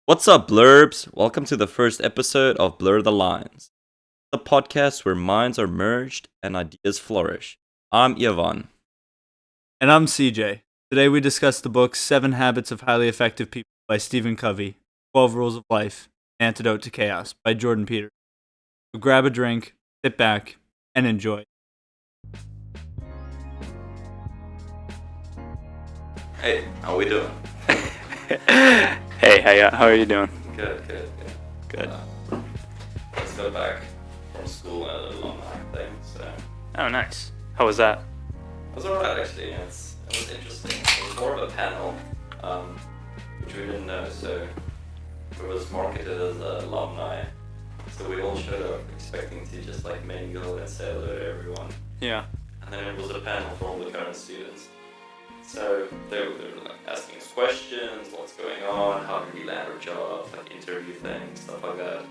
What's up, blurbs? Welcome to the first episode of Blur the Lines, the podcast where minds are merged and ideas flourish. I'm Ivan. And I'm CJ. Today we discuss the book 7 Habits of Highly Effective People by Stephen Covey, 12 Rules of Life, Antidote to Chaos by Jordan Peterson. So grab a drink, sit back, and enjoy. Hey, how we doing? Hey, how are you doing? Good. Good. Let's go back from school and a alumni thing, so... Oh, nice. How was that? It was alright, actually. It was interesting. It was more of a panel, which we didn't know, so it was marketed as alumni. So we all showed up expecting to just mingle and say hello to everyone. Yeah. And then it was a panel for all the current students. So they were asking us questions, what's going on, how did we land our jobs, interview things, stuff like that.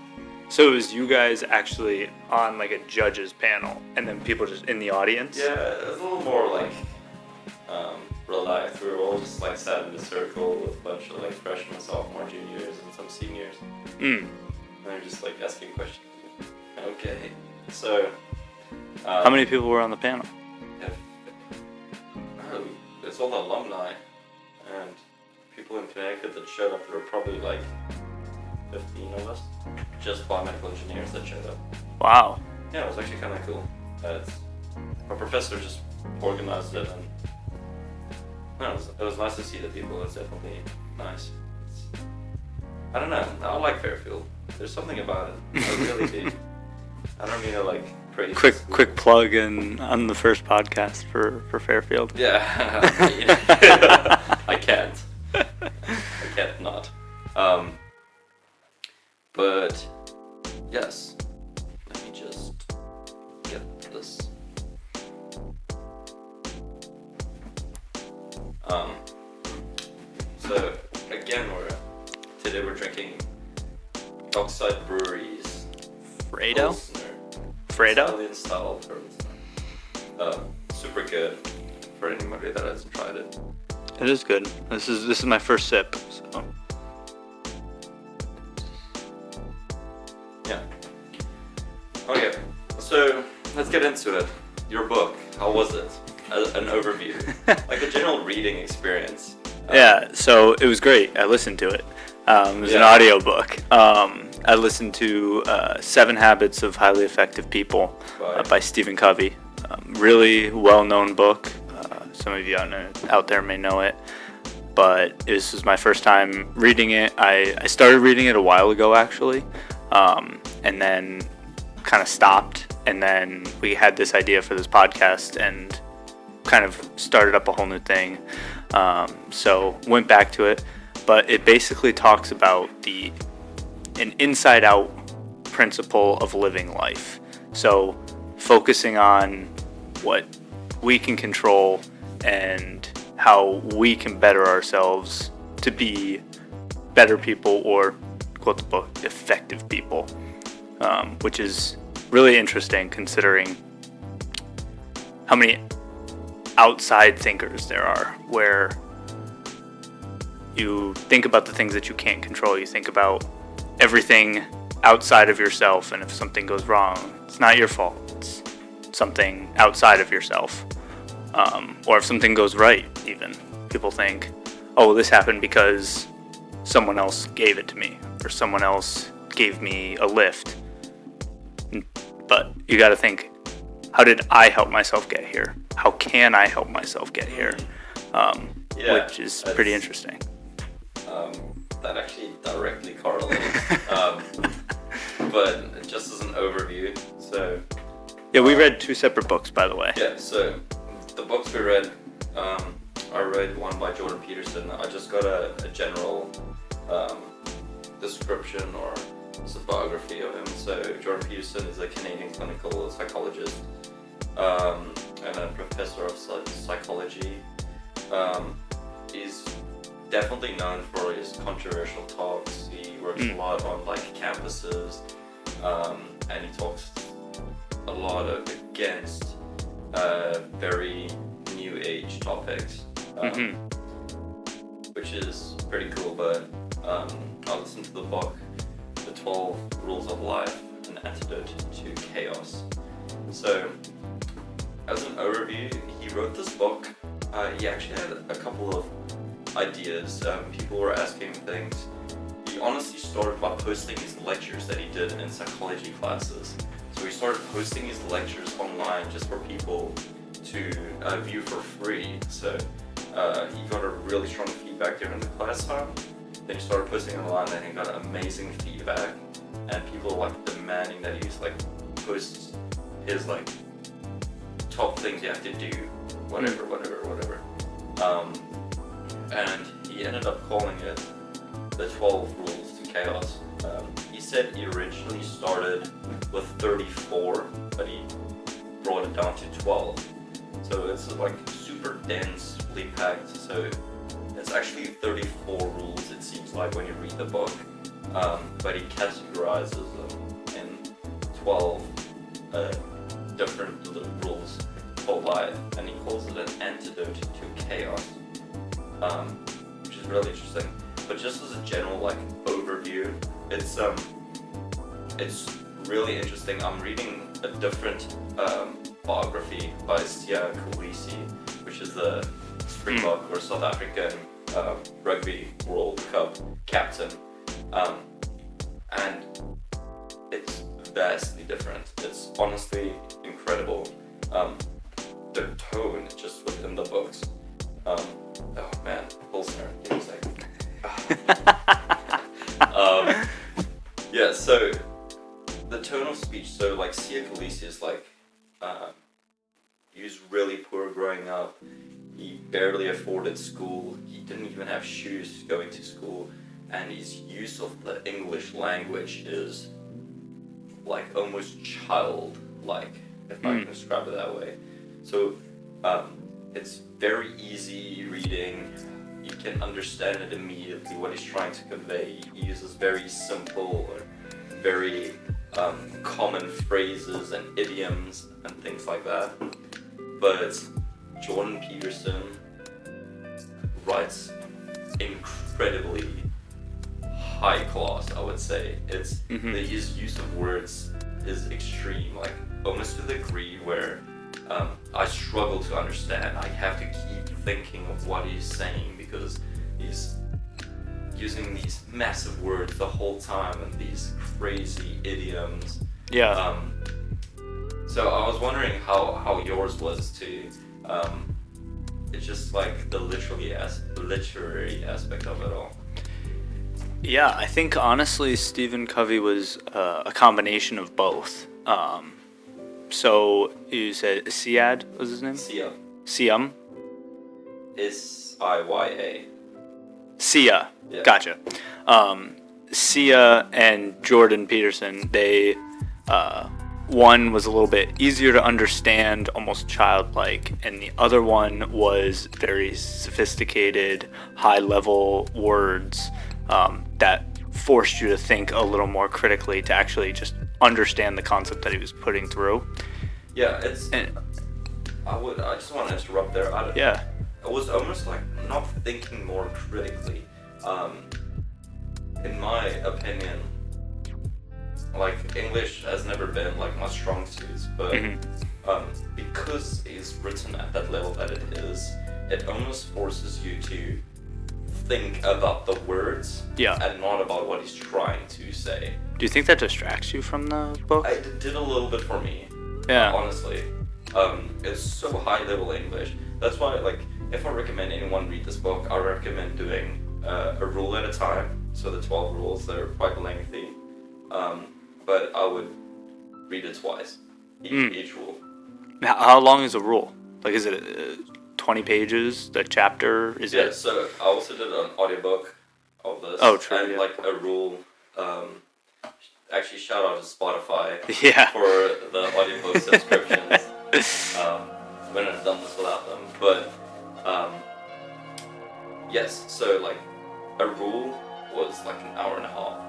So it was you guys actually on a judges panel, and then people just in the audience? Yeah, it was a little more relaxed. We were all just sat in a circle with a bunch of freshmen, sophomore, juniors, and some seniors. And they're just asking questions. Okay, so... how many people were on the panel? It's all alumni, and people in Connecticut that showed up. There were probably 15 of us, just biomedical engineers that showed up. Wow. Yeah, it was actually kind of cool. Our professor just organized it, and it was nice to see the people. It's definitely nice. I don't know. I like Fairfield. There's something about it. I really do. I don't mean to praise. Quick plug on the first podcast for Fairfield. Yeah. I can't not. But yes, let me just get this. So again, today we're drinking Dockside Brewery's Fredo? Italian style Pilsner. Super good for anybody that hasn't tried it. It is good. This is my first sip. So. Yeah. Okay. So let's get into it. Your book. How was it? An overview, a general reading experience. Yeah. So it was great. I listened to it. It was an audio book. I listened to 7 Habits of Highly Effective People by Stephen Covey. Really well-known book. Some of you out there may know it, but this was my first time reading it. I started reading it a while ago, actually, and then kind of stopped. And then we had this idea for this podcast and kind of started up a whole new thing. So went back to it, but it basically talks about an inside-out principle of living life. So focusing on what we can control and how we can better ourselves to be better people, or, quote the book, effective people, which is really interesting considering how many outside thinkers there are, where you think about the things that you can't control. You think about everything outside of yourself, and if something goes wrong, it's not your fault. It's something outside of yourself. Or if something goes right, even, people think, oh, this happened because someone else gave it to me, or someone else gave me a lift. But you got to think, how did I help myself get here? How can I help myself get here? Which is pretty interesting. That actually directly correlates. But just as an overview, so... Yeah, we read 2 separate books, by the way. Yeah, so the books we read, I read one by Jordan Peterson. I just got a general description or it's a biography of him. So Jordan Peterson is a Canadian clinical psychologist and a professor of psychology. He's definitely known for his controversial talks. He works a lot on campuses, and he talks a lot against very new age topics, which is pretty cool. But I listened to the book, The 12 Rules of Life, An Antidote to Chaos. So, as an overview, he wrote this book. He actually had a couple of ideas. People were asking things. He honestly started by posting his lectures that he did in psychology classes. So he started posting his lectures online just for people to view for free. So he got a really strong feedback during the class time. Then he started posting online, and he got amazing feedback. And people were like demanding that he posts his like top things you have to do, whatever. And he ended up calling it The 12 Rules to Chaos. He said he originally started with 34, but he brought it down to 12. So it's like super densely packed. So it's actually 34 rules, it seems like, when you read the book. But he categorizes them in 12 different little rules for life, and he calls it an antidote to chaos, which is really interesting. But just as a general like overview, it's really interesting. I'm reading a different biography by Covey, which is the Springbok or South African Rugby World Cup captain, and it's vastly different. It's honestly incredible. The tone just within the books. Oh man, Pilsner, give me a second. Yeah, so the tone of speech, so like Sia Khaleesi is like, he was really poor growing up. He barely afforded school. He didn't even have shoes going to school, and his use of the English language is like almost childlike, if I can describe it that way. So it's very easy reading. You can understand it immediately what he's trying to convey. He uses very simple or very common phrases and idioms and things like that. But Jordan Peterson writes incredibly high class, I would say. It's his use of words is extreme, like almost to the degree where I struggle to understand. I have to keep thinking of what he's saying because he's using these massive words the whole time and these crazy idioms. Yeah. So I was wondering how yours was too. It's just like the literary aspect of it all. Yeah, I think honestly Stephen Covey was a combination of both. So you said Siad was his name? Sia. Siam? S-I-Y-A. Sia. Yeah. Gotcha. Sia and Jordan Peterson, they one was a little bit easier to understand, almost childlike, and the other one was very sophisticated, high-level words that forced you to think a little more critically to actually just understand the concept that he was putting through. Yeah, I just want to interrupt there. Yeah. I was almost like not thinking more critically. In my opinion, like English has never been like my strong suit, but because it's written at that level that it is, it almost forces you to think about the words and not about what he's trying to say. Do you think that distracts you from the book? It did a little bit for me. Yeah. Honestly. It's so high level English. That's why, like, if I recommend anyone read this book, I recommend doing a rule at a time. So the 12 rules, they're quite lengthy. But I would read it twice, each rule. How long is a rule? Like, is it 20 pages, the chapter? Yeah, so I also did an audiobook of this. Oh, true. And like a rule. Actually, shout out to Spotify for the audiobook subscriptions. Wouldn't have done this without them. But yes, so like a rule was like an hour and a half.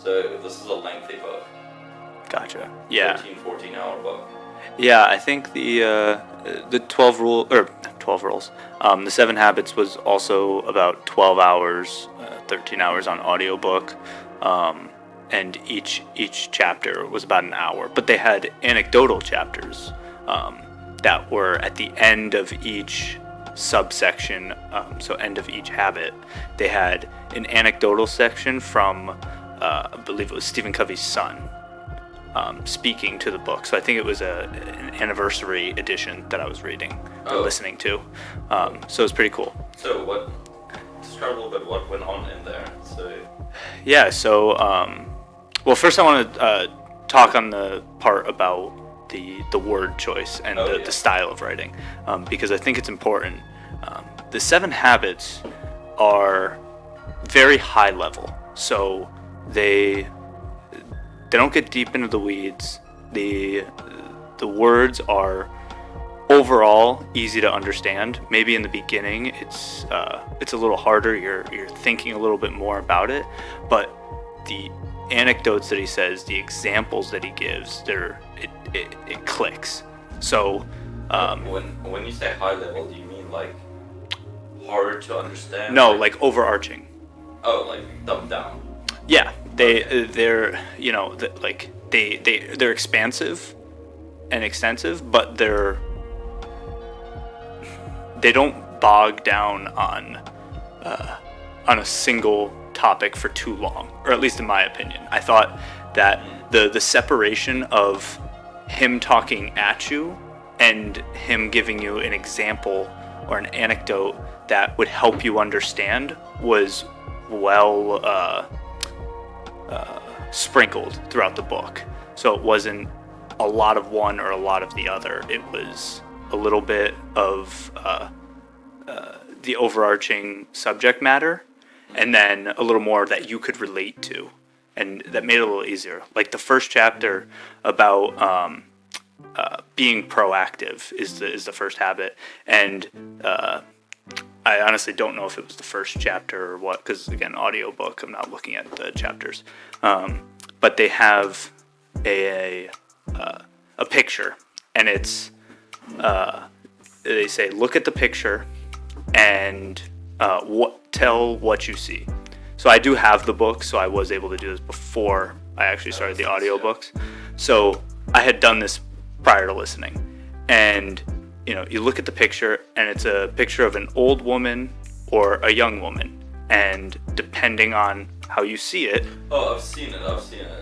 So this is a lengthy book. Gotcha. Yeah. 14 hour book. Yeah, I think the 12 rules. The 7 Habits was also about 12 hours, 13 hours on audiobook. And each chapter was about an hour. But they had anecdotal chapters that were at the end of each subsection, so end of each habit. They had an anecdotal section from, I believe it was Stephen Covey's son, speaking to the book. So I think it was an anniversary edition that I was reading or listening to. So it was pretty cool. So describe a little bit what went on in there. Well, first I want to talk on the part about the word choice and the style of writing, because I think it's important. The 7 habits are very high level, so they don't get deep into the weeds. The words are overall easy to understand. Maybe in the beginning it's a little harder. You're thinking a little bit more about it, but the anecdotes that he says, the examples that he gives, it clicks. So when you say high level, do you mean like hard to understand? No, like overarching. Oh, like dumbed down. Yeah, they're they're expansive and extensive, but they don't bog down on a single topic for too long, or at least in my opinion. I thought that the separation of him talking at you and him giving you an example or an anecdote that would help you understand was well sprinkled throughout the book. So it wasn't a lot of one or a lot of the other. It was a little bit of the overarching subject matter, and then a little more that you could relate to, and that made it a little easier. Like the first chapter about being proactive is the first habit, and I honestly don't know if it was the first chapter or what, because again, audiobook, I'm not looking at the chapters, but they have a picture, and it's they say, look at the picture and tell what you see. So I do have the book, so I was able to do this before I actually started the audiobooks. So I had done this prior to listening. And you look at the picture, and it's a picture of an old woman or a young woman. And depending on how you see it... Oh, I've seen it.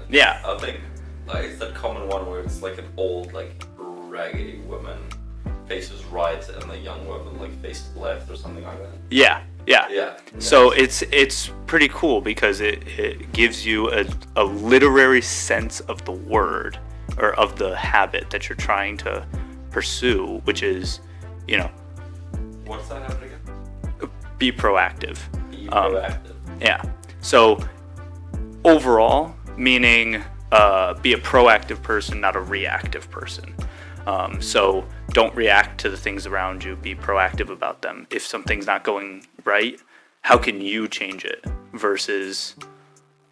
Yeah. I think it's that common one where it's like an old, raggedy woman faces right, and the young woman faces left or something like that. Yeah. Nice. So it's pretty cool because it gives you a literary sense of the word or of the habit that you're trying to pursue, which is, What's that habit again? Be proactive. Be proactive. Yeah. So overall, meaning be a proactive person, not a reactive person. So don't react to the things around you. Be proactive about them. If something's not going right, how can you change it? Versus,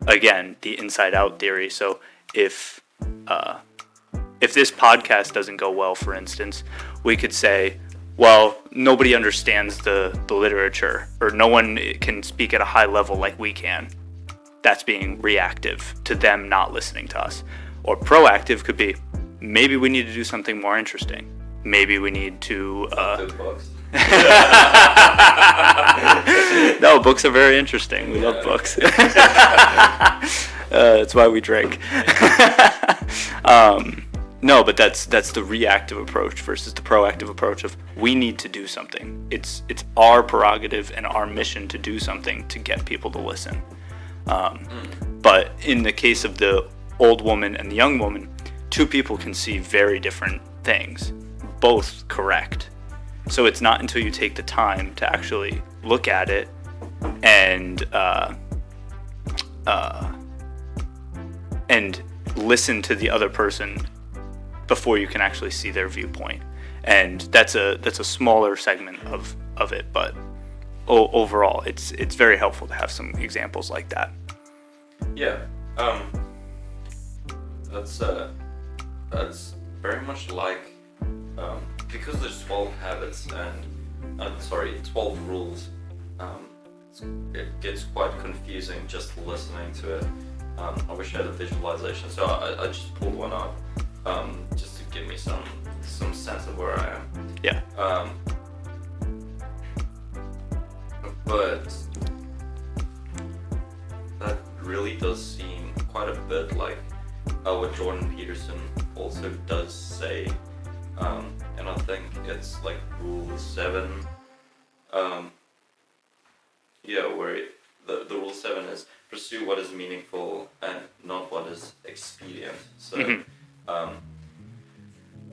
again, the inside-out theory. So if this podcast doesn't go well, for instance, we could say, well, nobody understands the literature, or no one can speak at a high level like we can. That's being reactive to them not listening to us. Or proactive could be, maybe we need to do something more interesting. Maybe we need to... books. No, books are very interesting. We love books. That's why we drink. No, but that's the reactive approach versus the proactive approach of we need to do something. It's our prerogative and our mission to do something to get people to listen. But in the case of the old woman and the young woman, two people can see very different things, both correct. So it's not until you take the time to actually look at it and listen to the other person before you can actually see their viewpoint. And that's a smaller segment of it, but overall, it's very helpful to have some examples like that. Yeah, that's very much like because there's 12 habits and 12 rules. it gets quite confusing just listening to it. I wish I had a visualization, so I just pulled one up just to give me some sense of where I am. Yeah. But that really does seem quite a bit like what Jordan Peterson also does say, and I think it's like Rule 7. Where the Rule 7 is pursue what is meaningful and not what is expedient. So,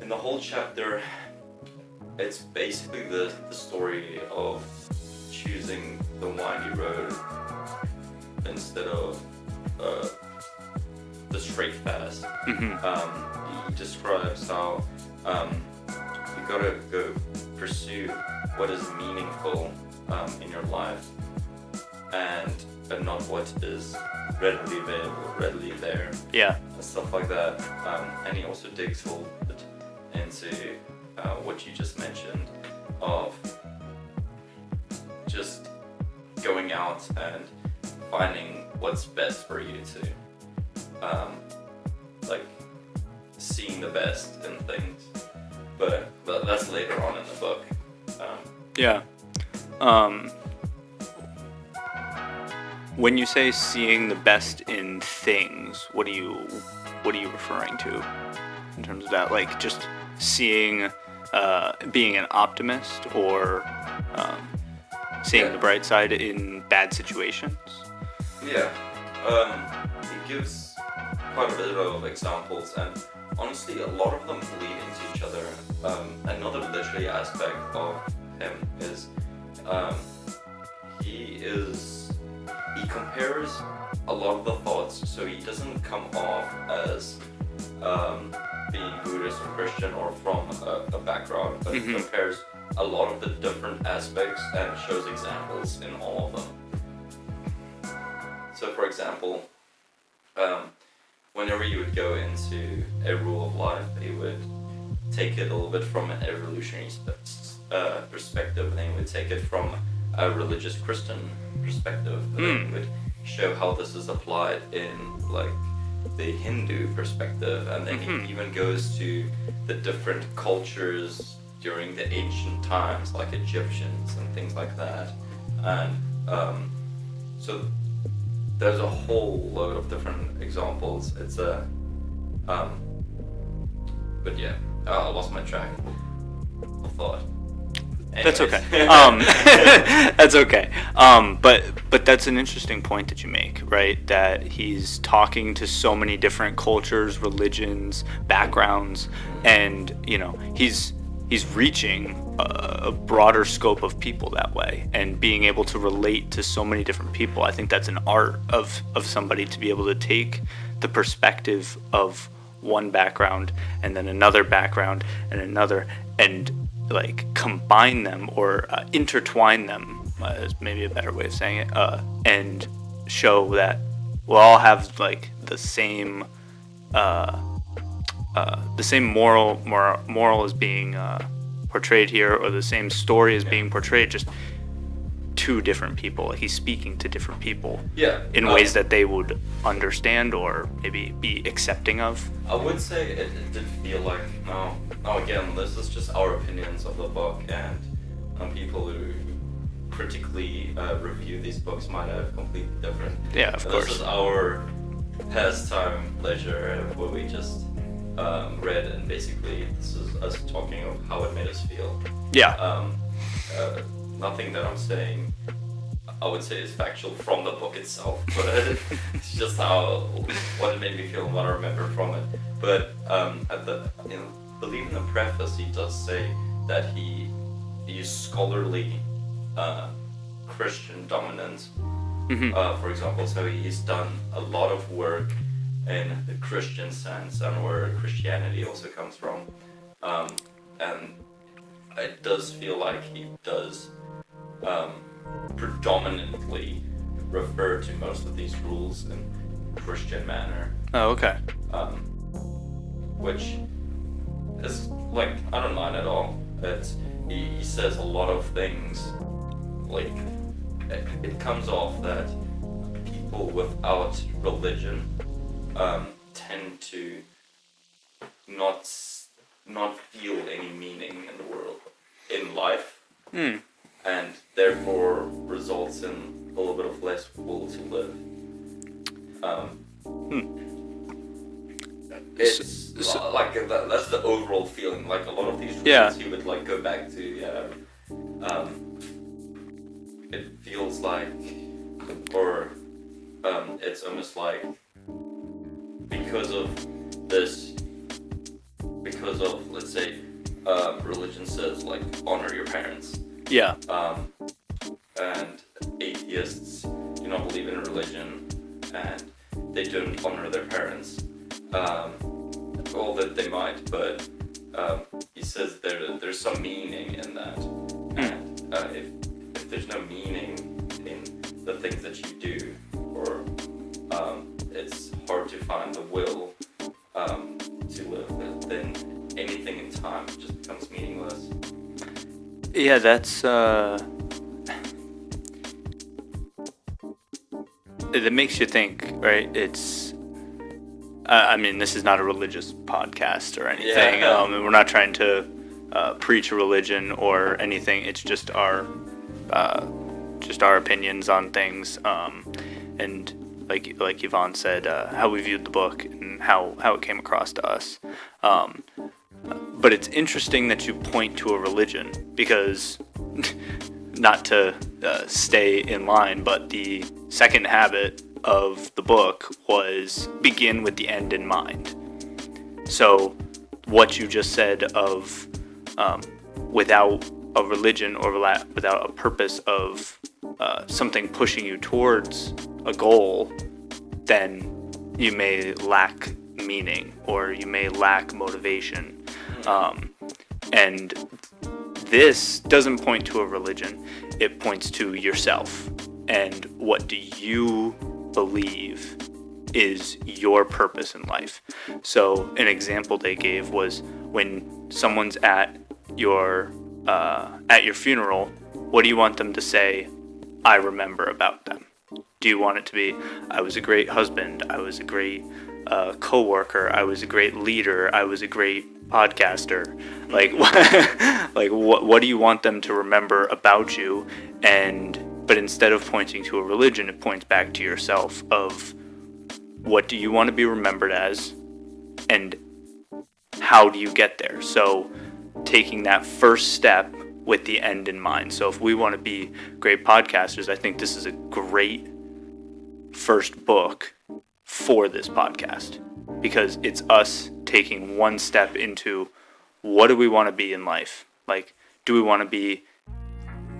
in the whole chapter, it's basically the story of choosing the windy road instead of the straight path. He describes how you gotta go pursue what is meaningful in your life and not what is readily available, readily there. Yeah. And stuff like that. And he also digs a little bit into what you just mentioned of just going out and finding what's best for you to like seeing the best in things. But that's later on in the book. When you say seeing the best in things, what are you referring to in terms of that? Like just seeing, being an optimist, or seeing the bright side in bad situations? Yeah. He gives quite a bit of examples, and honestly, a lot of them bleed into each other. Another literary aspect of him is he compares a lot of the thoughts, so he doesn't come off as being Buddhist or Christian or from a background, but he compares a lot of the different aspects and shows examples in all of them. So for example, whenever you would go into a rule of life, you would take it a little bit from an evolutionary perspective, and then you would take it from a religious Christian perspective, and then you would show how this is applied in like the Hindu perspective, and then he even goes to the different cultures during the ancient times, like Egyptians and things like that, and so there's a whole load of different examples. It's but yeah, I lost my track of thought. Anyways. That's okay. That's okay. But that's an interesting point that you make, right? That he's talking to so many different cultures, religions, backgrounds, and he's reaching a broader scope of people that way, and being able to relate to so many different people. I think that's an art of somebody to be able to take the perspective of one background and then another background and another, and like combine them or intertwine them, is maybe a better way of saying it, and show that we'll all have like the same moral is being portrayed here, or the same story is being portrayed, just two different people. Like he's speaking to different people in ways that they would understand or maybe be accepting of. I would say it did feel like, now again, this is just our opinions of the book, and people who critically review these books might have completely different. Yeah, of course. This is our pastime pleasure, where we just read, and basically this is us talking of how it made us feel. Yeah. Nothing that I'm saying I would say is factual from the book itself, but it's just what it made me feel and what I remember from it. But I believe in the preface he does say that he used scholarly Christian dominance, for example. So he's done a lot of work in the Christian sense, and where Christianity also comes from, and it does feel like he does predominantly refer to most of these rules in Christian manner. Oh, okay. Which is like, I don't mind at all. He says a lot of things like it comes off that people without religion tend to not feel any meaning in the world, in life, and therefore results in a little bit of less will to live. It's like that's the overall feeling. Like a lot of these rules you would like go back to. It feels like, or it's almost like because of let's say religion says like honor your parents. Yeah. And atheists do not believe in religion, and they don't honor their parents. Well, that they might, but he says there's some meaning in that, and if there's no meaning in the things that you do, or it's hard to find the will to live, then anything in time just becomes meaningless. Yeah, that's it makes you think, right? It's I mean, this is not a religious podcast or anything. Yeah. And we're not trying to preach a religion or anything. It's just our opinions on things, and like Yvonne said, how we viewed the book and how it came across to us. But it's interesting that you point to a religion, because not to stay in line, but the second habit of the book was begin with the end in mind. So what you just said of without a religion or without a purpose of something pushing you towards a goal, then you may lack meaning or you may lack motivation. And this doesn't point to a religion, it points to yourself. And what do you believe is your purpose in life? So an example they gave was when someone's at your funeral, what do you want them to say, I remember about them? Do you want it to be, I was a great husband, I was a great co-worker, I was a great leader, I was a great podcaster? What do you want them to remember about you? But instead of pointing to a religion, it points back to yourself of what do you want to be remembered as, and how do you get there? So taking that first step with the end in mind. So if we want to be great podcasters, I think this is a great first book for this podcast, because it's us taking one step into what do we want to be in life? Like, do we want to be,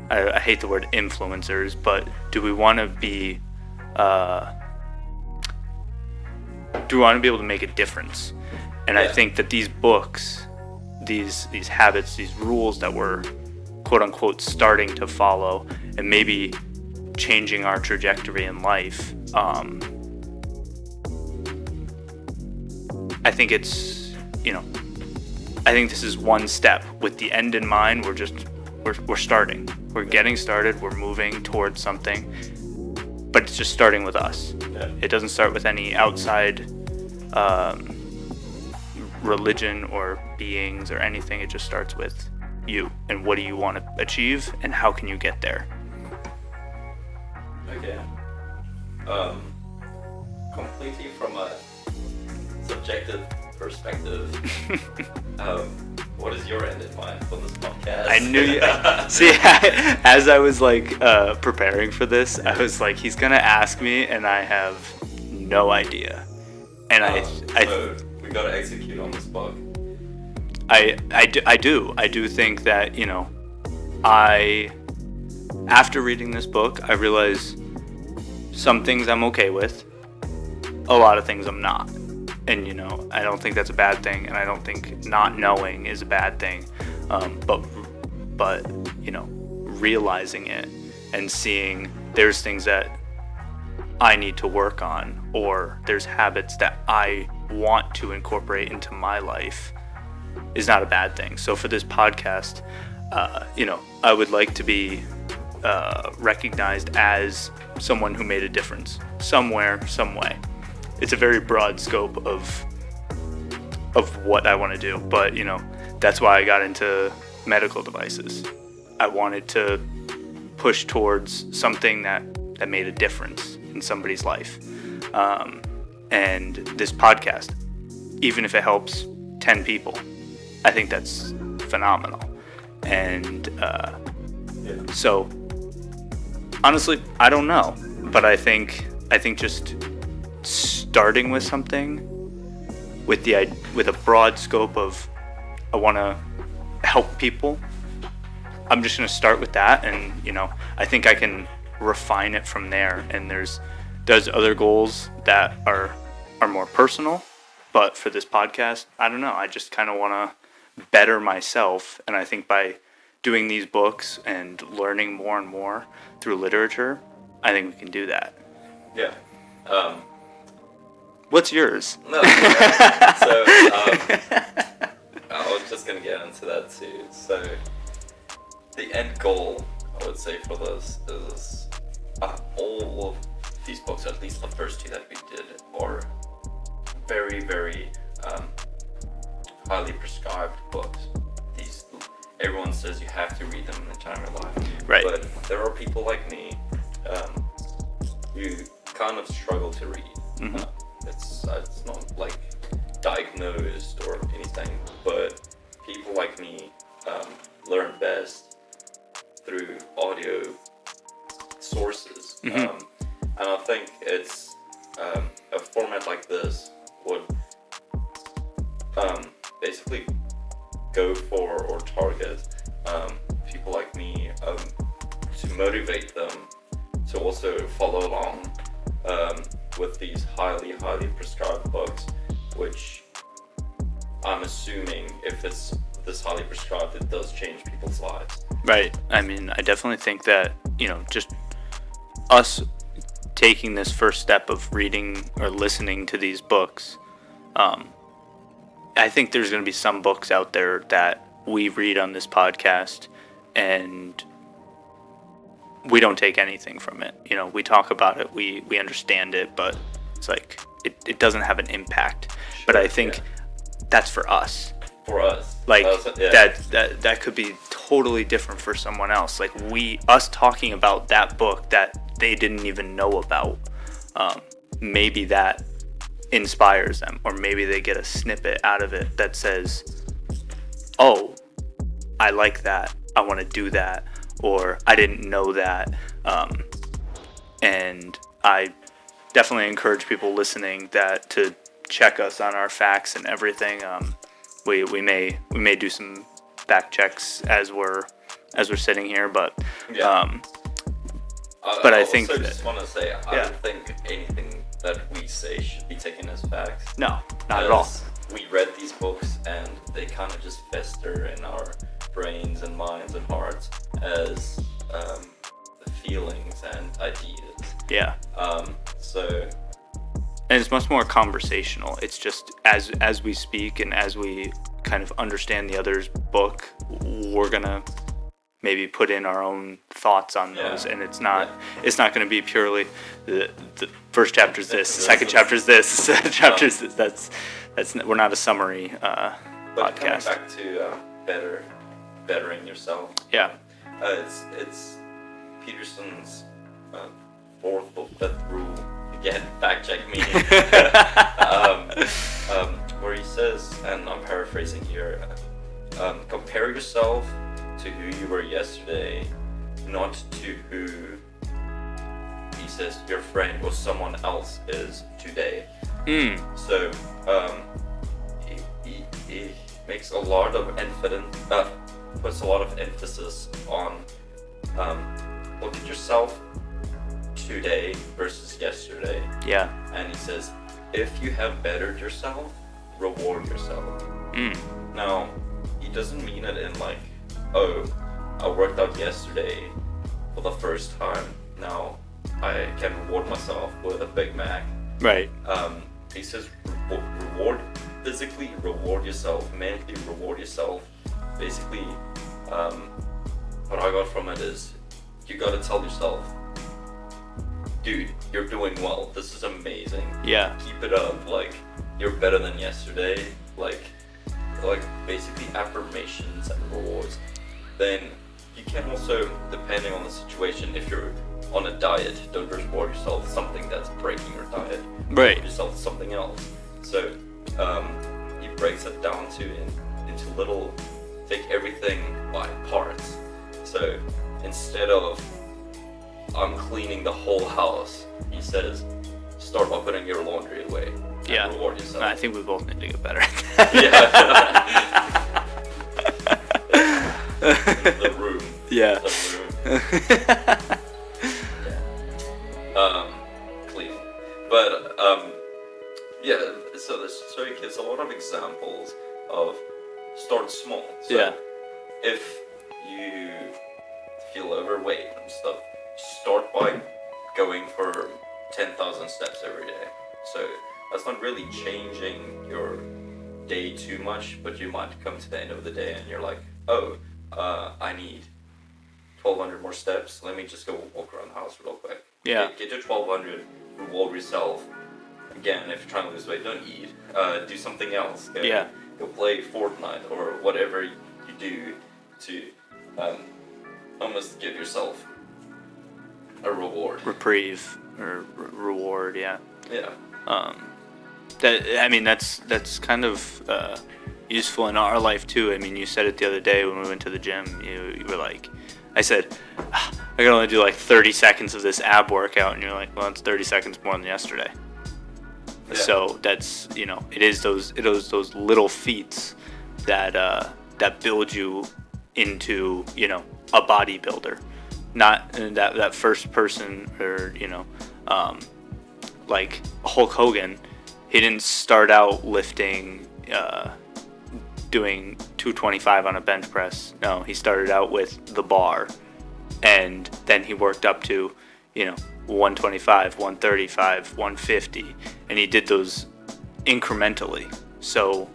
I hate the word influencers, but do we want to be able to make a difference? And I think that these books, these habits, these rules that we're quote unquote starting to follow and maybe changing our trajectory in life, I think it's, I think this is one step with the end in mind. We're starting. We're getting started. We're moving towards something, but it's just starting with us. Yeah. It doesn't start with any outside religion or beings or anything. It just starts with you and what do you want to achieve and how can you get there. Okay. Completely from a subjective perspective, what is your end in mind for this podcast? I knew you. See, as I was preparing for this, I was like, he's gonna ask me, and I have no idea. And so we gotta execute on this book. I do think that after reading this book, I realize some things I'm okay with, a lot of things I'm not. And, I don't think that's a bad thing, and I don't think not knowing is a bad thing. But realizing it and seeing there's things that I need to work on, or there's habits that I want to incorporate into my life is not a bad thing. So for this podcast, I would like to be recognized as someone who made a difference somewhere, some way. It's a very broad scope of what I want to do, but that's why I got into medical devices. I wanted to push towards something that made a difference in somebody's life. And this podcast, even if it helps 10 people, I think that's phenomenal. And so honestly, I don't know, but I think just starting with something with a broad scope of I want to help people. I'm just going to start with that, and I think I can refine it from there. And there's other goals that are more personal, but for this podcast, I don't know. I just kind of want to better myself, and I think by doing these books and learning more and more through literature, I think we can do that. Yeah. What's yours? No. So I was just gonna get into that too. So the end goal, I would say, for this is all of these books, at least the first two that we did, are very, very highly prescribed books. Everyone says you have to read them in the time of your life. Right. But there are people like me who kind of struggle to read. Mm-hmm. It's not like diagnosed or anything, but people like me learn best through audio sources. Mm-hmm. And I think it's a format like this would basically go for or target people like me to motivate them to also follow along with these highly prescribed books, which I'm assuming if it's this highly prescribed, it does change people's lives. Right. I mean, I definitely think that, just us taking this first step of reading or listening to these books, I think there's going to be some books out there that we read on this podcast and we don't take anything from it. We talk about it, we understand it, but it's like it doesn't have an impact. Sure, but I think that's for us. For us. Like that could be totally different for someone else. Like us talking about that book that they didn't even know about, maybe that inspires them, or maybe they get a snippet out of it that says, oh, I like that, I want to do that, or I didn't know that. And I definitely encourage people listening that to check us on our facts and everything. We may do some fact checks as we're sitting here, but but I think also just want to say I don't think anything that we say should be taken as facts. No, not at all. We read these books and they kind of just fester in our brains and minds and hearts as feelings and ideas. Yeah. So. And it's much more conversational. It's just as we speak and as we kind of understand the other's book, we're gonna maybe put in our own thoughts on those, and it's not going to be purely the first chapter is this, the second chapter is this, the second chapter is this. That's we're not a summary but podcast. Coming back to bettering yourself. Yeah. It's Peterson's fourth or fifth rule. Again, fact check me. Where he says, and I'm paraphrasing here, compare yourself to who you were yesterday, not to who, he says, your friend or someone else is today. So he makes a lot of puts a lot of emphasis on look at yourself today versus yesterday. Yeah. And he says, if you have bettered yourself, reward yourself. Now, he doesn't mean it in like, oh, I worked out yesterday for the first time, now I can reward myself with a Big Mac. Right. He says reward, physically reward yourself, mentally reward yourself. Basically, what I got from it is you gotta tell yourself, dude, you're doing well. This is amazing. Yeah. Keep it up. Like, you're better than yesterday. Like basically affirmations and rewards. Then you can also, depending on the situation, if you're on a diet, don't reward yourself with something that's breaking your diet. Right. Reward yourself with something else. So he breaks it down into little, take everything by parts. So instead of I'm cleaning the whole house, he says, start by putting your laundry away. Yeah. Reward yourself. I think we both need to get better at that. Yeah. The room. Yeah. The room. Yeah. Cleaning. But yeah. So it gives a lot of examples of start small. So Yeah. if you feel overweight and stuff, start by going for 10,000 steps every day. So that's not really changing your day too much, but you might come to the end of the day and you're like, oh, I need 1,200 more steps. Let me just go walk around the house real quick. Yeah. Get to 1,200, reward yourself. Again, if you're trying to lose weight, don't eat. Do something else. Go play Fortnite or whatever you do to almost give yourself a reward. Reprieve or reward, yeah. Yeah. That's kind of useful in our life too. I mean, you said it the other day when we went to the gym. You were like, I said, I can only do like 30 seconds of this ab workout, and you're like, well, it's 30 seconds more than yesterday. Yeah. So that's, it is those little feats that build you into, a bodybuilder. Not that first person or, like Hulk Hogan, he didn't start out lifting, doing 225 on a bench press. No, he started out with the bar, and then he worked up to, 125, 135, 150, and he did those incrementally. So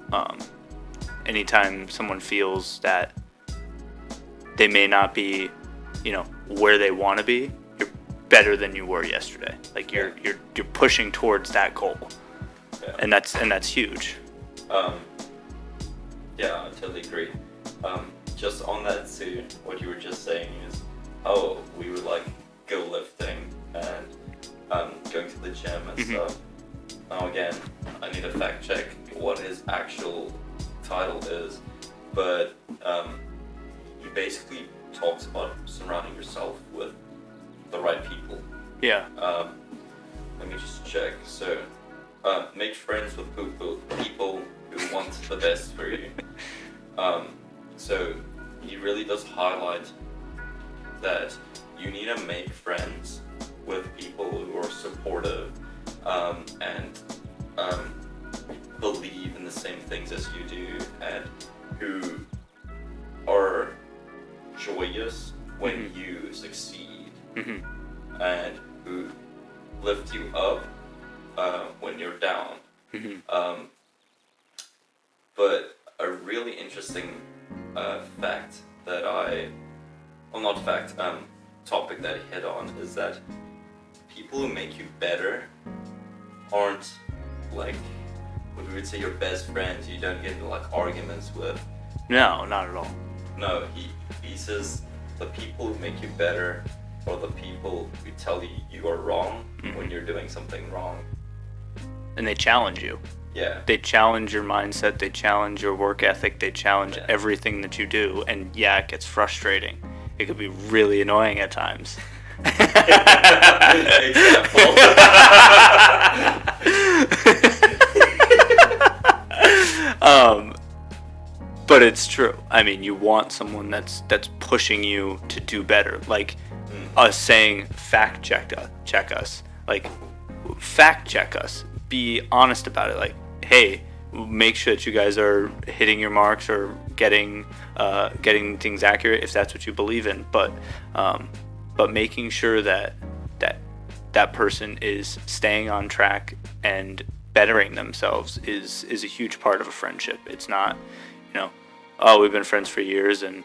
anytime someone feels that they may not be, where they want to be, you're better than you were yesterday. Like you're pushing towards that goal. Yeah. And that's huge. Yeah, I totally agree. Just on that too, what you were just saying is, oh, we would like go lifting and going to the gym and stuff. Now again, I need to fact check what his actual title is, but he basically talks about surrounding yourself with the right people. Yeah. Let me just check. So, make friends with people who want the best for you. So he really does highlight that you need to make friends with people who are supportive and believe in the same things as you do, and who are joyous when you succeed, and who lift you up when you're down. But a really interesting topic that he hit on is that people who make you better aren't like what we would say your best friends. You don't get into like arguments with. No, not at all. No, he says the people who make you better are the people who tell you you are wrong when you're doing something wrong. And they challenge you. Yeah. They challenge your mindset, they challenge your work ethic, they challenge everything that you do, and yeah, it gets frustrating. It could be really annoying at times. But it's true. I mean, you want someone that's pushing you to do better. Like us saying, fact check us. Like, fact check us. Be honest about it. Like, hey, make sure that you guys are hitting your marks or getting things accurate if that's what you believe in. But making sure that person is staying on track and bettering themselves is a huge part of a friendship. It's not, oh, we've been friends for years and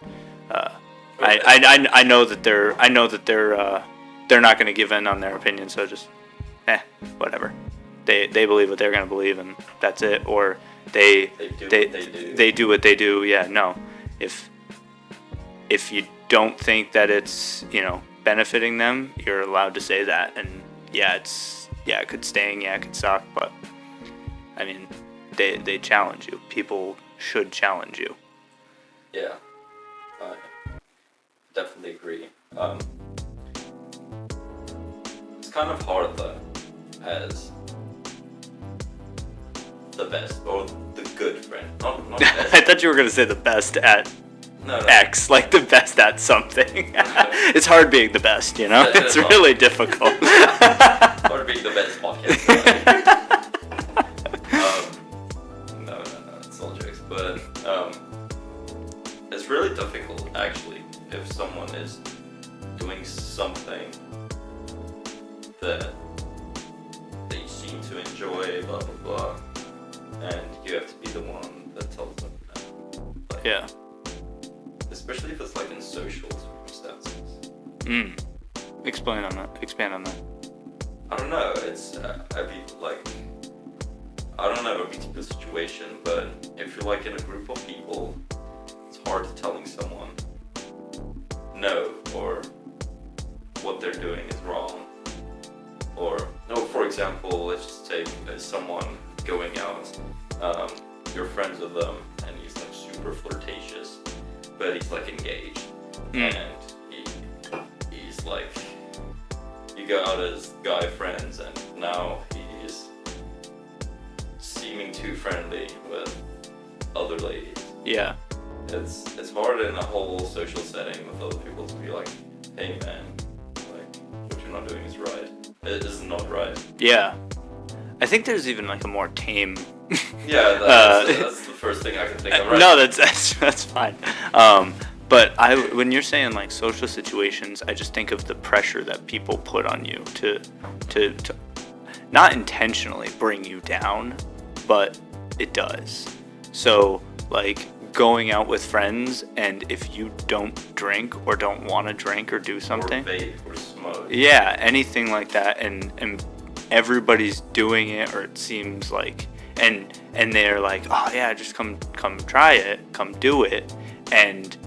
I know that they're not going to give in on their opinion, so just whatever. They believe what they're going to believe, and that's it. Or they do what they do. Yeah, no. If you don't think that it's, benefiting them, you're allowed to say that. And it could sting, it could suck, but I mean, they challenge you. People should challenge you. Yeah, I definitely agree. It's kind of hard though, as the best or the good friend. Not best. I thought you were gonna say the best at X, like the best at something. It's hard being the best, It's really difficult. Hard being the best podcast. No, it's all jokes. But it's really difficult, actually, if someone is doing something that they seem to enjoy, blah blah blah, and you have to be the one that tells them no. Like, yeah. Especially if it's like in social circumstances. Expand on that. I don't know. It's I don't know a particular situation, but if you're like in a group of people, it's hard telling someone no, or what they're doing is wrong. Or no, for example, let's just take someone going out. You're friends with them, and he's like super flirtatious, but he's like engaged, and he's like, you go out as guy friends, and now he's seeming too friendly with other ladies. Yeah. It's hard in a whole social setting with other people to be like, hey man, like what you're not doing is right. It is not right. Yeah. I think there's even like a more tame. Yeah, that's the first thing I can think of. Right? No, that's fine. But when you're saying like social situations, I just think of the pressure that people put on you to not intentionally bring you down, but it does. So like going out with friends, and if you don't drink or don't want to drink or do something, or vape or smoke, anything like that, and everybody's doing it, or it seems like, and they're like, oh yeah, just come try it, come do it, and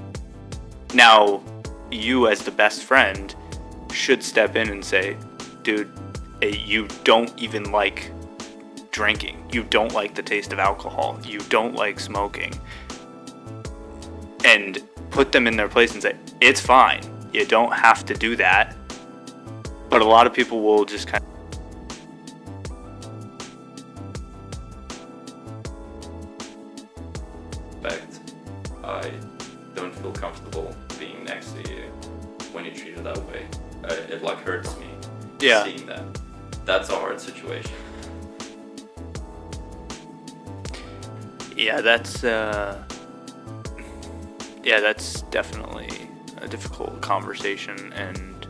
now you as the best friend should step in and say, dude, you don't even like drinking, you don't like the taste of alcohol, you don't like smoking, and put them in their place and say, it's fine, you don't have to do that. But a lot of people will just kind of I don't feel comfortable being next to you when you treat it that way. It like hurts me seeing that. That's a hard situation. Yeah, that's definitely a difficult conversation, and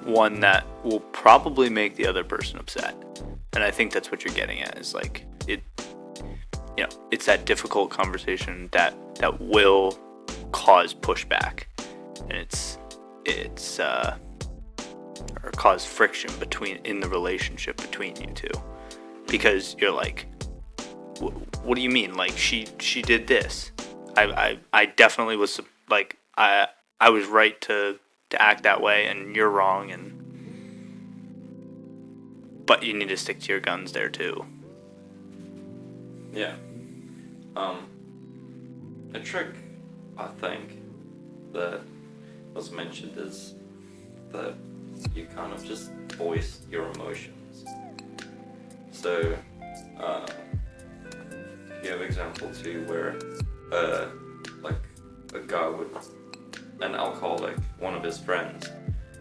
one that will probably make the other person upset. And I think that's what you're getting at, is like it's that difficult conversation that will cause pushback, and it's or cause friction in the relationship between you two, because you're like, what do you mean? Like she did this. I definitely was like, I was right to act that way, and you're wrong, but you need to stick to your guns there too. Yeah. A trick, I think, that was mentioned is that you kind of just voice your emotions. So, you have example too where, like a guy an alcoholic, one of his friends,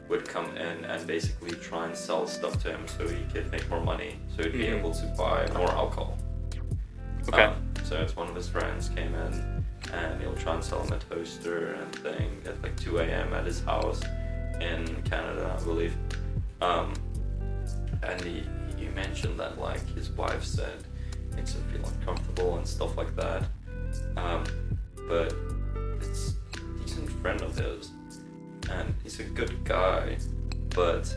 would come in and basically try and sell stuff to him so he could make more money, so he'd be able to buy more alcohol. Okay. So it's one of his friends came in, and he'll try and sell him a toaster and thing at like 2 a.m. at his house in Canada, I believe. And he mentioned that like his wife said makes him feel uncomfortable and stuff like that. But it's a decent friend of his, he's a good guy, but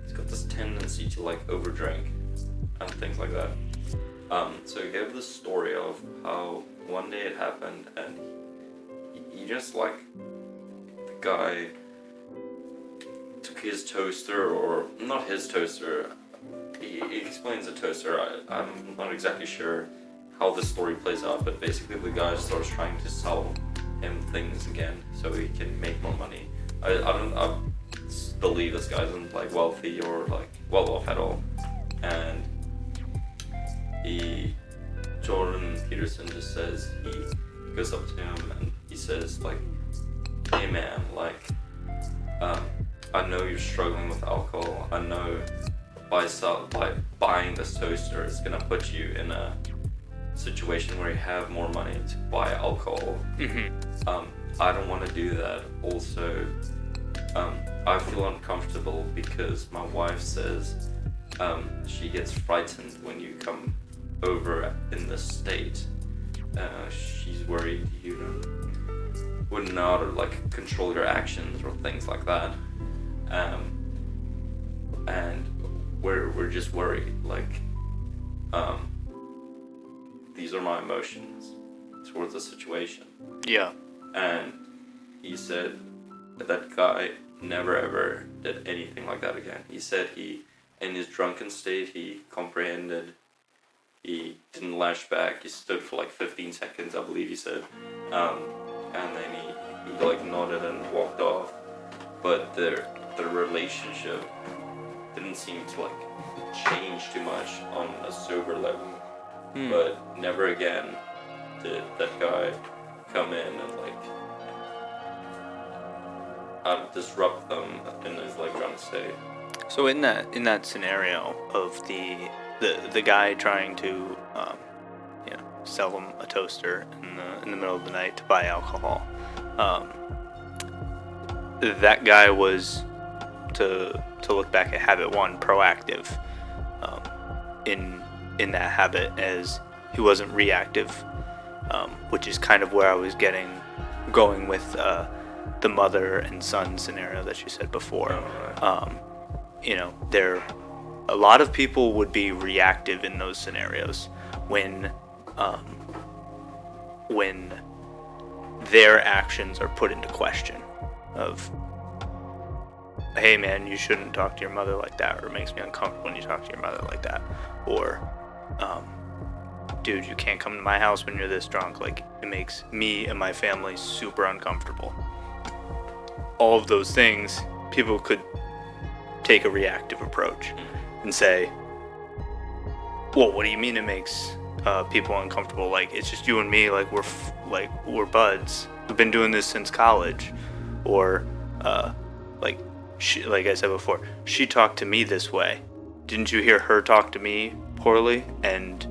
he's got this tendency to like overdrink and things like that. So he gave this story of how one day it happened, and he just like, the guy took his toaster, or not his toaster, he explains the toaster, I'm not exactly sure how the story plays out, but basically the guy starts trying to sell him things again so he can make more money. I believe this guy isn't like wealthy or like well off at all, and Jordan Peterson just says, he goes up to him and he says like, hey man, like I know you're struggling with alcohol. I know by buying this toaster is gonna put you in a situation where you have more money to buy alcohol. I don't want to do that. Also, I feel uncomfortable because my wife says she gets frightened when you come over in this state. She's worried you would not like control your actions or things like that. And we're just worried, like these are my emotions towards the situation. Yeah. And he said that guy never ever did anything like that again. He said he, in his drunken state, he comprehended, he didn't lash back, he stood for like 15 seconds, I believe he said, and then he like nodded and walked off. But the relationship didn't seem to like change too much on a sober level. But never again did that guy come in and like disrupt them in his like drunk state. So in that scenario of the guy trying to sell them a toaster in the middle of the night to buy alcohol, that guy was, to look back at habit 1, proactive in that habit, as he wasn't reactive, which is kind of where I was going with the mother and son scenario that you said before. A lot of people would be reactive in those scenarios when their actions are put into question of, hey man, you shouldn't talk to your mother like that, or it makes me uncomfortable when you talk to your mother like that, or dude, you can't come to my house when you're this drunk, like it makes me and my family super uncomfortable. All of those things, people could take a reactive approach and say, well, what do you mean it makes people uncomfortable? Like, it's just you and me, like we're buds, we've been doing this since college. Or like I said before, she talked to me this way, didn't you hear her talk to me poorly? And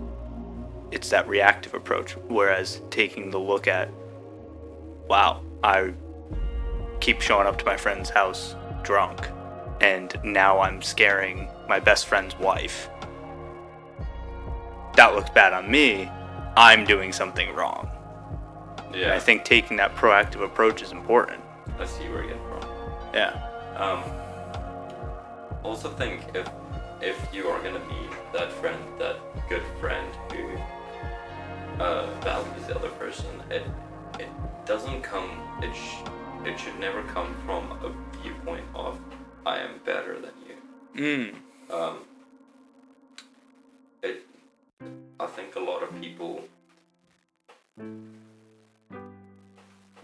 it's that reactive approach, whereas taking the look at, wow, I keep showing up to my friend's house drunk, and now I'm scaring my best friend's wife. That looks bad on me. I'm doing something wrong. Yeah. And I think taking that proactive approach is important. I see where you're getting from. Yeah. Also think if you are gonna be that friend, that good friend who values the other person, it doesn't come. It should never come from a viewpoint of I am better than you. I think a lot of people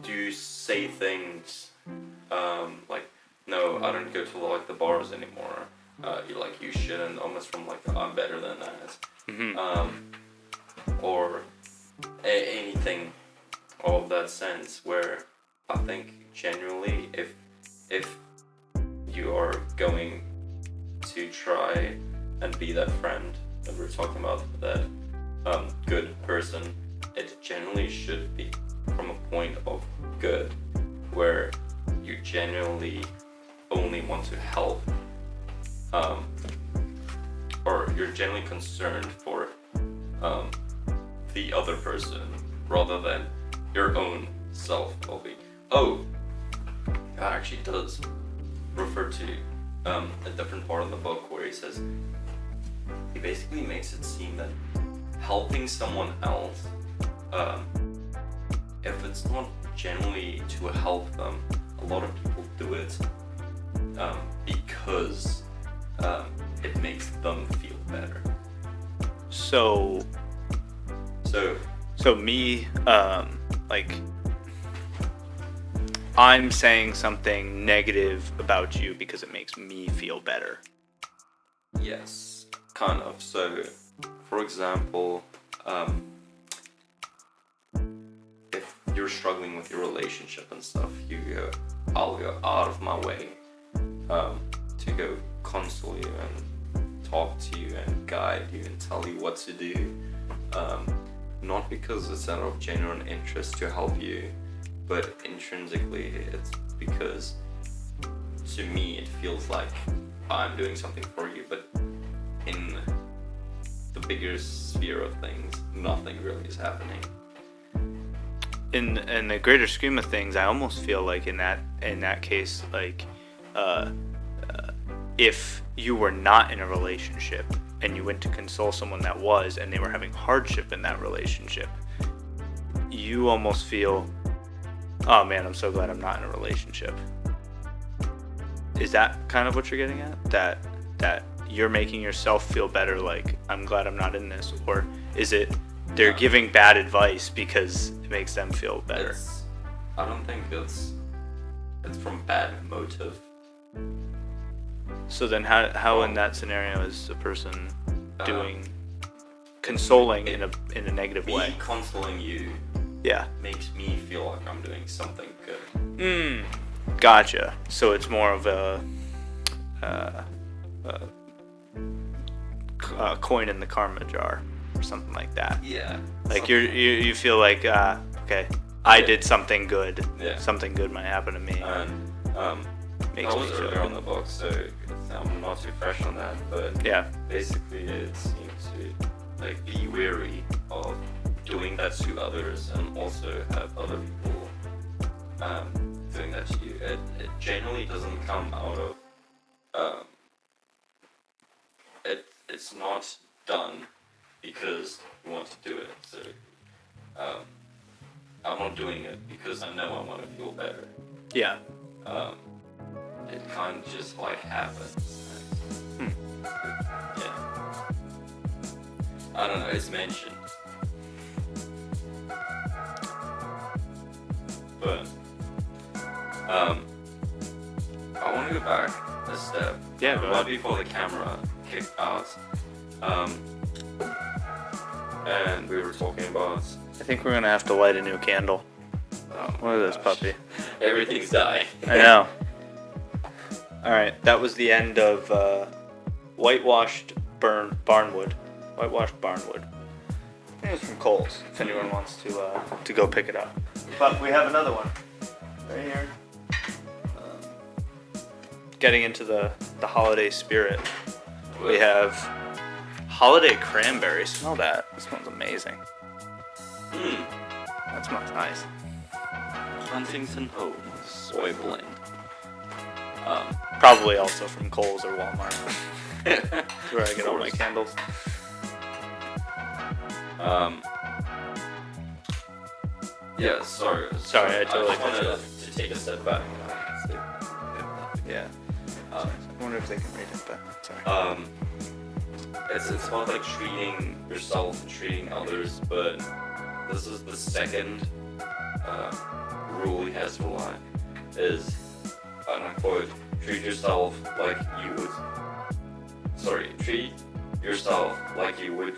do say things like, no, I don't go to like the bars anymore. You shouldn't, almost from like, I'm better than that. Or anything of that sense, where I think genuinely if you are going to try and be that friend that we're talking about, that good person, it generally should be from a point of good, where you genuinely only want to help, or you're genuinely concerned for the other person rather than your own self-well-being. Oh, That actually does refer to a different part of the book where he basically makes it seem that helping someone else, if it's not generally to help them, a lot of people do it because it makes them feel better. So me, like, I'm saying something negative about you because it makes me feel better. Yes, kind of. So, for example, if you're struggling with your relationship and stuff, I'll go out of my way to go console you and talk to you and guide you and tell you what to do. Not because it's out of genuine interest to help you, but intrinsically it's because to me it feels like I'm doing something for you, but in the bigger sphere of things, nothing really is happening. In the greater scheme of things, I almost feel like in that case, like if you were not in a relationship and you went to console someone that was, and they were having hardship in that relationship, you almost feel, oh man, I'm so glad I'm not in a relationship. Is that kind of what you're getting at? That you're making yourself feel better, like, I'm glad I'm not in this? Or is it they're giving bad advice because it makes them feel better? I don't think it's from bad motive. So then how in that scenario is a person doing consoling in a negative way? Me consoling you makes me feel like I'm doing something good. Gotcha. So it's more of a coin in the karma jar or something like that. Yeah. Like you feel like okay, I did something good. Yeah. Something good might happen to me. And makes that me was feel earlier on the book, so I'm not too fresh on that. But yeah, basically it seems to like be wary of doing that to others, and also have other people doing that to you. It generally doesn't come out of it's not done because you want to do it. So I'm not doing it because I know I want to feel better. Yeah. It kind of just like happens. Yeah. I don't know, it's mentioned. But I want to go back a step. Yeah, go right ahead. before the camera kicked out. And we were talking about. I think we're gonna have to light a new candle. Oh, Look at this puppy. Everything's dying. I know. Alright, that was the end of Whitewashed Barnwood. Whitewashed Barnwood. I think it's from Kohl's, if anyone wants to go pick it up. But we have another one right here. Getting into the holiday spirit. We have holiday cranberry. Smell that. It smells amazing. That smells nice. Huntington Home soy blend. Probably also from Kohl's or Walmart. Where I get all my candles. Yeah, sorry. Sorry, I totally just wanted to take a step back. Yeah. I wonder if they can read it, but sorry. It's about like treating yourself and treating others, but this is the second rule he has for life, is, and I quote, treat yourself like you would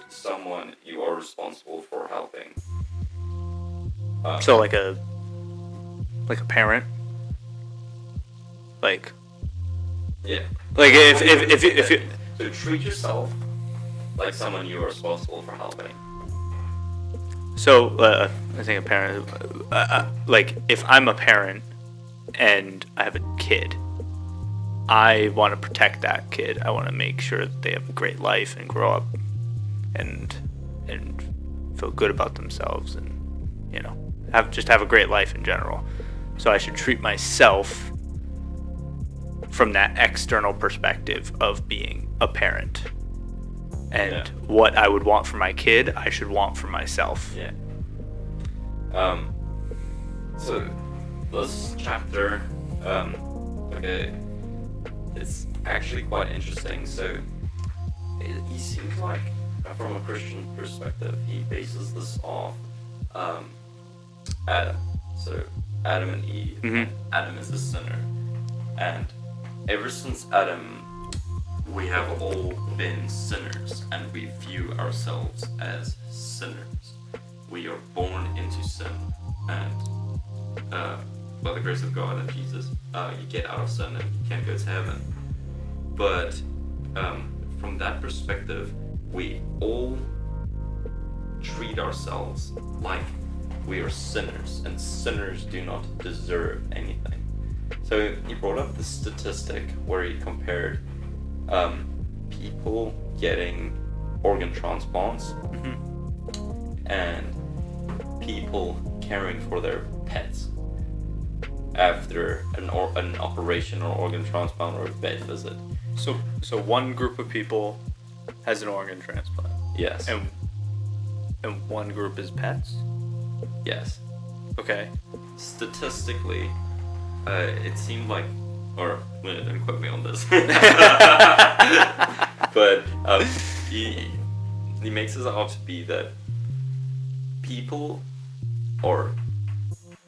someone you are responsible for helping. So like a parent? Like... Yeah. Like if you... So treat yourself like someone you are responsible for helping. So, I think a parent... like, if I'm a parent and I have a kid, I want to protect that kid. I want to make sure that they have a great life and grow up and feel good about themselves and, have a great life in general. So I should treat myself from that external perspective of being a parent. And what I would want for my kid, I should want for myself. Yeah. So this chapter, it's actually quite interesting. So he seems like, from a Christian perspective, he bases this off Adam. So Adam and Eve. Mm-hmm. Adam is the sinner, and ever since Adam, we have all been sinners, and we view ourselves as sinners. We are born into sin, and by the grace of God and Jesus, you get out of sin and you can't go to heaven. But from that perspective, we all treat ourselves like we are sinners, and sinners do not deserve anything. So he brought up the statistic where he compared people getting organ transplants and people caring for their pets after an operation or organ transplant or a vet visit. So one group of people has an organ transplant. Yes. And one group is pets? Yes. Okay. Statistically, it seemed like, or don't quote me on this, but he makes it out to be that people are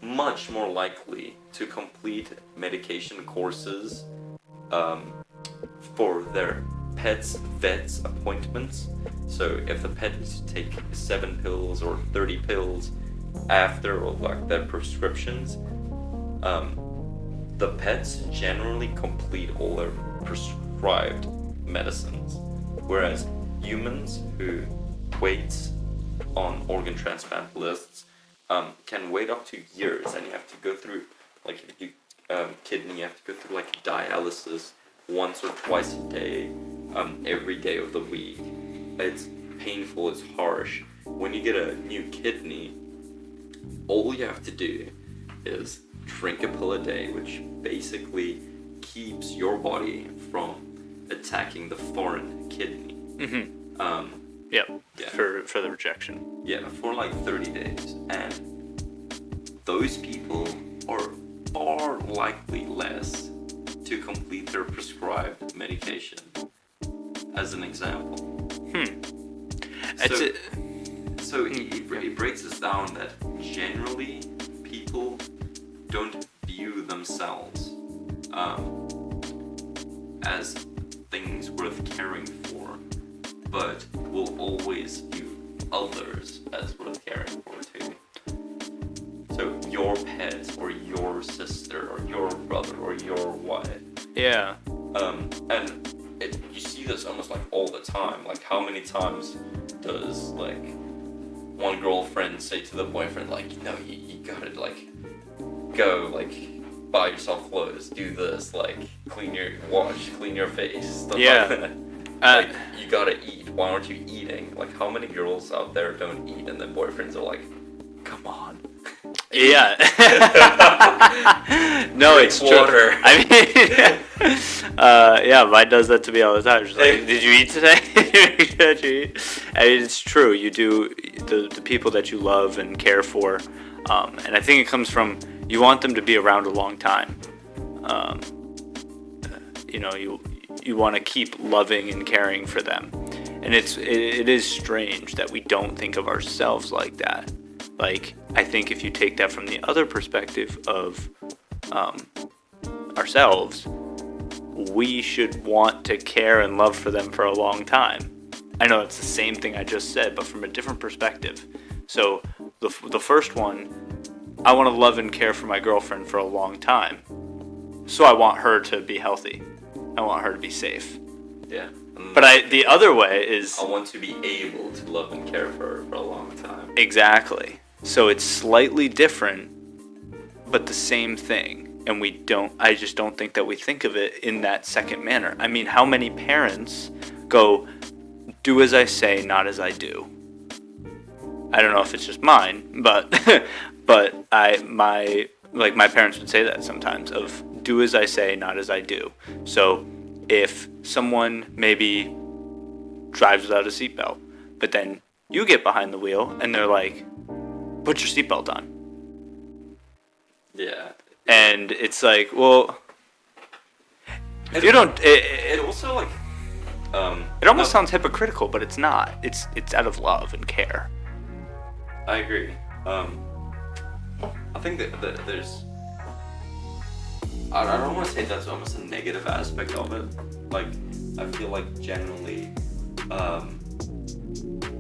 much more likely to complete medication courses for their pets' vets appointments. So if the pet needs to take 7 pills or 30 pills after, or like their prescriptions, the pets generally complete all their prescribed medicines, whereas humans who wait on organ transplant lists can wait up to years, and you have to go through, like if you kidney, you have to go through like dialysis once or twice a day, every day of the week. It's painful, it's harsh. When you get a new kidney, all you have to do is drink a pill a day, which basically keeps your body from attacking the foreign kidney. Yeah. For the rejection. Yeah, for like 30 days. And those people are far likely less to complete their prescribed medication, as an example. So he breaks this down that generally people don't view themselves as things worth caring for, but will always view others as worth caring for too. So your pet, or your sister, or your brother, or your wife. Yeah. And you see this almost like all the time. Like, how many times does like one girlfriend say to the boyfriend, like, no, you gotta like go like buy yourself clothes, do this, like clean your face, stuff like that. Like, you gotta eat. Why aren't you eating? Like, how many girls out there don't eat, and then boyfriends are like, come on. Yeah. No, drink it's water. True. I mean, yeah, mine does that to me all the time. She's like, did you eat today? Did you eat? I mean, it's true. You do, the people that you love and care for, and I think it comes from, you want them to be around a long time. You know, you want to keep loving and caring for them, and it is strange that we don't think of ourselves like that. Like, I think if you take that from the other perspective of ourselves, we should want to care and love for them for a long time. I know it's the same thing I just said, but from a different perspective. So the first one, I want to love and care for my girlfriend for a long time. So I want her to be healthy. I want her to be safe. Yeah. But the other way is, I want to be able to love and care for her for a long time. Exactly. So it's slightly different, but the same thing. And I just don't think that we think of it in that second manner. I mean, how many parents go, do as I say, not as I do? I don't know if it's just mine, but my like my parents would say that sometimes, of do as I say, not as I do. So if someone maybe drives without a seatbelt, but then you get behind the wheel and they're like, put your seatbelt on. Yeah. And it's like, well, if you don't, it also like, it almost sounds hypocritical, but it's not. It's out of love and care. I agree. I think that there's, I don't want to say that's almost a negative aspect of it. Like, I feel like generally,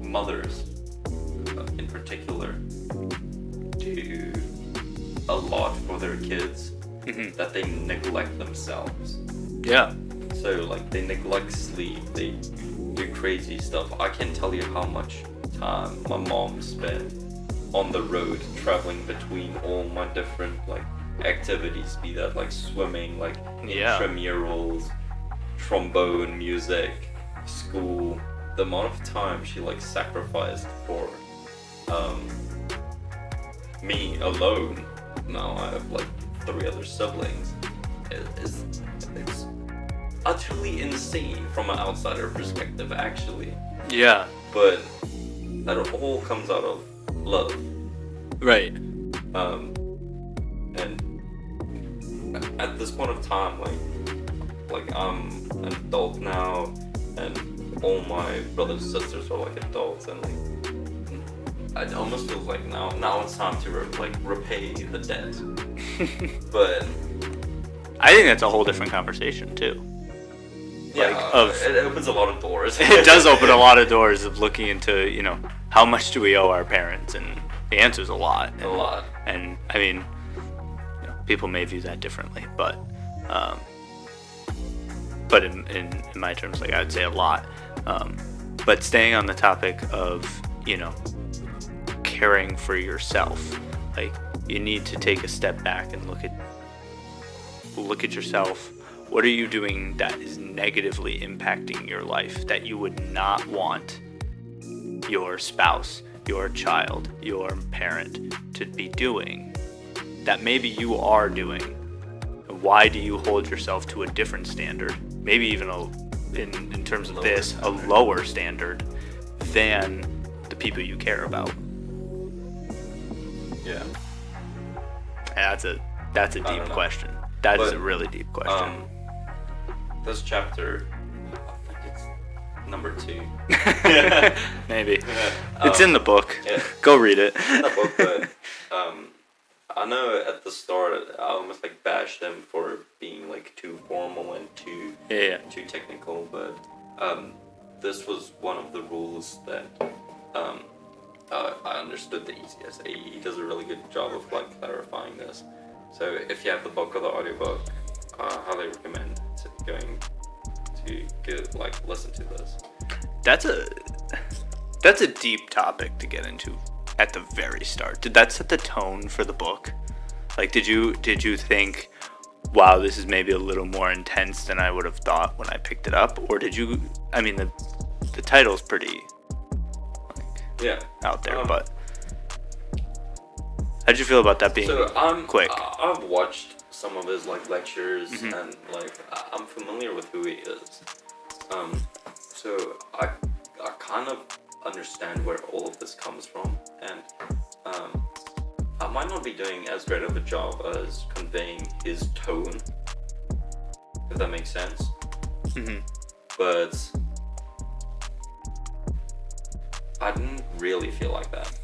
mothers, in particular, do a lot for their kids that they neglect themselves. Yeah. So, like, they neglect sleep, they do crazy stuff. I can't tell you how much time my mom spent on the road traveling between all my different, like, activities, be that, like, swimming, like, intramurals, trombone, music, school. The amount of time she, like, sacrificed for me alone. Now I have, like, 3 other siblings. It's utterly insane from an outsider perspective, actually. Yeah. But that all comes out of love. Right. And at this point of time, like I'm an adult now, and all my brothers and sisters are like adults, and like it almost feels like now it's time to repay the debt. But I think that's a whole different conversation too. Yeah, it opens a lot of doors. It does open a lot of doors of looking into, you know, how much do we owe our parents, and the answer is a lot. A lot. And I mean, you know, people may view that differently, but in my terms, like, I would say a lot. But staying on the topic of, you know, caring for yourself, like, you need to take a step back and look at yourself. What are you doing that is negatively impacting your life that you would not want your spouse, your child, your parent to be doing, that maybe you are doing? Why do you hold yourself to a different standard, maybe even in terms of this, a lower standard than the people you care about? Yeah. And that's a deep question. That is a really deep question. This chapter, I think it's number 2. Maybe. It's in the book. Yeah. Go read it. It's in the book, but I know at the start I almost like bashed them for being like too formal and too technical, but this was one of the rules that I understood the easiest. He does a really good job of like clarifying this. So if you have the book or the audiobook, I highly recommend going to listen to this. That's a deep topic to get into at the very start. Did that set the tone for the book? Like, did you think, wow, this is maybe a little more intense than I would have thought when I picked it up? Or did you, I mean, the title's pretty out there, but how'd you feel about that being quick? I've watched some of his like lectures, and like I'm familiar with who he is, so I kind of understand where all of this comes from, and I might not be doing as great of a job as conveying his tone, if that makes sense. But I didn't really feel like that.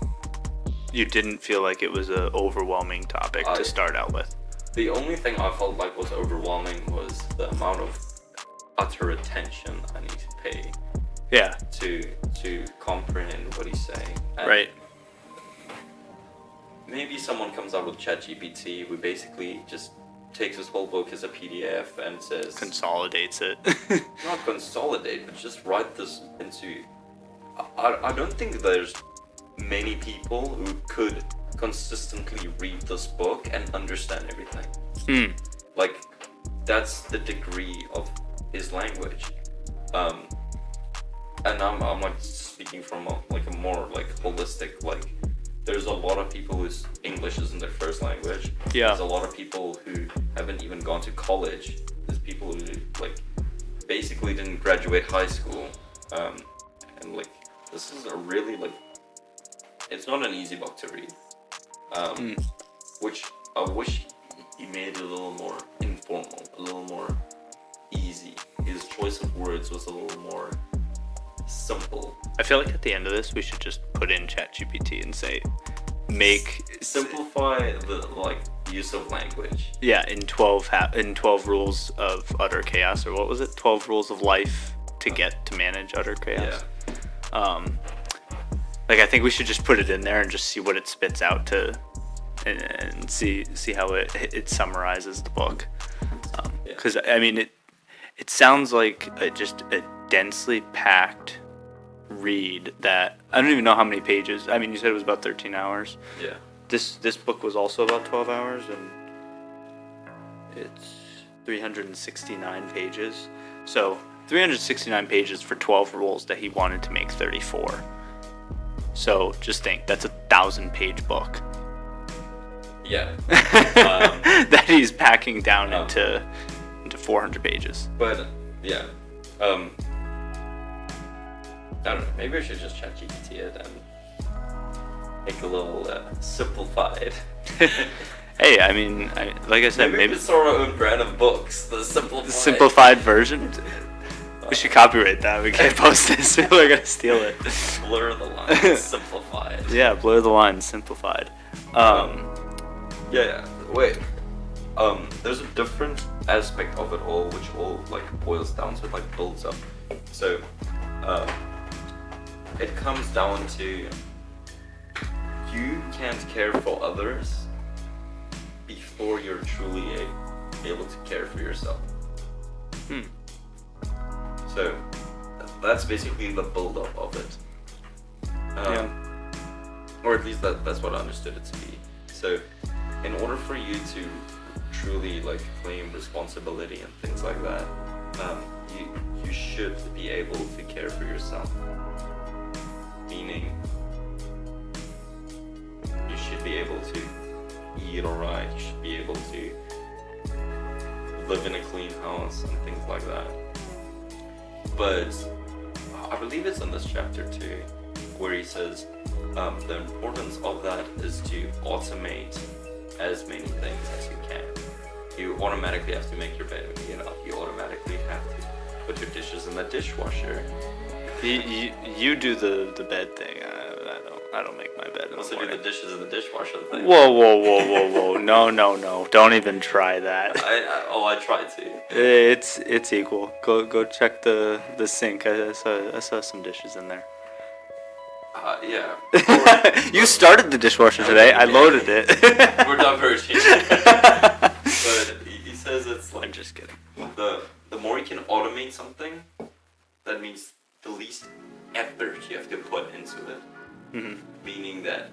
You didn't feel like it was an overwhelming topic to start out with? The only thing I felt like was overwhelming was the amount of utter attention I need to pay. Yeah. To comprehend what he's saying. And right. Maybe someone comes out with ChatGPT who basically just takes his whole book as a PDF and says... Consolidates it. Not consolidate, but just write this into... I don't think there's many people who could consistently read this book and understand everything. Like, that's the degree of his language. And I'm like speaking from a more like holistic, like there's a lot of people whose English isn't their first language. Yeah. There's a lot of people who haven't even gone to college. There's people who like basically didn't graduate high school. And like this is a really like it's not an easy book to read. Which I wish he made it a little more informal, a little more easy. His choice of words was a little more simple. I feel like at the end of this, we should just put in ChatGPT and say, simplify the like use of language. Yeah, in 12 rules of utter chaos, or what was it? 12 rules of life to get to manage utter chaos. Yeah. Like I think we should just put it in there and just see what it spits out to, and see how it summarizes the book. Because I mean it sounds like just a densely packed read that I don't even know how many pages. I mean, you said it was about 13 hours. Yeah. This book was also about 12 hours, and it's 369 pages. So 369 pages for 12 rules that he wanted to make 34. So just think, that's a 1,000-page book. Yeah. That he's packing down into 400 pages. But yeah. I don't know. Maybe I should just ChatGPT it and make a little simplified. Hey, I mean, like I said, maybe it's our own brand of books, the simplified version. We should copyright that. We can't post this. People are gonna steal it. Blur the lines, simplified. Yeah, blur the lines, simplified. Yeah. Wait. There's a different aspect of it all, which all like boils down to like builds up. So, it comes down to you can't care for others before you're truly able to care for yourself. So that's basically the build-up of it. Or at least that's what I understood it to be. So in order for you to truly like claim responsibility and things like that, you should be able to care for yourself. Meaning you should be able to eat alright, you should be able to live in a clean house and things like that. But I believe it's in this chapter too, where he says the importance of that is to automate as many things as you can. You automatically have to make your bed when you get up. You automatically have to put your dishes in the dishwasher. You do the bed thing. I don't make my bed. Also do the dishes in the dishwasher thing. Whoa! No! Don't even try that. I tried to. It's equal. Go check the sink. I saw some dishes in there. Yeah. You started the dishwasher today. I loaded it. We're diverging. But he says it's like. I'm just kidding. The more you can automate something, that means the least effort you have to put into it. Mm-hmm. Meaning that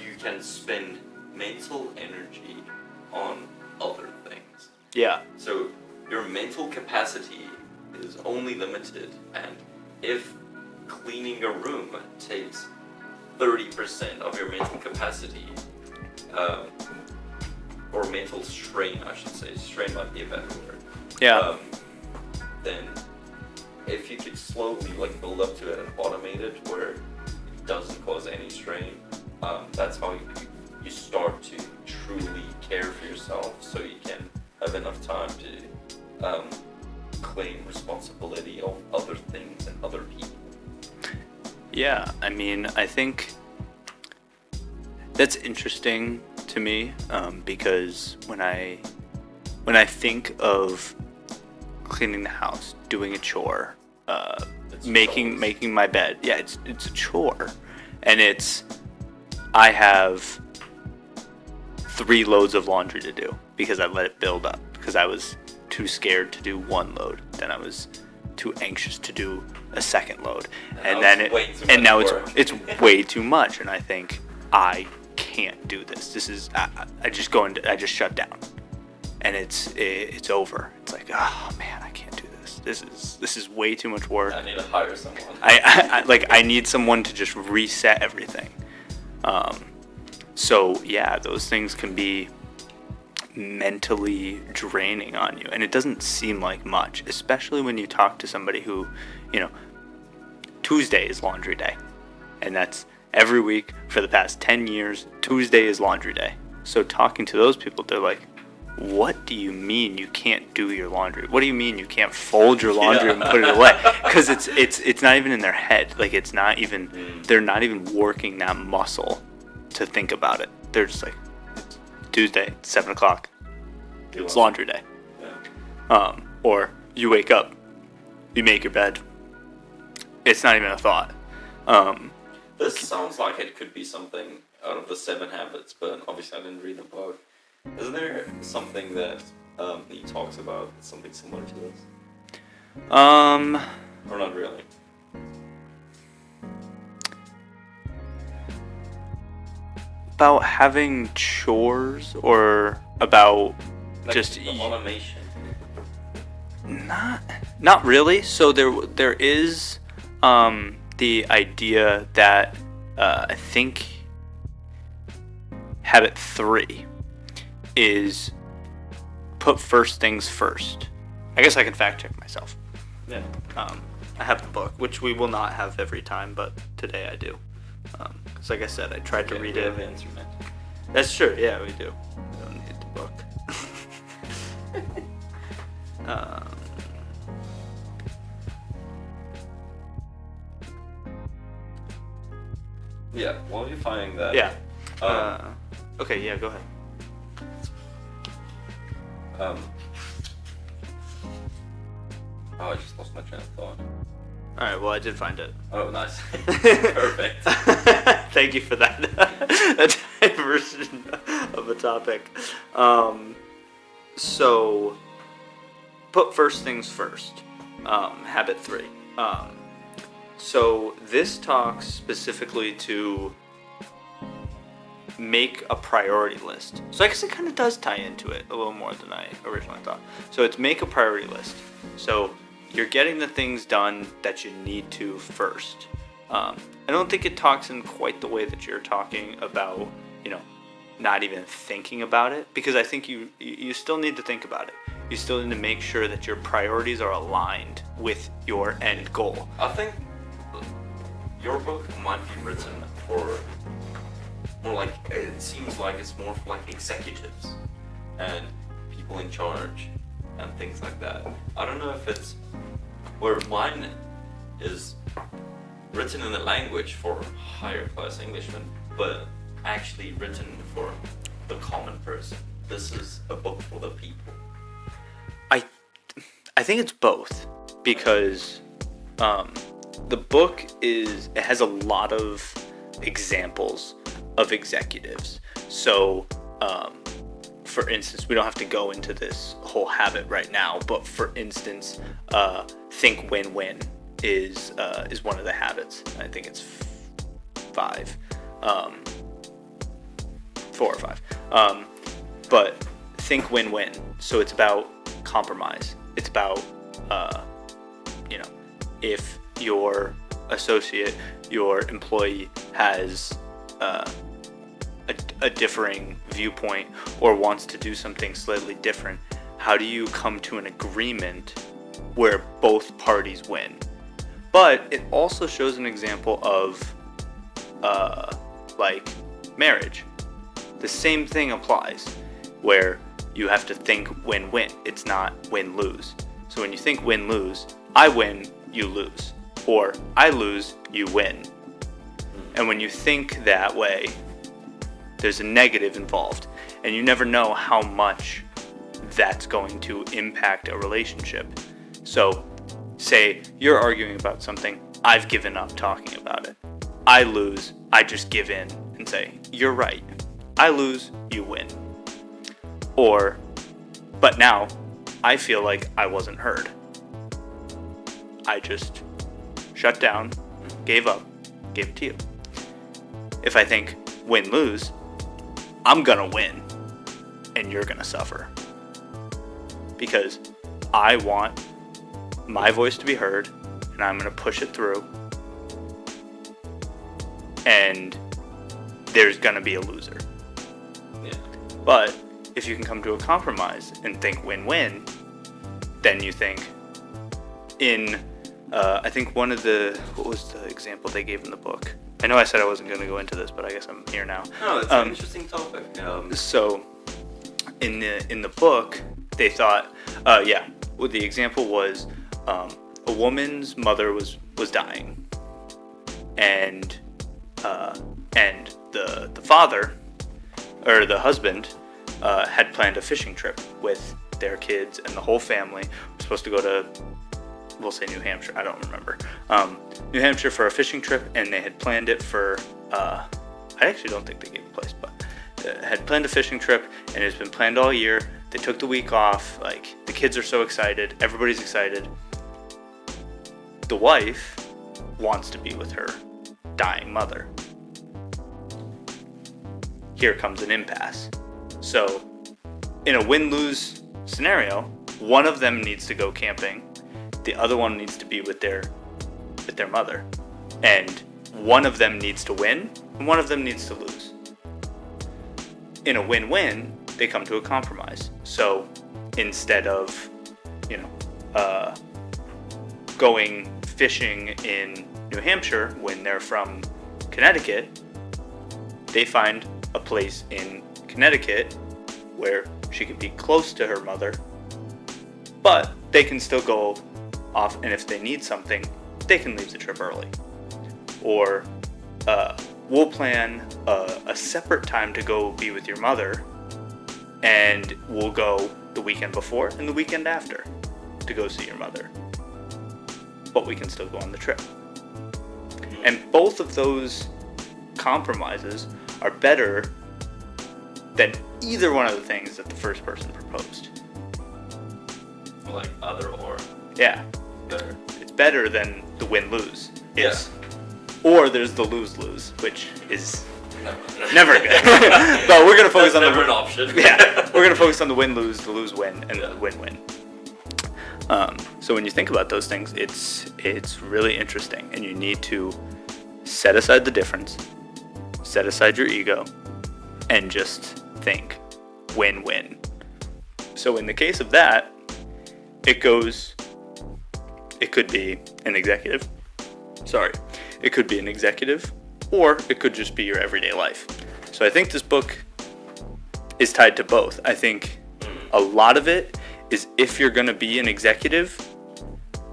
you can spend mental energy on other things. Yeah. So your mental capacity is only limited, and if cleaning a room takes 30% of your mental capacity, or mental strain, I should say. Strain might be a better word. Yeah. Then if you could slowly like build up to it and automate it where it doesn't cause any strain, that's how you start to truly care for yourself, so you can have enough time to claim responsibility of other things and other people. Yeah, I mean, I think that's interesting to me, because when I think of cleaning the house, doing a chore, making my bed, yeah, it's a chore, and I have 3 loads of laundry to do because I let it build up because I was too scared to do 1 load, then I was too anxious to do a 2nd load, and now it's way too much, and I think I can't do this. This is I just shut down, and it's over. It's like, oh man, I can't do this. This is way too much work. I need to hire someone. I need someone to just reset everything. So yeah, those things can be mentally draining on you, and it doesn't seem like much, especially when you talk to somebody who, Tuesday is laundry day, and that's every week for the past 10 years. Tuesday is laundry day. So talking to those people, they're like, what do you mean you can't do your laundry? What do you mean you can't fold your laundry and put it away? Because it's not even in their head. Like, it's not even, they're not even working that muscle to think about it. They're just like, Tuesday, 7 o'clock, it's laundry day. Yeah. Or you wake up, you make your bed. It's not even a thought. This sounds like it could be something out of the 7 Habits, but obviously I didn't read the book. Isn't there something that he talks about, something similar to this? Or not really? About having chores, or about like just the automation? Not really. So there is the idea that I think habit 3 is put first things first. I guess I can fact check myself. Yeah. I have the book, which we will not have every time, but today I do. Because like I said, I tried to read it. Internet. That's true. Yeah, we do. We don't need the book. Yeah. While you're finding that. Yeah. Okay. Yeah. Go ahead. I just lost my train of thought. All right. Well, I did find it. Oh, nice. Perfect. Thank you for that. A diversion of a topic. So, put first things first. Habit 3. So this talks specifically to make a priority list. So I guess it kind of does tie into it a little more than I originally thought. So it's make a priority list. So you're getting the things done that you need to first. I don't think it talks in quite the way that you're talking about, not even thinking about it, because I think you still need to think about it. You still need to make sure that your priorities are aligned with your end goal. I think your book might be written for more like, it seems like it's more for like executives and people in charge and things like that. I don't know if it's where mine is written in a language for higher class Englishmen, but actually written for the common person. This is a book for the people. I think it's both, because the book has a lot of examples of executives. So, for instance, we don't have to go into this whole habit right now, but for instance, think win-win is one of the habits. I think it's 5, 4 or 5. But think win-win. So it's about compromise. It's about, if your associate, your employee has a differing viewpoint or wants to do something slightly different, how do you come to an agreement where both parties win? But it also shows an example of like marriage. The same thing applies, where you have to think win-win. It's not win-lose. So when you think win-lose, I win, you lose. Or I lose, you win. And when you think that way, there's a negative involved. And you never know how much that's going to impact a relationship. So, say you're arguing about something, I've given up talking about it. I lose, I just give in and say, you're right. I lose, you win. Or, but now, I feel like I wasn't heard. I just shut down, gave up, gave it to you. If I think win-lose, I'm gonna win, and you're gonna suffer. Because I want my voice to be heard, and I'm gonna push it through. And there's going to be a loser. Yeah. But if you can come to a compromise and think win-win, then you think I think what was the example they gave in the book? I know I said I wasn't going to go into this, but I guess I'm here now. No, it's an interesting topic. So, in the book, they thought, well, the example was a woman's mother was dying, and the father, or the husband, had planned a fishing trip with their kids and the whole family. We're supposed to go to, we'll say New Hampshire, I don't remember, New Hampshire for a fishing trip, and they had planned it for, I actually don't think they gave a place, but had planned a fishing trip, and it's been planned all year. They took the week off, like, the kids are so excited, everybody's excited. The wife wants to be with her dying mother. Here comes an impasse. So, in a win-lose scenario, one of them needs to go camping, the other one needs to be with their mother, and one of them needs to win, and one of them needs to lose. In a win-win, they come to a compromise. So instead of, going fishing in New Hampshire when they're from Connecticut, they find a place in Connecticut where she can be close to her mother, but they can still go off, and if they need something, they can leave the trip early. Or we'll plan a separate time to go be with your mother, and we'll go the weekend before and the weekend after to go see your mother. But we can still go on the trip. And both of those compromises are better than either one of the things that the first person proposed. Like other or. Yeah. Better. It's better than the win-lose. Yeah. Or there's the lose-lose, which is never good. But we're going to focus on never an option. Yeah. We're going to focus on the win-lose, the lose-win, and the win-win. So when you think about those things, it's really interesting, and you need to set aside the difference, set aside your ego, and just think win-win. So in the case of that, it could be an executive. It could be an executive, or it could just be your everyday life. So I think this book is tied to both. I think a lot of it is, if you're going to be an executive,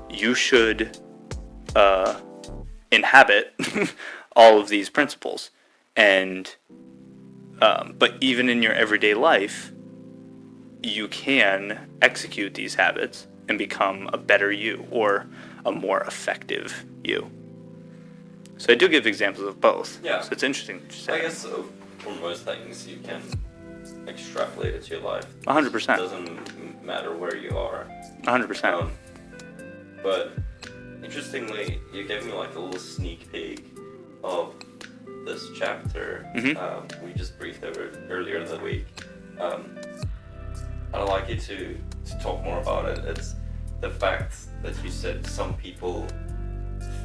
you should inhabit all of these principles. And but even in your everyday life, you can execute these habits and become a better you, or a more effective you. So I do give examples of both. Yeah. So it's interesting to say. I guess for most things you can extrapolate it to your life. 100%. It doesn't matter where you are. 100%. But interestingly, you gave me like a little sneak peek of this chapter. Mm-hmm. We just briefed over it earlier in the week. I'd like you to talk more about it. It's the fact that you said some people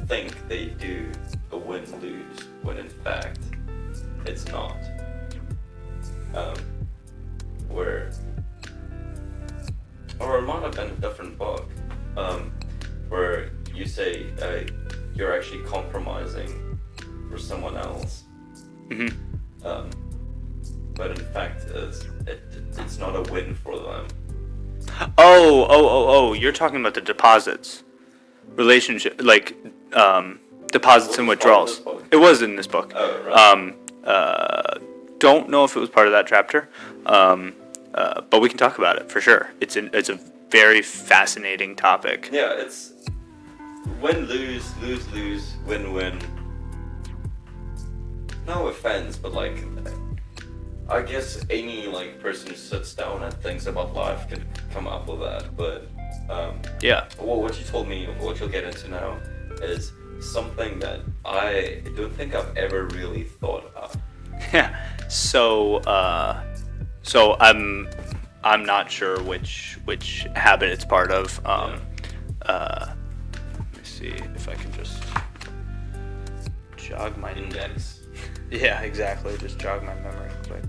think they do a win-lose, when in fact it's not. Or it might have been a different book, where you say you're actually compromising for someone else. Mm-hmm. But in fact it's not a win for them. Oh, you're talking about the deposits. Relationship, like deposits and withdrawals. It was in this book. Oh, right. Don't know if it was part of that chapter, but we can talk about it for sure. It's a very fascinating topic. Yeah, it's win-lose, lose-lose, win-win. No offense, but like, I guess any like person who sits down and thinks about life can come up with that. But yeah. Well, what you told me, what you'll get into now, is something that I don't think I've ever really thought about. Yeah. So I'm not sure which habit it's part of. Let me see if I can just jog my Index. Yeah, exactly. Just jog my memory quick.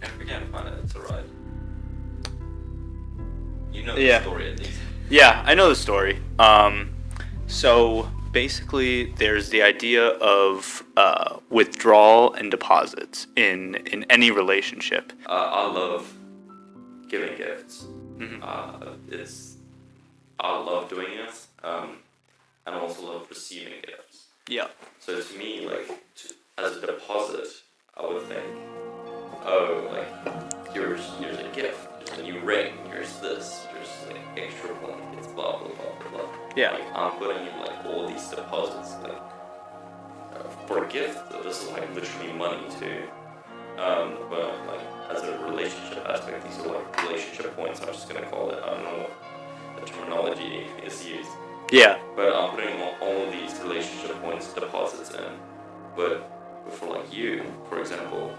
If we can't find it, it's alright. You know Yeah. the story at least. Yeah, I know the story. So basically, there's the idea of withdrawal and deposits in any relationship. I love giving gifts. Mhm. I love doing it, and I also love receiving gifts. Yeah. So to me, as a deposit, I would think, oh, here's a gift, here's a new ring, here's this, here's extra blankets, blah blah blah blah blah. Yeah. I'm putting in all these deposits, for a gift. This is literally money too. But as a relationship aspect, these are relationship points. I'm just gonna call it. I don't know what the terminology is used. Yeah. But I'm putting all of these relationship points deposits in. But for you, for example,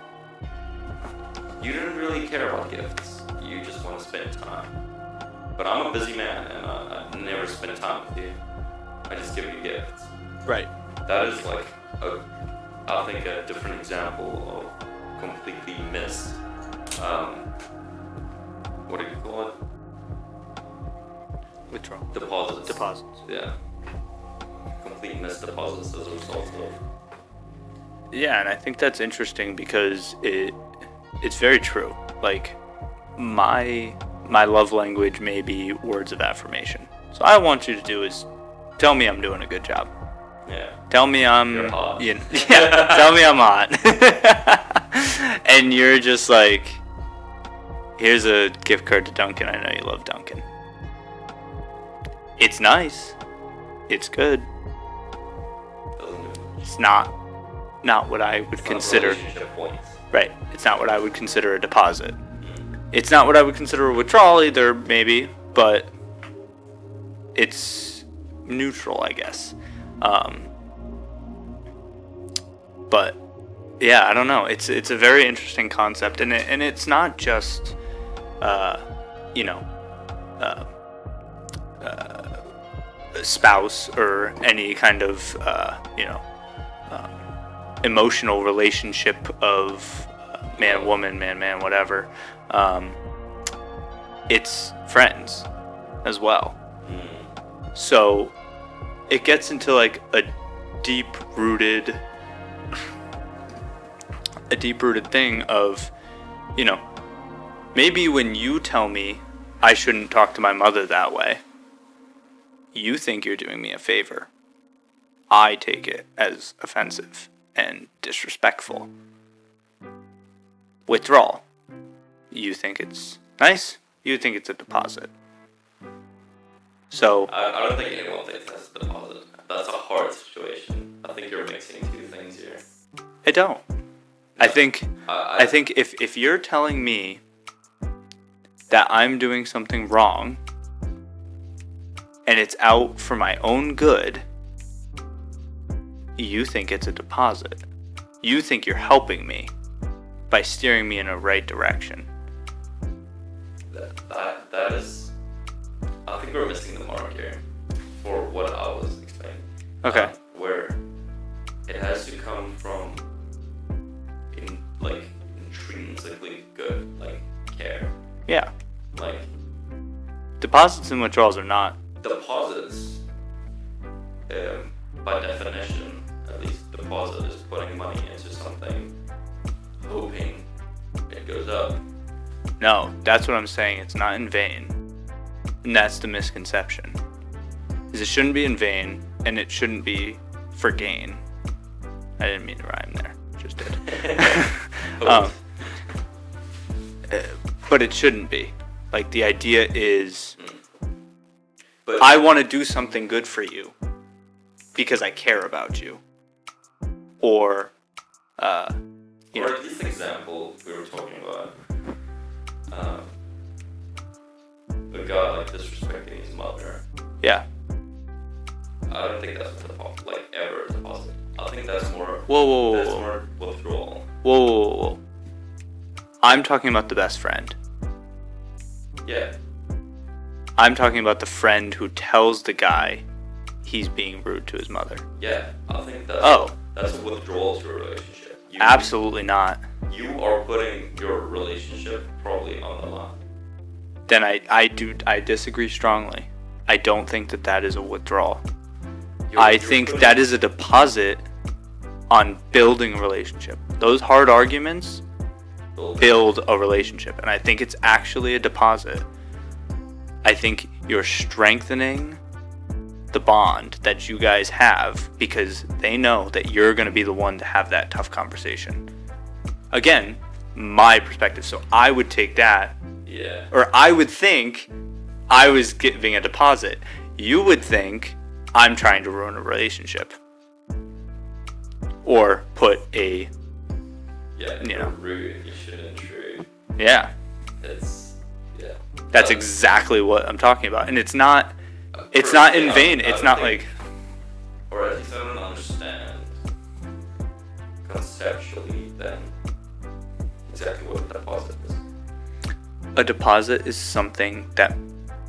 you don't really care about gifts. You just want to spend time. But I'm a busy man, and I never spend time with you. I just give you gifts. Right. That is I think a different example of completely missed. What do you call it? Withdrawal. Deposits. Deposits. Yeah. Complete missed deposits as a result of. Yeah, and I think that's interesting because it's very true. My love language may be words of affirmation. So all I want you to do is tell me I'm doing a good job. Yeah. Tell me I'm You're hot. Yeah, tell me I'm hot. And you're just here's a gift card to Dunkin'. I know you love Dunkin'. It's nice. It's good. It's not what I would consider. Relationship points. Right. It's not what I would consider a deposit. It's not what I would consider a withdrawal either, maybe, but it's neutral, I guess. But yeah, I don't know. It's a very interesting concept, and it's not just spouse or any kind of emotional relationship of man woman, man whatever. It's friends as well. So it gets into a deep rooted thing of, maybe when you tell me I shouldn't talk to my mother that way, you think you're doing me a favor. I take it as offensive and disrespectful. Withdrawal. You think it's nice, you think it's a deposit. So I don't think anyone thinks that's a deposit. That's a hard situation. I think you're mixing two things here. I don't. No. I think if you're telling me that I'm doing something wrong and it's out for my own good, you think it's a deposit. You think you're helping me by steering me in a right direction. That is. I think we're missing the mark here for what I was explaining. Okay. Where it has to come from intrinsically good, care. Yeah. Deposits and withdrawals are not. Deposits, by definition, at least deposit is putting money into something, hoping it goes up. No, that's what I'm saying. It's not in vain. And that's the misconception. Is it shouldn't be in vain, and it shouldn't be for gain. I didn't mean to rhyme there. Just did. But it shouldn't be. The idea is, But I want to do something good for you because I care about you. Or, at this example we were talking about, the guy disrespecting his mother. Yeah. I don't think that's a deposit, ever a deposit. I think that's more. Whoa. That's more withdrawal. Whoa. I'm talking about the best friend. Yeah. I'm talking about the friend who tells the guy he's being rude to his mother. Yeah, I think that's a withdrawal to a relationship. Absolutely not. You are putting your relationship probably on the line. Then I disagree strongly. I don't think that is a withdrawal. I think that is a deposit on building a relationship. Those hard arguments build a relationship, and I think it's actually a deposit. I think you're strengthening the bond that you guys have because they know that you're going to be the one to have that tough conversation. Again, my perspective. So I would take that. Yeah. Or I would think I was giving a deposit. You would think I'm trying to ruin a relationship. Or put a... Yeah, you know, rude, you shouldn't intrude. Yeah. Yeah. That's exactly what I'm talking about. And it's not in vain. It's not like... Or at least I don't understand conceptually then exactly what a deposit is. A deposit is something that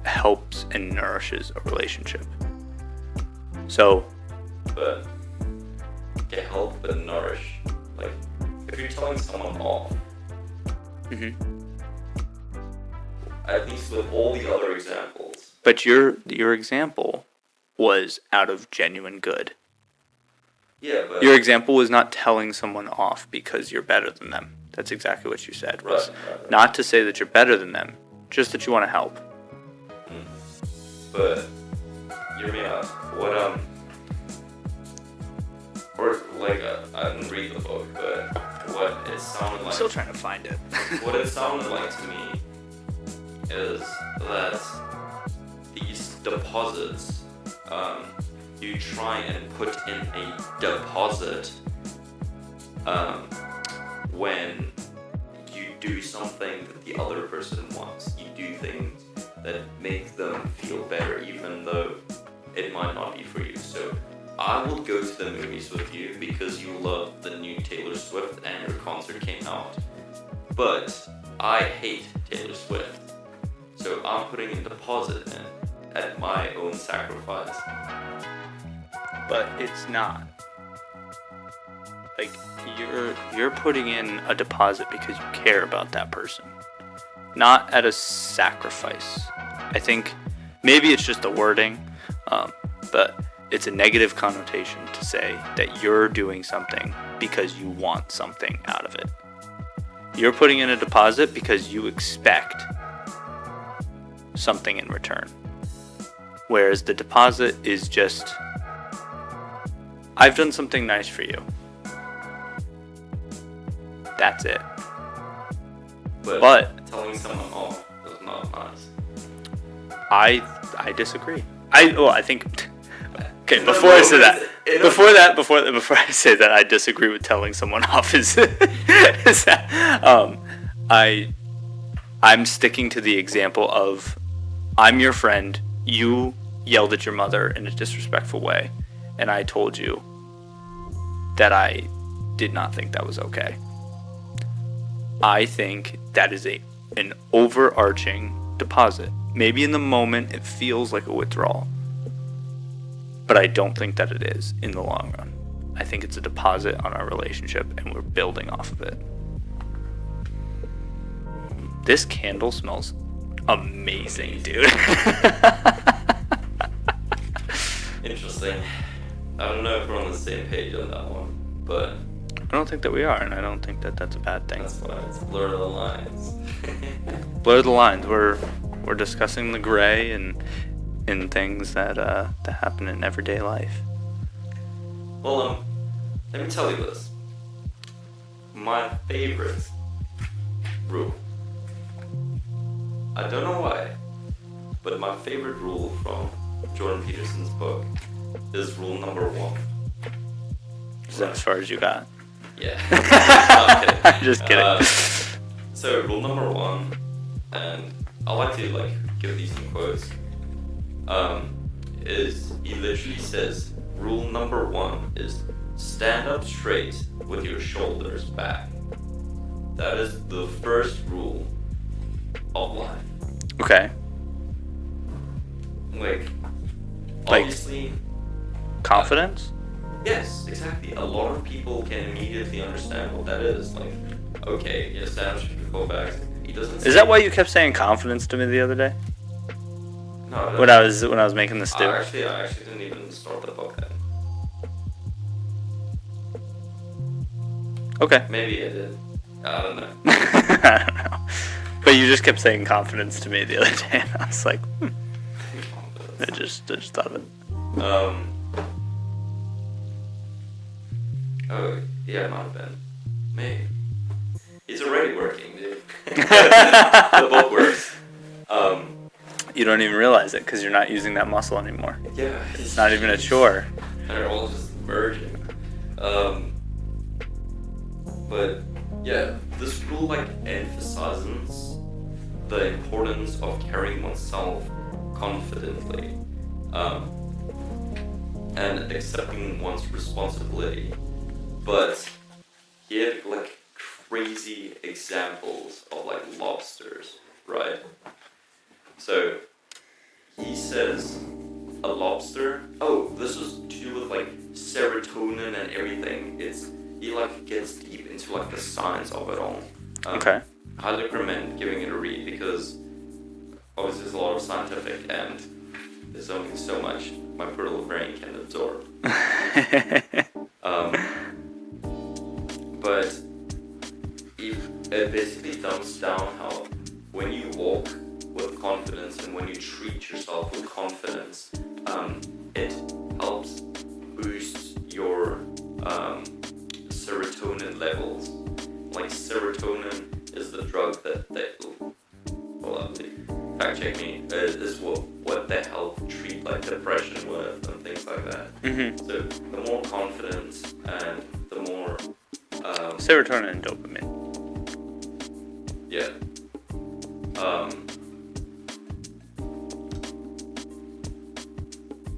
helps and nourishes a relationship. So... But... to help and nourish, like, if you're telling someone off, at least with all the other examples. But your example was out of genuine good. Yeah, but... Your example was not telling someone off because you're better than them. That's exactly what you said. Right. Not to say that you're better than them, just that you want to help. But, hear me out. What, or, like, I didn't read the book, but what it sounded like... I'm still trying to find it. What it sounded like to me is that these deposits, you try and put in a deposit when you do something that the other person wants. You do things that make them feel better, even though it might not be for you. So I will go to the movies with you because you love the new Taylor Swift and your concert came out. But I hate Taylor Swift. So I'm putting a deposit in at my own sacrifice. But it's not. Like, you're putting in a deposit because you care about that person. Not at a sacrifice. I think maybe it's just the wording, but it's a negative connotation to say that you're doing something because you want something out of it. You're putting in a deposit because you expect something in return. Whereas the deposit is just, I've done something nice for you. That's it. But telling someone off is not nice. I disagree. I think... Okay, before I say that, before I say that, I disagree with telling someone off. Is that I'm sticking to the example of I'm your friend. You yelled at your mother in a disrespectful way, and I told you that I did not think that was okay. I think that is an overarching deposit. Maybe in the moment it feels like a withdrawal. But I don't think that it is in the long run. I think it's a deposit on our relationship and we're building off of it. This candle smells amazing, dude. Interesting. I don't know if we're on the same page on that one, but... I don't think that we are, and I don't think that that's a bad thing. That's why it's blur the lines. Blur the lines. We're discussing the gray and in things that happen in everyday life. Well, let me tell you this. My favorite rule. I don't know why, but my favorite rule from Jordan Peterson's book is rule number 1. Is that as far as you got? Yeah. I'm just kidding. So rule number 1, and I like to give these in quotes. Is he literally says rule number 1 is stand up straight with your shoulders back. That is the first rule of life. Okay. Like, Like- obviously, Confidence? yes, exactly. A lot of people can immediately understand what that is. Like, okay, yes, Sam should be callbacks. He doesn't. Is that why you kept saying confidence to me the other day? No. When I was making the stew? I actually didn't even start the book then. Okay. Maybe I did. I don't know. I don't know. But you just kept saying confidence to me the other day, and I was like, I just thought of it. Oh, yeah, it might have been. Maybe. It's already working, dude. The book works. You don't even realize it because you're not using that muscle anymore. Yeah. It's not even a chore. They're all just merging. But yeah, this rule like emphasizes the importance of carrying oneself confidently, and accepting one's responsibility. But he had like crazy examples of like lobsters, right? So he says a lobster. Oh, this was to do with like serotonin and everything. He like gets deep into like the science of it all. Okay. I highly recommend giving it a read because obviously there's a lot of scientific and there's only so much my poor little brain can absorb. But it basically dumps down how when you walk with confidence and when you treat yourself with confidence, it helps boost your serotonin levels. Like serotonin is the drug that well, fact check me, is what they help treat like depression with and things like that. Mm-hmm. So the more confidence and the more Serotonin and dopamine. yeah.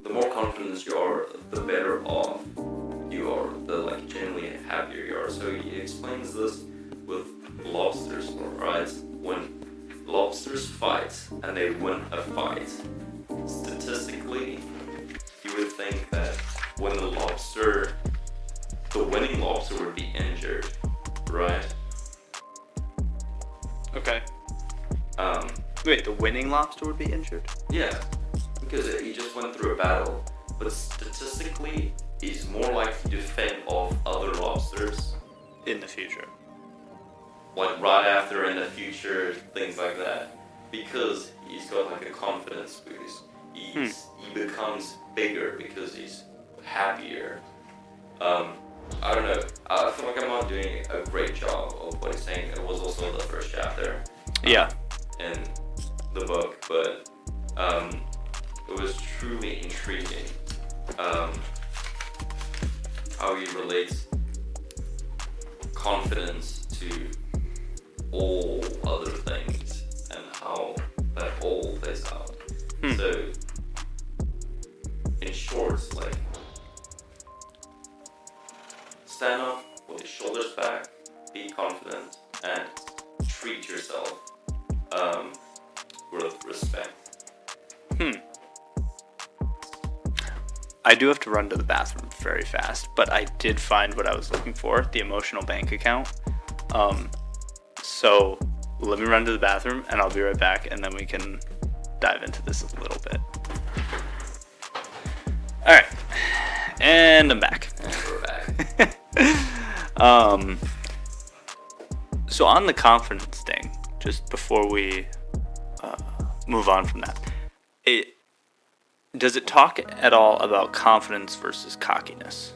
The more confident you are, the better off you are, the like generally happier you are. So he explains this with lobsters, right? When lobsters fight and they win a fight, statistically, you would think that when the winning lobster would be injured, right? Okay. Wait, the winning lobster would be injured? Yeah, because he just went through a battle. But statistically, he's more likely to fend off other lobsters In the future. like right after in the future, things like that, because he's got like a confidence boost. He becomes bigger because he's happier. I don't know. I feel like I'm not doing a great job of what he's saying. It was also the first chapter. Yeah. In the book, but it was truly intriguing how he relates confidence to all other things and how that all plays out. So, in short, like, stand up with your shoulders back, be confident, and treat yourself with respect. I do have to run to the bathroom very fast, but I did find what I was looking for, the emotional bank account. So let me run to the bathroom and I'll be right back, and then we can dive into this a little bit. All right, and I'm back. And we're back. So on the confidence thing, just before we move on from that, does it talk at all about confidence versus cockiness?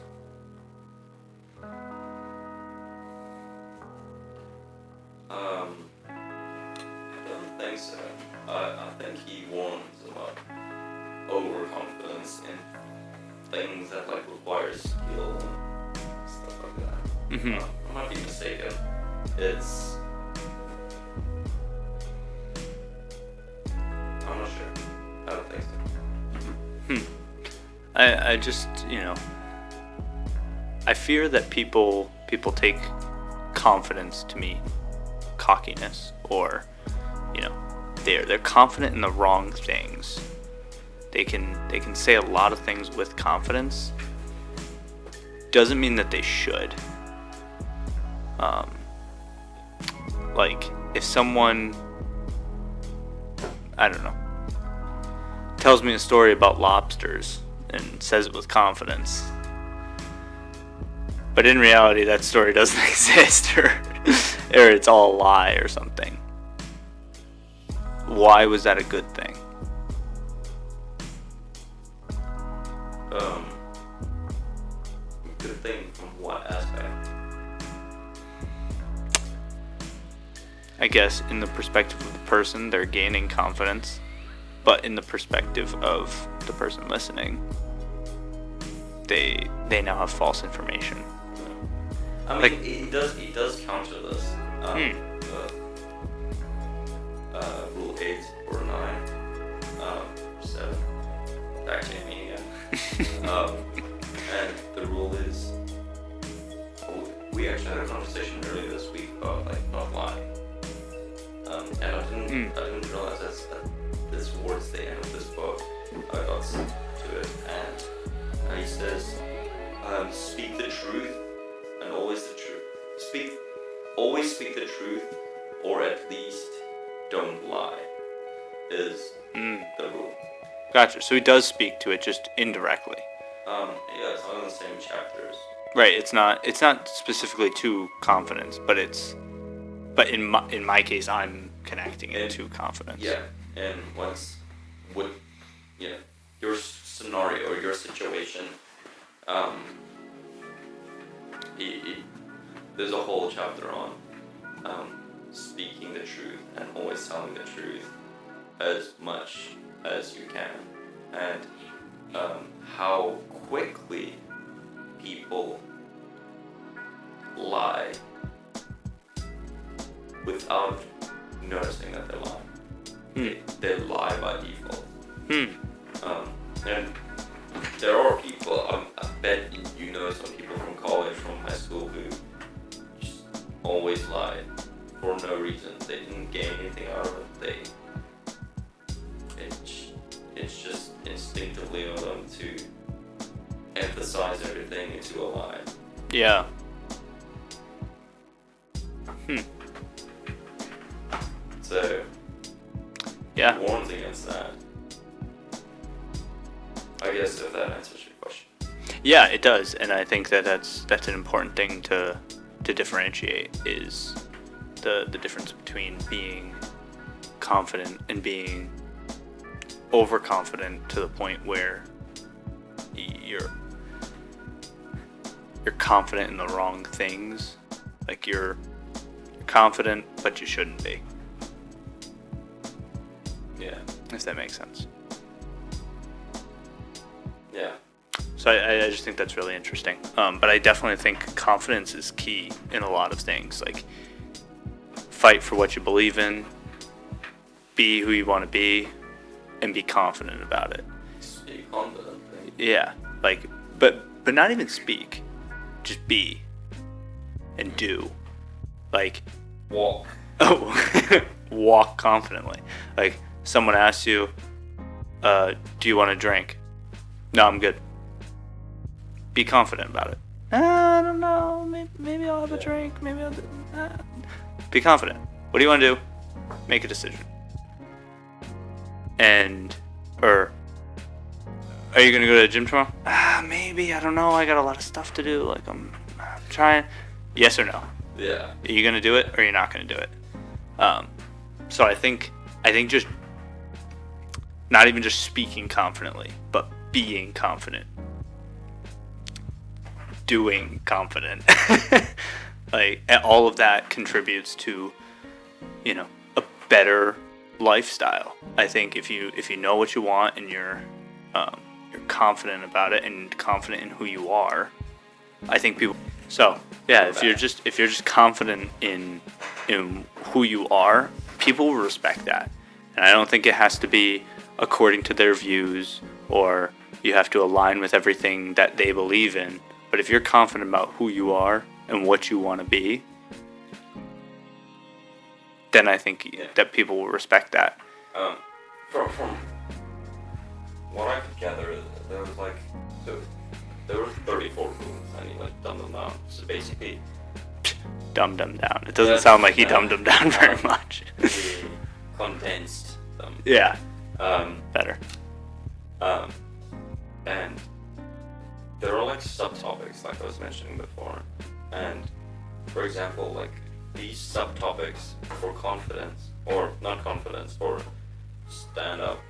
I don't think so. I think he warns about overconfidence in things that like require skill and stuff like that. Mm-hmm. I might be mistaken. It's I'm not sure. I don't think so. I just, I fear that people take confidence to mean cockiness or, there. They're confident in the wrong things. They can say a lot of things with confidence. Doesn't mean that they should. Like, if someone, I don't know, tells me a story about lobsters and says it with confidence, but in reality that story doesn't exist, or it's all a lie or something, why was that a good thing? Good thing from what aspect? I guess in the perspective of the person, they're gaining confidence, but in the perspective of the person listening, they now have false information. I mean, like, it does counter this. Rule 8 or 9, 7. Actually, me again. And the rule is, we actually had a conversation earlier this week about like not lying. And I didn't realize that this towards the end of this book I got to it, and he says, speak the truth and always the truth. Always speak the truth, or at least don't lie, is the rule. Gotcha. So he does speak to it, just indirectly. Yeah, it's not in the same chapters. Right. It's not specifically to confidence, but in my case, I'm connecting it to confidence. Yeah, and your scenario or your situation, there's a whole chapter on speaking the truth and always telling the truth as much as you can, and how quickly people lie without noticing that they're lying. They lie by default. And there are people, I bet you know some people from college, from high school, who just always lied for no reason. They didn't gain anything out of it. It's just instinctively on them to emphasize everything into a lie. Yeah. So, yeah, warns against that. I guess if that answers your question. Yeah, it does, and I think that's an important thing to differentiate, is the difference between being confident and being overconfident to the point where you're confident in the wrong things. Like, you're confident, but you shouldn't be. Yeah. If that makes sense. Yeah. So I just think that's really interesting. But I definitely think confidence is key in a lot of things. Like, fight for what you believe in, be who you want to be, and be confident about it. Speak confidently. Yeah. Like, but not even speak. Just be. And do. Like, walk. Oh, walk confidently. Like, someone asks you, do you want a drink? No, I'm good. Be confident about it. I don't know. Maybe I'll have a drink. Maybe I'll. Be confident. What do you want to do? Make a decision. Or, are you gonna go to the gym tomorrow? Maybe. I don't know. I got a lot of stuff to do. Like, I'm trying. Yes or no? Yeah. Are you gonna do it, or you're not gonna do it? So I think just not even just speaking confidently, but being confident, doing confident, like, all of that contributes to, a better lifestyle. I think if you know what you want and you're confident about it and confident in who you are, I think people. So yeah, if you're just confident in who you are, people will respect that. And I don't think it has to be according to their views, or you have to align with everything that they believe in. But if you're confident about who you are and what you want to be, then I think that people will respect that. From what I could gather, there was like, so there were 34 rules, and he like dumbed them down. So basically, dumbed them down. It doesn't sound like he dumbed them down very much. He condensed them. Yeah. Better. And there are like subtopics, like I was mentioning before, and for example, like these subtopics for confidence, or not confidence, for stand up,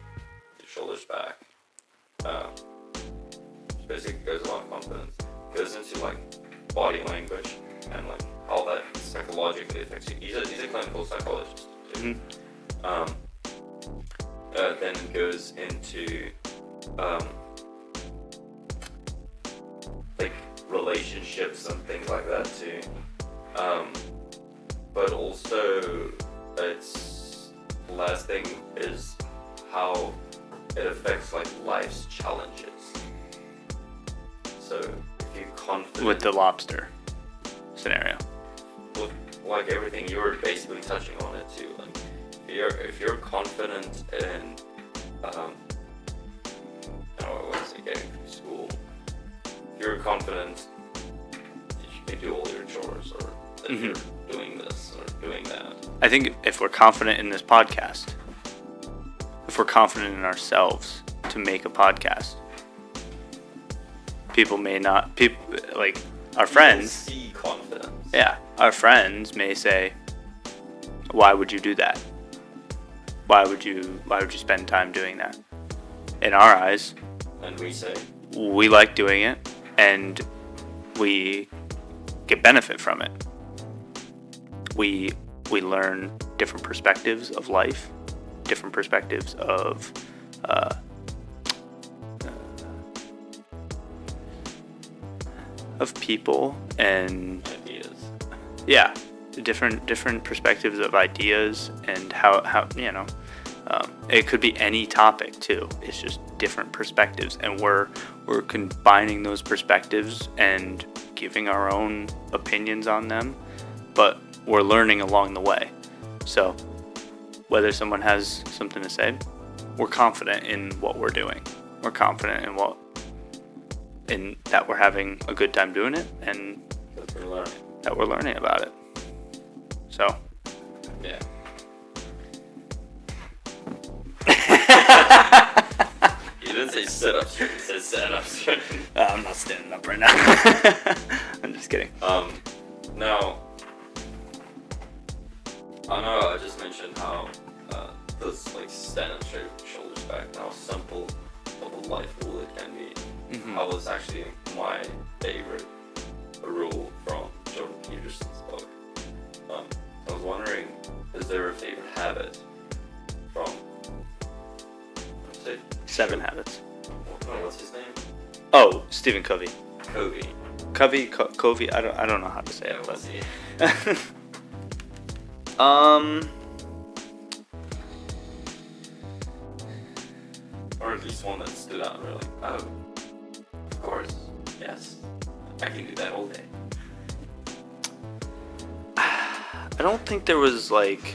shoulders back. Basically goes a lot of confidence. Goes into like body language and like how that psychologically affects you. He's a clinical psychologist too. Mm-hmm. Then it goes into like relationships and things like that too. But also, its last thing is how it affects like life's challenges. So if you're confident with the lobster scenario, with like everything, you were basically touching on it too. Like if you're confident in what was it, getting through school, if you're confident that you can do all your chores, or that you're doing this or doing that. I think if we're confident in this podcast, if we're confident in ourselves to make a podcast, people may not, like our friends see confidence. Yeah, our friends may say, why would you do that? Why would you spend time doing that? In our eyes, and we say, we like doing it and we get benefit from it. We learn different perspectives of life, different perspectives of people and ideas. Yeah, different perspectives of ideas and how it could be any topic too. It's just different perspectives, and we're combining those perspectives and giving our own opinions on them, but we're learning along the way. So whether someone has something to say, we're confident in what we're doing. We're confident in that we're having a good time doing it, and that we're learning about it. So yeah. You didn't say sit up straight, you said stand up straight. I'm not standing up right now. I'm just kidding. Now, I know I just mentioned how this like stand up straight, shoulders back, how simple of a life rule it can be. Mm-hmm. That was actually my favorite rule from Jordan Peterson's book. I was wondering, is there a favorite habit from, what's it? 7 Habits. What's his name? Oh, Stephen Covey. Covey. Covey. I don't know how to say it, We'll but see. Or at least one that stood out and we're like, oh, of course, yes, I can do that all day. I don't think there was like.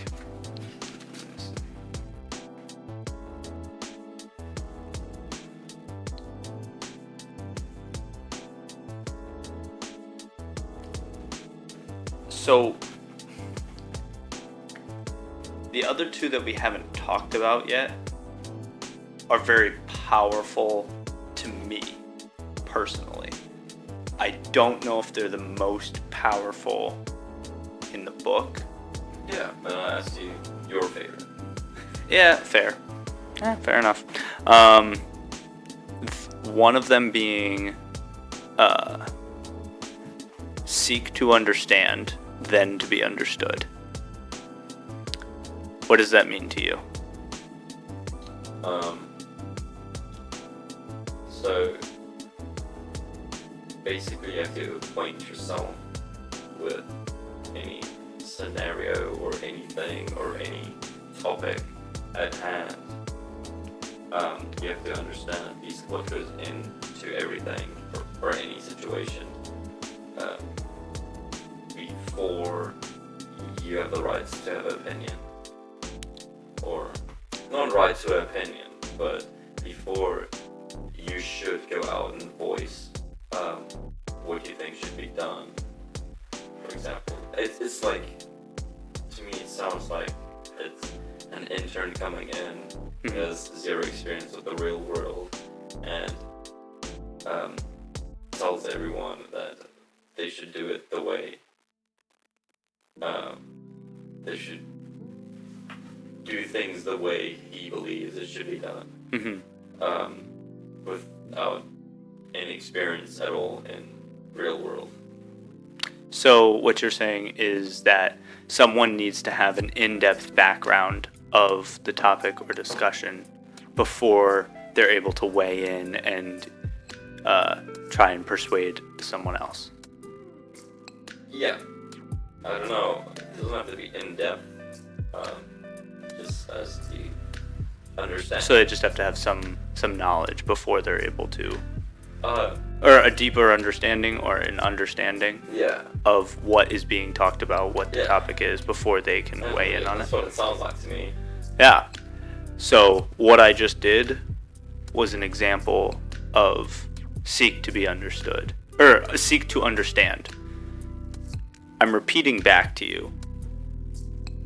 So, the other two that we haven't talked about yet are very powerful to me, personally. I don't know if they're the most powerful in the book. Yeah, but I asked you your favorite. Yeah, fair. Fair enough. One of them being seek to understand, then to be understood. What does that mean to you? So basically you have to acquaint yourself with any scenario or anything or any topic at hand. You have to understand at least what goes into everything or any situation before you have the rights to have an opinion. Or not right to an opinion, but before you should go out and voice what you think should be done. For example, it's like, to me it sounds like it's an intern coming in who has zero experience with the real world and tells everyone that they should do it the way they should do things the way he believes it should be done, without any experience at all in real world. So what you're saying is that someone needs to have an in-depth background of the topic or discussion before they're able to weigh in and try and persuade someone else. Yeah. I don't know. It doesn't have to be in-depth. Just as the understand. So they just have to have some knowledge before they're able to, or a deeper understanding or an understanding of what is being talked about, what the topic is, before they can weigh in on it. That's what it sounds like to me. Yeah. So what I just did was an example of seek to be understood, or seek to understand. I'm repeating back to you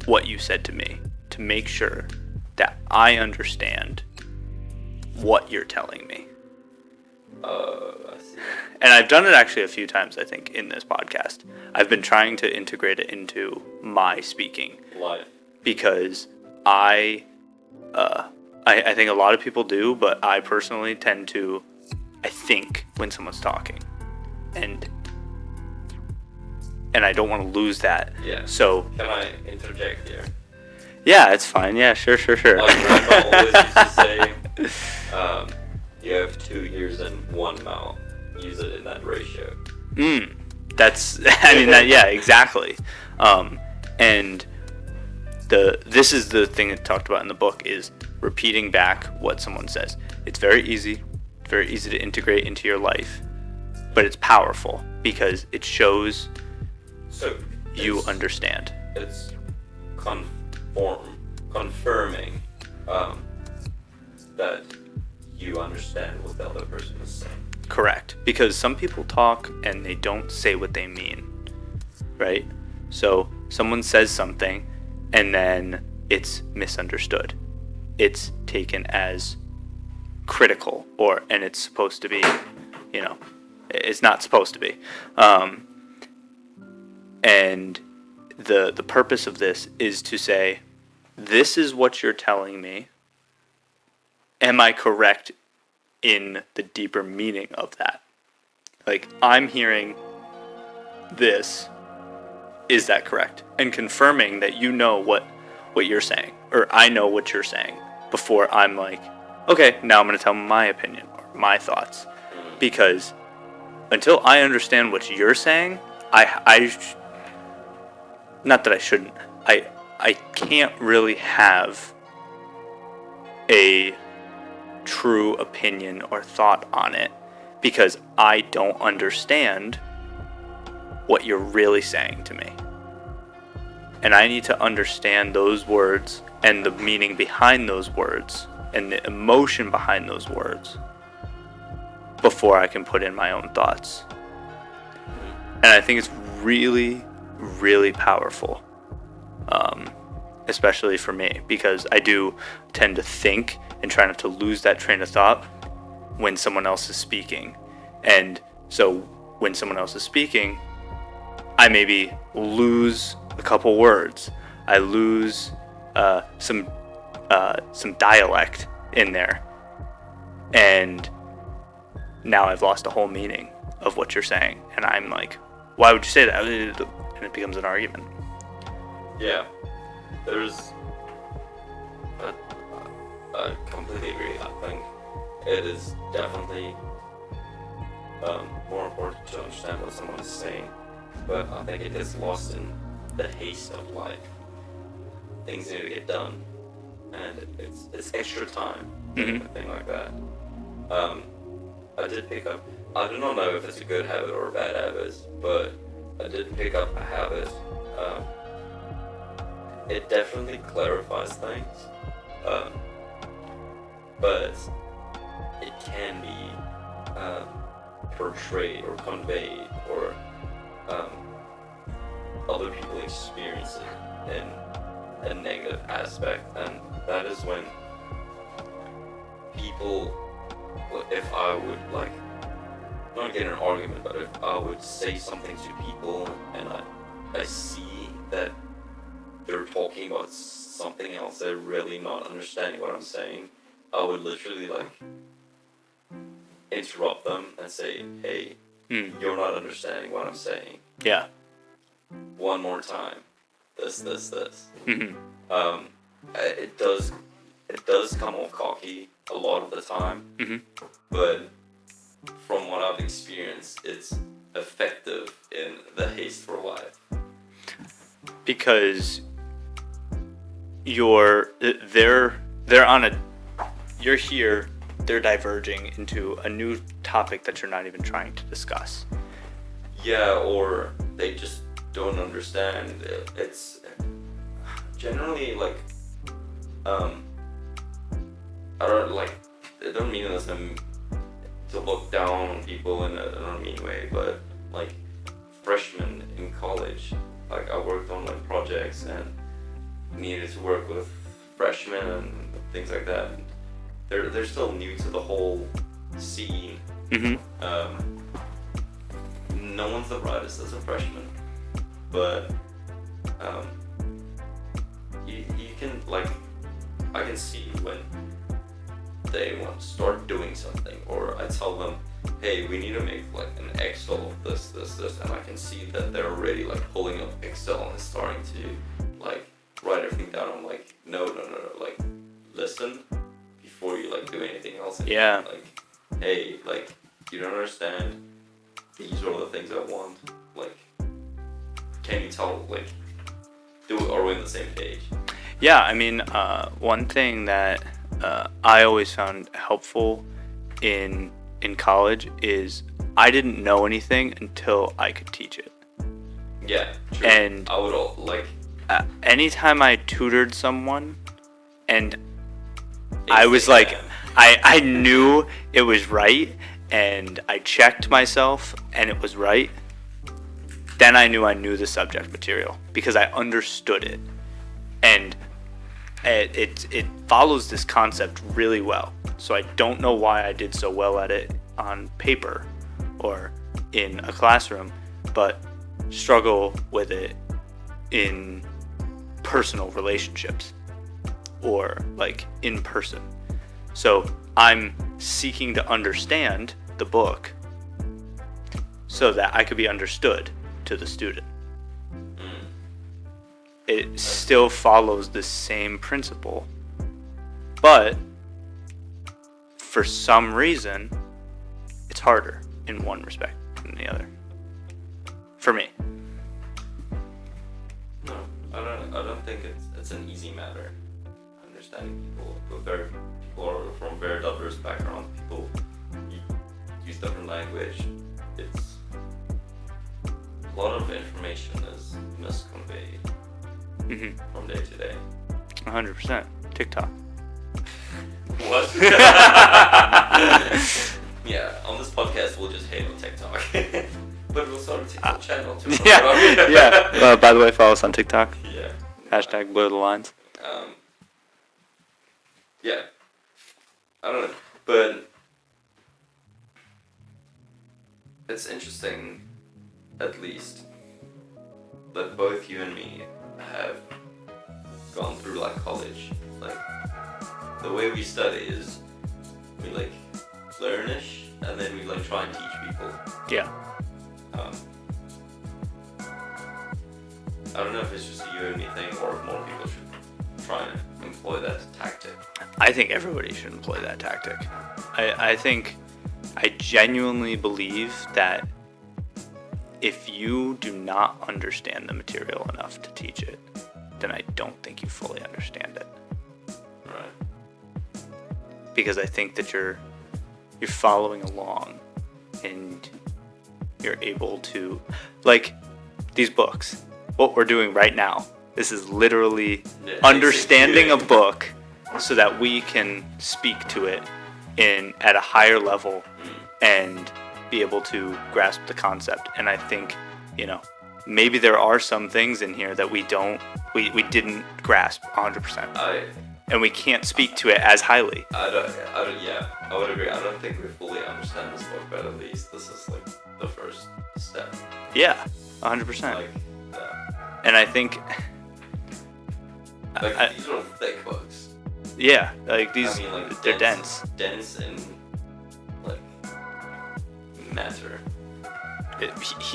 what you said to me to make sure that I understand what you're telling me. I see. And I've done it actually a few times, I think, in this podcast. I've been trying to integrate it into my speaking Life. because I think a lot of people do, but I personally tend to, I think when someone's talking, and I don't want to lose that. Yeah. So can I interject here? Yeah, it's fine. Yeah, sure. Like Grandma always used to say, you have 2 ears and 1 mouth. Use it in that ratio. That's, I mean, yeah, exactly. And this is the thing that's talked about in the book, is repeating back what someone says. It's very easy to integrate into your life, but it's powerful because it shows you understand. It's confirming that you understand what the other person is saying. Correct. Because some people talk and they don't say what they mean, right? So someone says something and then it's misunderstood. It's taken as critical, and it's supposed to be, it's not supposed to be. And the purpose of this is to say, this is what you're telling me. Am I correct in the deeper meaning of that? Like, I'm hearing this. Is that correct? And confirming that you know what you're saying, or I know what you're saying, before I'm like, okay, now I'm going to tell my opinion or my thoughts. Because until I understand what you're saying, not that I shouldn't, I can't really have a true opinion or thought on it, because I don't understand what you're really saying to me. And I need to understand those words and the meaning behind those words and the emotion behind those words before I can put in my own thoughts. And I think it's really, really powerful, especially for me, because I do tend to think and try not to lose that train of thought when someone else is speaking. And so when someone else is speaking, I maybe lose a couple words. I lose some dialect in there, and now I've lost a whole meaning of what you're saying. And I'm like, why would you say that? And it becomes an argument. Yeah, there's. I completely agree. I think it is definitely more important to understand what someone is saying, but I think it gets lost in the haste of life. Things need to get done, and it's extra time, a thing like that. I did pick up. I do not know if it's a good habit or a bad habit, but I did pick up a habit. It definitely clarifies things. but it can be portrayed or conveyed, or other people experience it in a negative aspect, and that is when people, if I would like, not get in an argument, but if I would say something to people and I see that they're talking about something else, they're really not understanding what I'm saying, I would literally like interrupt them and say, hey, you're not understanding what I'm saying. Yeah. One more time. This. Mm-hmm. It does come off cocky a lot of the time, but from what I've experienced, it's effective in the haste for life. Because you're here, they're diverging into a new topic that you're not even trying to discuss. Yeah, or they just don't understand. It's generally like, I don't mean this to look down on people in a mean way, but like freshmen in college, like I worked on like projects and needed to work with freshmen and things like that. They're still new to the whole scene. No one's the brightest as a freshman, but you can like, I can see when they want to start doing something, or I tell them, hey, we need to make like an Excel of this, and I can see that they're already like pulling up Excel and starting to like write everything down. I'm like, no, like listen before you like do anything else. Yeah. Like, hey, like you don't understand. These are the things I want. Like, can you tell? Like, are we on the same page? Yeah, I mean, one thing that I always found helpful in college is I didn't know anything until I could teach it. Yeah, true. And I would like anytime I tutored someone, and I was like, I knew it was right, and I checked myself, and it was right. Then I knew the subject material because I understood it, and it follows this concept really well. So I don't know why I did so well at it on paper or in a classroom, but struggle with it in personal relationships or like in person. So I'm seeking to understand the book so that I could be understood to the student. It still follows the same principle, but for some reason, it's harder in one respect than the other. For me. No, I don't think it's an easy matter. Understanding people are from very diverse backgrounds. People use different language. It's a lot of information is misconveyed from day to day. 100%. TikTok. What? Yeah, on this podcast we'll just hate on TikTok. But we'll start a TikTok channel too. Yeah. By the way, follow us on TikTok. Yeah. # blur the lines. Yeah. I don't know. But it's interesting, at least, that both you and me have gone through like college. Like the way we study is we like learnish and then we like try and teach people. Yeah. I don't know if it's just a you and me thing or if more people should try and employ that tactic. I think everybody should employ that tactic. I think I genuinely believe that if you do not understand the material enough to teach it, then I don't think you fully understand it. Right. Because I think that you're following along and you're able to, like these books, what we're doing right now, this is literally understanding a book so that we can speak to it at a higher level and be able to grasp the concept. And I think, maybe there are some things in here that we didn't grasp 100%. And we can't speak to it as highly. I would agree. I don't think we fully understand this book, but at least this is like the first step. Yeah, 100%. Like, and I think... these are thick books. Yeah, like these, they're dense. Dense and, like, matter.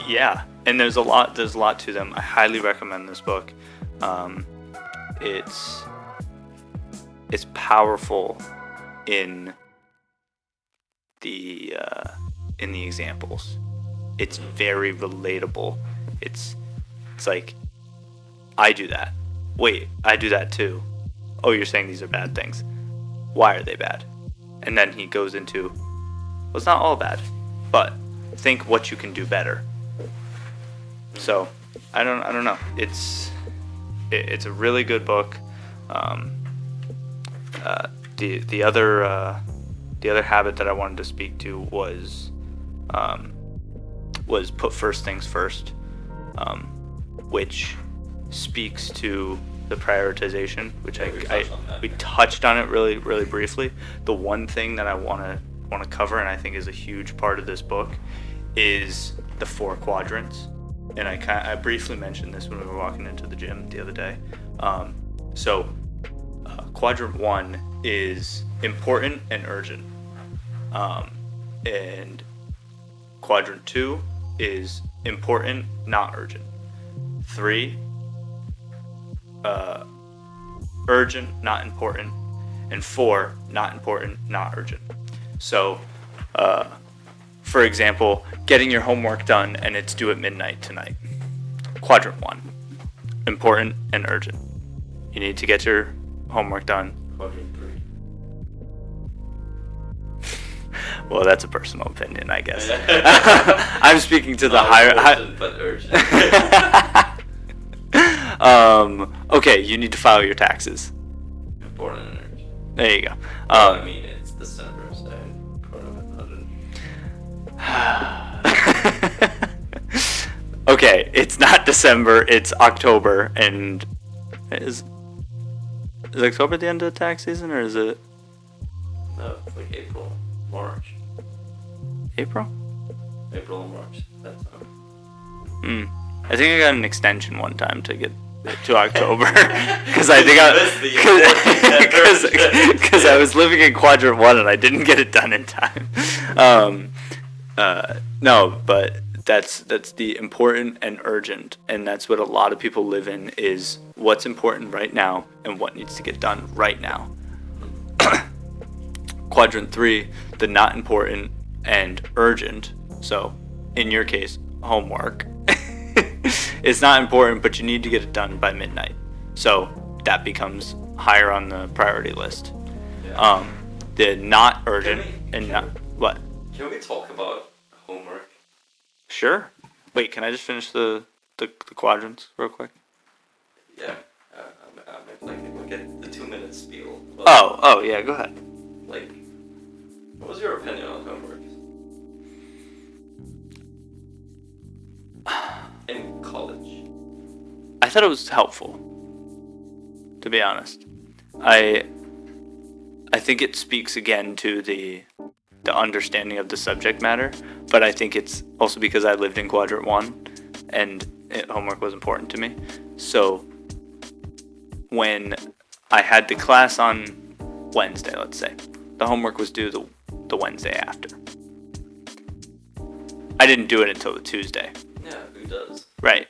Yeah, and there's a lot to them. I highly recommend this book. It's powerful in the examples. It's very relatable. It's like, I do that. Wait, I do that too. Oh, you're saying these are bad things. Why are they bad? And then he goes into, well, it's not all bad, but think what you can do better. So, I don't know. It's a really good book. The other habit that I wanted to speak to was put first things first, which speaks to the prioritization, which we touched on it really, really briefly. The one thing that I want to cover, and I think is a huge part of this book, is the 4 quadrants. And I briefly mentioned this when we were walking into the gym the other day. Quadrant 1 is important and urgent, and quadrant 2 is important, not urgent. 3, urgent, not important, and 4, not important, not urgent. So, for example, getting your homework done and it's due at midnight tonight. Quadrant 1, important and urgent. You need to get your homework done. Quadrant 3. Well, that's a personal opinion, I guess. I'm speaking to the higher... Urgent, but urgent. Okay, you need to file your taxes. Important and urgent. There you go. I mean, it's December, so important. Okay, it's not December, it's October, and is October the end of the tax season, or is it? No, it's like April, March. April and March, that time. I think I got an extension one time to get to October, because I think because I was living in quadrant 1 and I didn't get it done in time. No, but that's the important and urgent, and that's what a lot of people live in, is what's important right now and what needs to get done right now. Quadrant 3, the not important and urgent. So, in your case, homework. It's not important, but you need to get it done by midnight. So that becomes higher on the priority list. Yeah. The not urgent what? Can we talk about homework? Sure. Wait, can I just finish the quadrants real quick? Yeah. We'll get the 2-minute spiel. Oh, yeah, go ahead. Like, what was your opinion on homework? In college. I thought it was helpful, to be honest. I think it speaks again to the understanding of the subject matter, but I think it's also because I lived in quadrant 1 and homework was important to me. So when I had the class on Wednesday, let's say, the homework was due the Wednesday after. I didn't do it until the Tuesday. Yeah, who does? Right.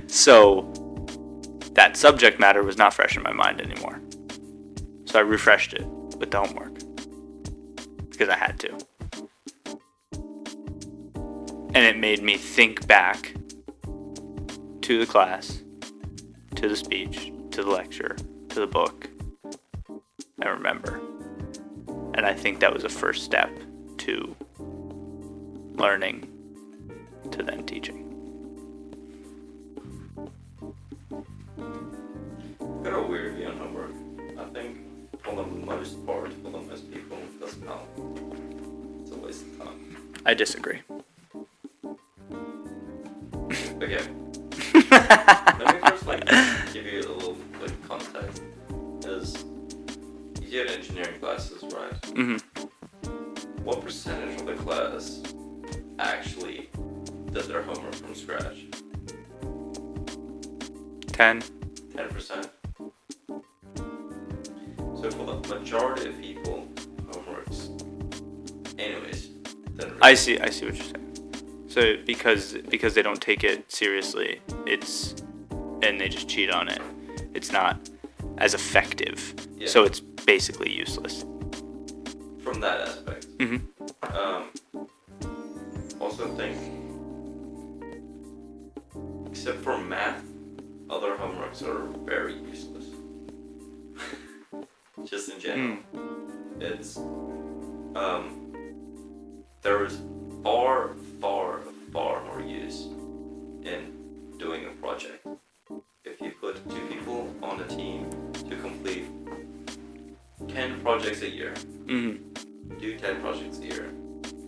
So that subject matter was not fresh in my mind anymore. So I refreshed it with the homework because I had to. And it made me think back to the class, to the speech, to the lecture, to the book, and remember. And I think that was a first step to learning, to then teaching. I've got a weird view on homework. I think most part, for the most people, doesn't help. It's a waste of time. I disagree. Okay. Let me first give you a little context. Is you get engineering classes, right? Mm-hmm. What percentage of the class actually did their homework from scratch? 10%. 10%. So for the majority of people, homeworks, anyways. I see what you're saying. So because they don't take it seriously, and they just cheat on it, it's not as effective. Yeah. So it's basically useless. From that aspect. Mm-hmm. Also think, except for math, other homeworks are very useless. Just in general. It's there is far more use in doing a project. If you put 2 people on a team to complete 10 projects a year, do 10 projects a year,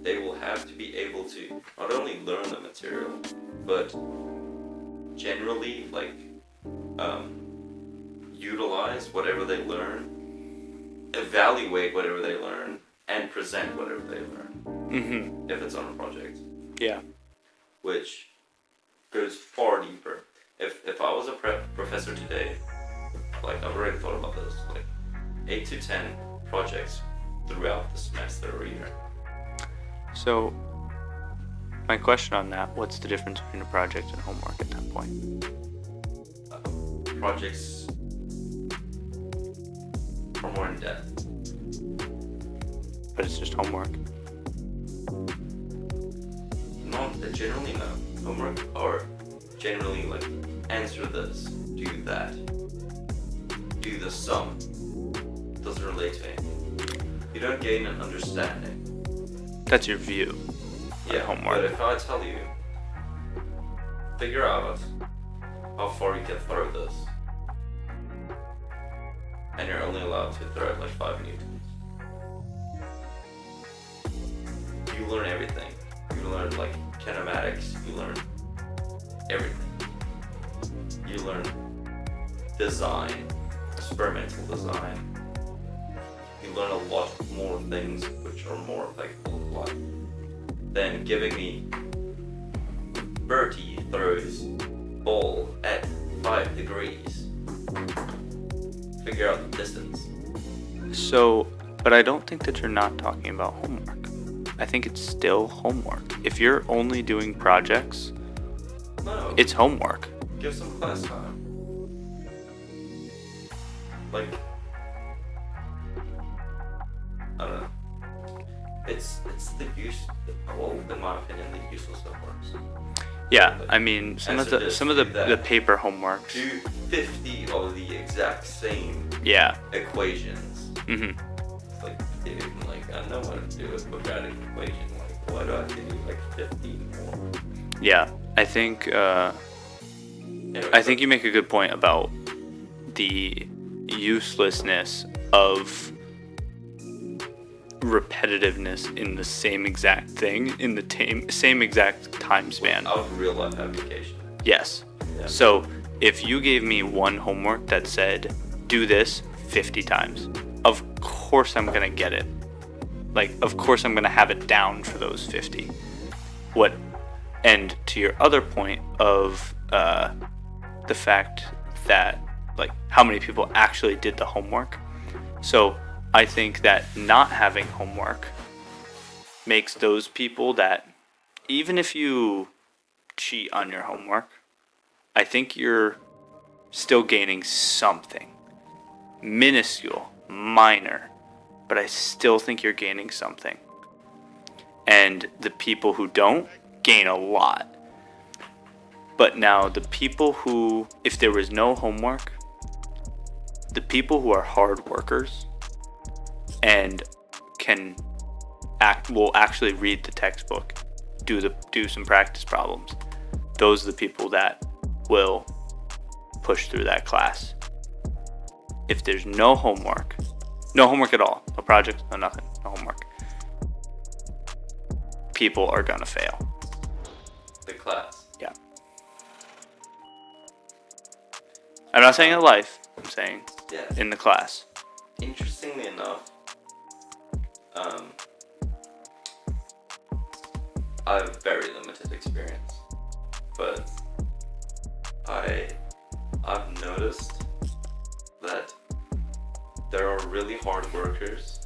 they will have to be able to not only learn the material, but generally utilize whatever they learn, evaluate whatever they learn, and present whatever they learn. Mm-hmm. If it's on a project. Yeah. Which goes far deeper. If I was a professor today, I've already thought about this, 8 to 10 projects throughout the semester or year. So, my question on that, what's the difference between a project and homework at that point? Projects are more in depth. But it's just homework. Generally no. Homework are generally answer this, do that, do the sum. Doesn't relate to anything. You don't gain an understanding. That's your view. Yeah, homework. But if I tell you, figure out how far you can throw this, and you're only allowed to throw it 5 newtons, you learn everything. You learn kinematics, you learn everything. You learn design, experimental design. You learn a lot more things which are more applicable to life than giving me Bertie throws ball at 5 degrees. Figure out the distance. So, but I don't think that you're not talking about homework. I think it's still homework. If you're only doing projects, no, it's homework. Give some class time. I don't know. It's the use. Well, in my opinion, the useless homeworks. Yeah, I mean some of the paper homeworks. Do 50 of the exact same. Yeah. Equations. Mm-hmm. Dude, I know how to do a quadratic equation. Why do I have to do 15 more? Yeah, I think you make a good point about the uselessness of repetitiveness in the same exact thing in the same exact time span. Without real life application. Yes. Yeah. So if you gave me one homework that said do this 50 times, of course I'm gonna get it. Of course I'm gonna have it down for those 50. And to your other point of the fact that how many people actually did the homework. So I think that not having homework makes those people that, even if you cheat on your homework, I think you're still gaining something. Minuscule, minor, but I still think you're gaining something. And the people who don't gain a lot. But now the people who, if there was no homework, the people who are hard workers and will actually read the textbook, do some practice problems, those are the people that will push through that class. If there's no homework, No homework at all. No projects, no nothing. No homework. People are gonna fail. The class. Yeah. I'm not saying in life. I'm saying in the class. Interestingly enough, I have very limited experience, but I've noticed that there are really hard workers,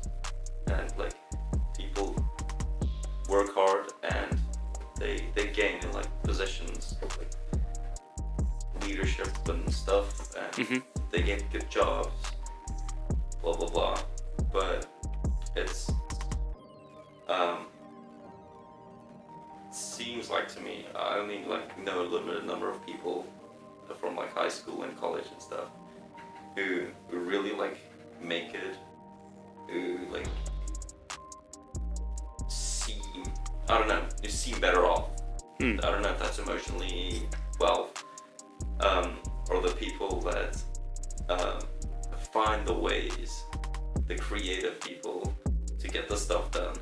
and like people work hard and they gain in like positions of like leadership and stuff, and they get good jobs, blah blah blah. But it's seems like to me, I only like know a limited number of people from like high school and college and stuff who really like make it, who like seem, I don't know, you seem better off. I don't know if that's emotionally well, or the people that find the ways, the creative people, to get the stuff done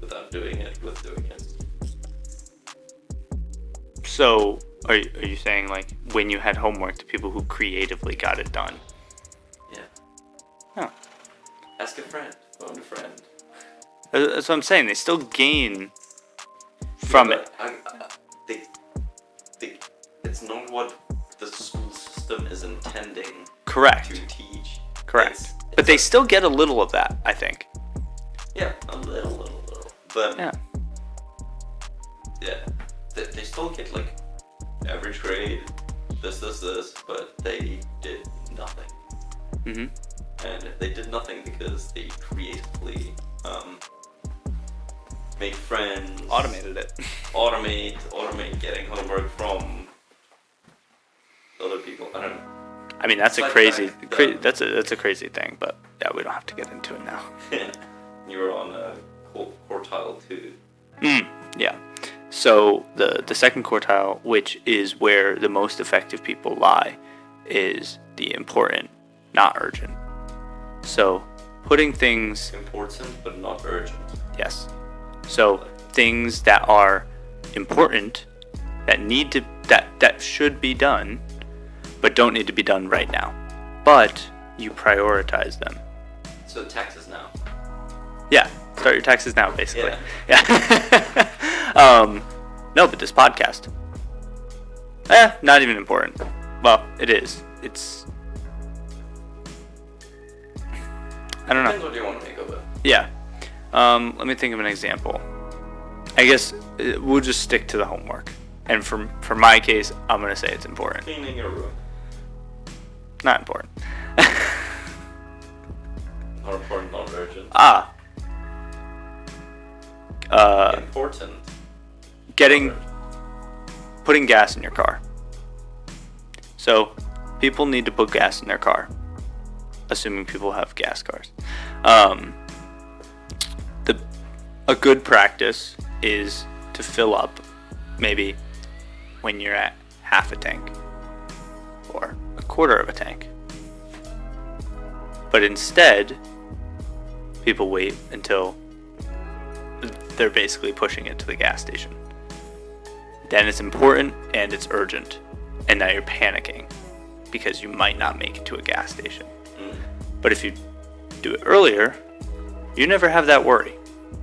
without doing it with doing it. So, are you saying like when you had homework, the people who creatively got it done? Yeah. Huh. Ask a friend, phone a friend. That's what I'm saying. They still gain from it. It's not what the school system is intending Correct. to teach. Correct. But they still get a little of that, I think. Yeah, a little. But yeah, they still get like average grade, this, but they did nothing. And they did nothing because they creatively made friends, automated it. automate getting homework from other people. I don't know. I mean, that's that's a crazy thing, but yeah, we don't have to get into it now. You were on a quartile 2. Yeah. So the second quartile, which is where the most effective people lie, is the important, not urgent. So putting things important but not urgent. Yes. So things that are important, that should be done, but don't need to be done right now. But you prioritize them. So taxes now. Yeah. Start your taxes now, basically. Yeah. No, but this podcast. Not even important. Well, it is. It's. I don't know. Depends what you want to make of it. Yeah. Let me think of an example. I guess we'll just stick to the homework. And for my case, I'm gonna say it's important. Cleaning your room. Not important. Not important, not urgent. Important. Putting gas in your car. So, people need to put gas in their car, assuming people have gas cars. A good practice is to fill up, maybe when you're at half a tank or a quarter of a tank. But instead, people wait until they're basically pushing it to the gas station. Then it's important and it's urgent, and now you're panicking because you might not make it to a gas station. But if you do it earlier, you never have that worry.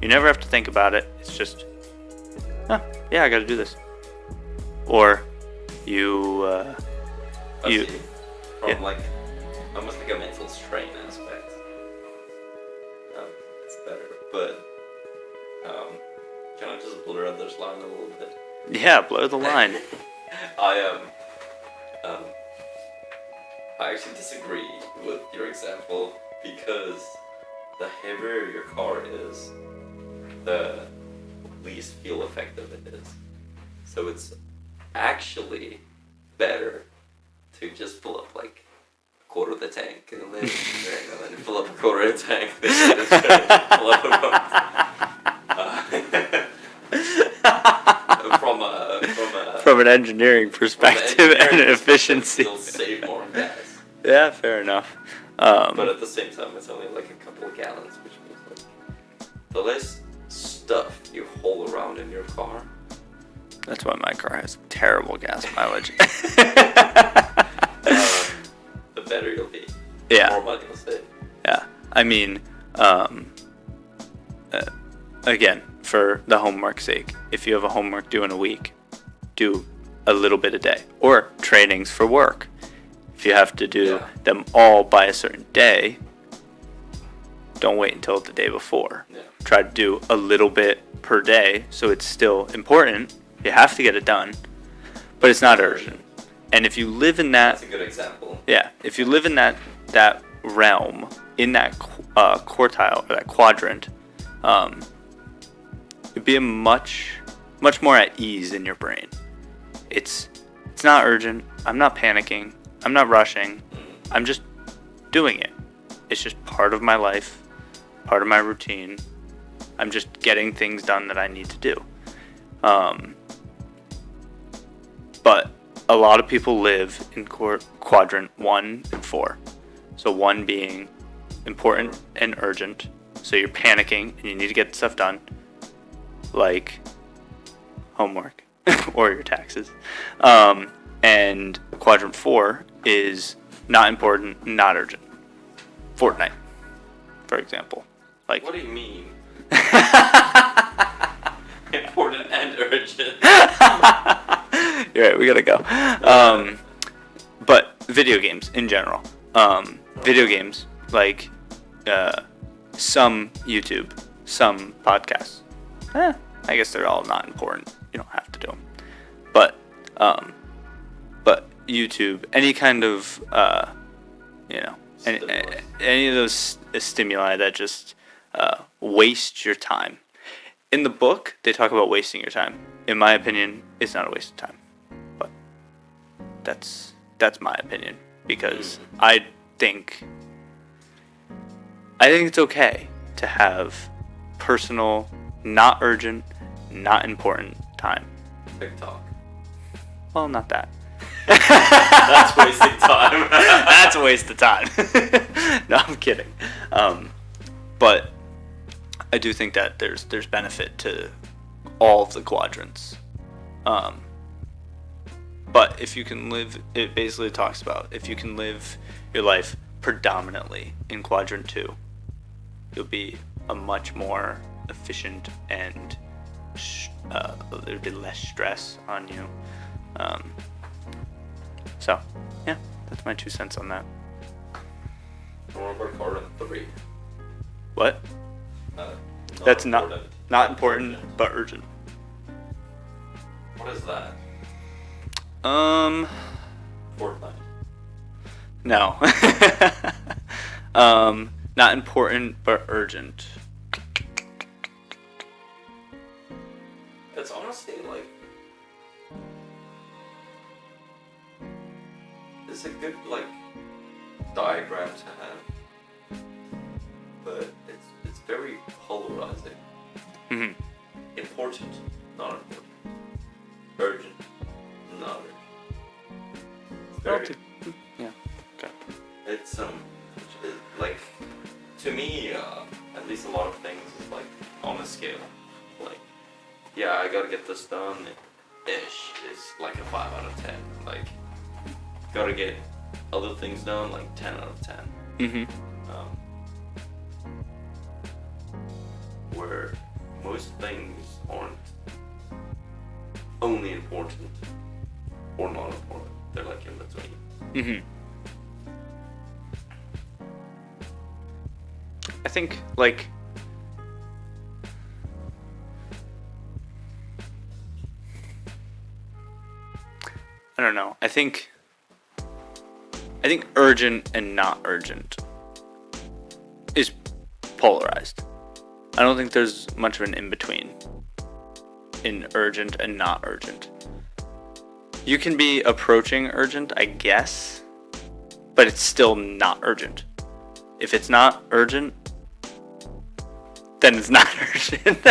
You never have to think about it. It's just, yeah, I got to do this. Or you, from like almost like a mental strain aspect. It's better, but can I just blur this line a little bit? Yeah, blur the line. I actually disagree with your example, because the heavier your car is, the least fuel effective it is. So it's actually better to just fill up like a quarter of the tank and then fill up a quarter of the tank. Fill up from an engineering perspective and efficiency. You'll save more gas. Yeah, fair enough. But at the same time, it's only like a couple of gallons, which means like the less stuff you haul around in your car. That's why my car has terrible gas mileage. The better you'll be. Yeah. More money you'll save. Yeah. I mean, again, for the homework's sake, if you have a homework due in a week, do a little bit a day. Or trainings for work. If you have to do them all by a certain day, don't wait until the day before. Yeah. Try to do a little bit per day, so it's still important. You have to get it done, but it's not urgent. And if you live in that... That's a good example. Yeah, if you live in that realm, in that quartile, or that quadrant, you'd be much more at ease in your brain. It's not urgent. I'm not panicking. I'm not rushing. I'm just doing it. It's just part of my life, part of my routine. I'm just getting things done that I need to do. But a lot of people live in quadrant 1 and 4. So 1 being important and urgent. So you're panicking and you need to get stuff done, like homework or your taxes. And quadrant 4 is not important, not urgent. Fortnite, for example. Like, what do you mean? Important and urgent. You're right, we gotta go. But video games in general. Video games, like some YouTube, some podcasts. I guess they're all not important. You don't have to do them. But YouTube, any kind of, any of those stimuli that just waste your time. In the book, they talk about wasting your time. In my opinion, it's not a waste of time. But that's my opinion, because I think it's okay to have personal, not urgent, not important time. TikTok. Well, not that. That's wasting time. That's a waste of time. No, I'm kidding. But I do think that there's benefit to all of the quadrants. But if you can live, it basically talks about if you can live your life predominantly in quadrant 2, you'll be a much more efficient and there'll be less stress on you. So, yeah, that's my 2 cents on that. Remember quadrant 3. What? That's not important, but urgent. What is that? Fortnite. No. Not important, but urgent. It's honestly like, it's a good like diagram to have, but it's very polarizing. Mm-hmm. Important, not important. Urgent, not urgent. It's very, yeah. Okay. it's like, to me, at least a lot of things is like on a scale. Like, yeah, I gotta get this done. Ish is like a 5 out of 10. Like, gotta get other things done, like 10 out of 10. Mm-hmm. Where most things aren't only important or not important. They're like in between. Mm-hmm. I think, like, I don't know. I think urgent and not urgent is polarized. I don't think there's much of an in-between in urgent and not urgent. You can be approaching urgent, I guess, but it's still not urgent. If it's not urgent, then it's not urgent.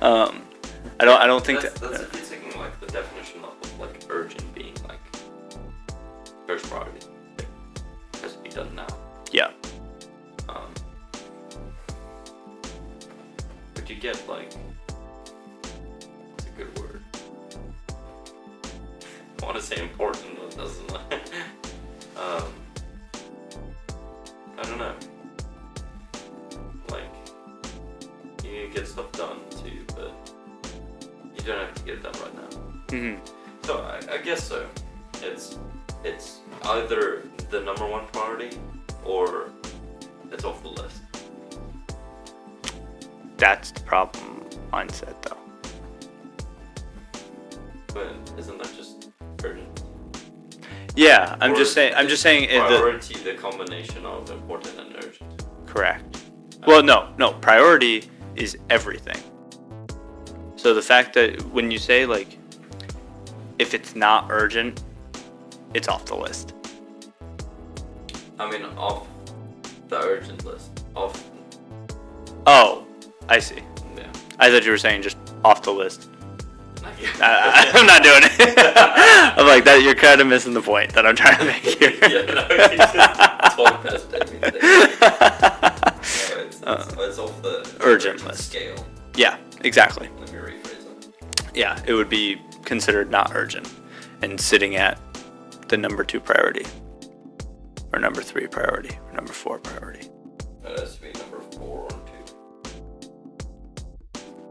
I don't think that's if you're taking like the definition of like urgent being like first priority. It has to be done now. get like, what's a good word? I want to say important, but it doesn't. I don't know. Like, you need to get stuff done too, but you don't have to get it done right now. Mm-hmm. So I guess so. It's either the number one priority or it's off the list. That's the problem mindset, though. But isn't that just urgent? Yeah, I'm just saying. Priority, the combination of important and urgent. Correct. Well, no. Priority is everything. So the fact that when you say like, if it's not urgent, it's off the list. I mean, off the urgent list. Off. Oh, I see. Yeah. I thought you were saying just off the list. I'm not doing it. I'm like that. You're kind of missing the point that I'm trying to make here. Yeah, no, it's talk past everything. It's off the urgent list scale. Yeah, exactly. Let me rephrase that. Yeah, it would be considered not urgent and sitting at the number 2 priority, or number 3 priority, or number 4 priority. That has to be number 4 or 2.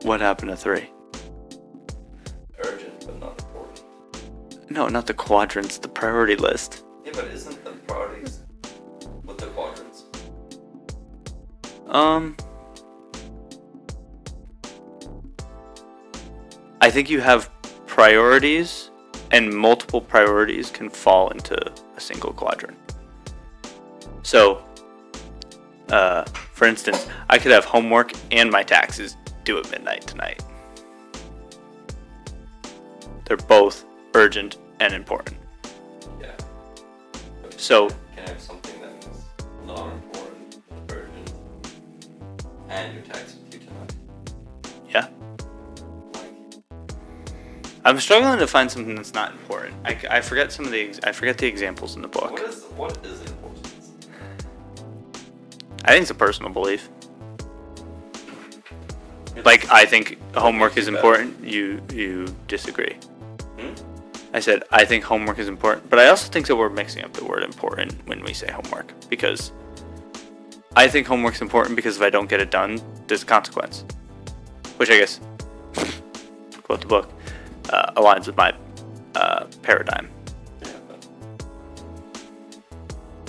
What happened to 3? Urgent, but not important. No, not the quadrants, the priority list. Yeah, but isn't the priorities with the quadrants? I think you have priorities, and multiple priorities can fall into a single quadrant. So, for instance, I could have homework and my taxes due at midnight tonight. They're both urgent and important. Yeah. But So, can I have something that is not important, urgent, and your taxes due tonight? yeah. Like, I'm struggling to find something that's not important. I forget some of I forget the examples in the book. what is importance? I think it's a personal belief. Like, I think homework is important. You disagree. I said, I think homework is important, but I also think that we're mixing up the word important when we say homework, because I think homework's important because if I don't get it done, there's a consequence. Which I guess, quote the book, aligns with my paradigm Yeah, but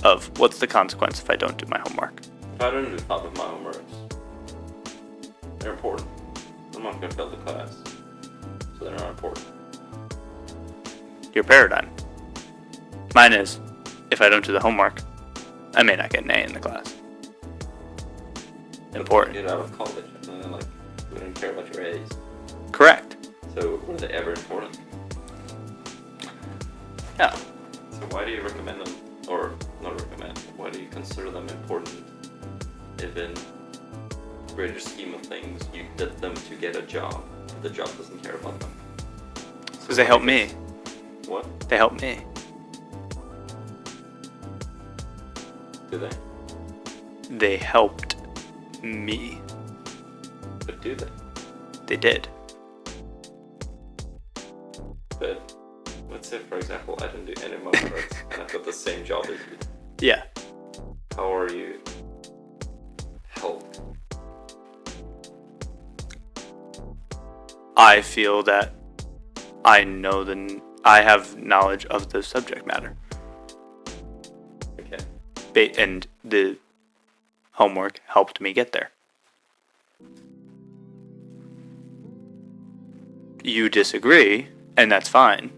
of what's the consequence if I don't do my homework. if I don't do half of my homeworks, they're important. I'm not going to fail the class, so they're not important. Your paradigm. Mine is, if I don't do the homework, I may not get an A in the class. Important. Get out of college, and then we don't care about your A's. Correct. So were they ever important? Yeah. So why do you recommend them, or not recommend? Why do you consider them important if in the greater scheme of things you get them to get a job, but the job doesn't care about them? Because they help me. What? They help me. Do they? They helped me. But do they? They did. But let's say, for example, I didn't do any of my work and I got the same job as you. Yeah. How are you helped? I feel that I know I have knowledge of the subject matter. Okay. And the homework helped me get there. You disagree, and that's fine.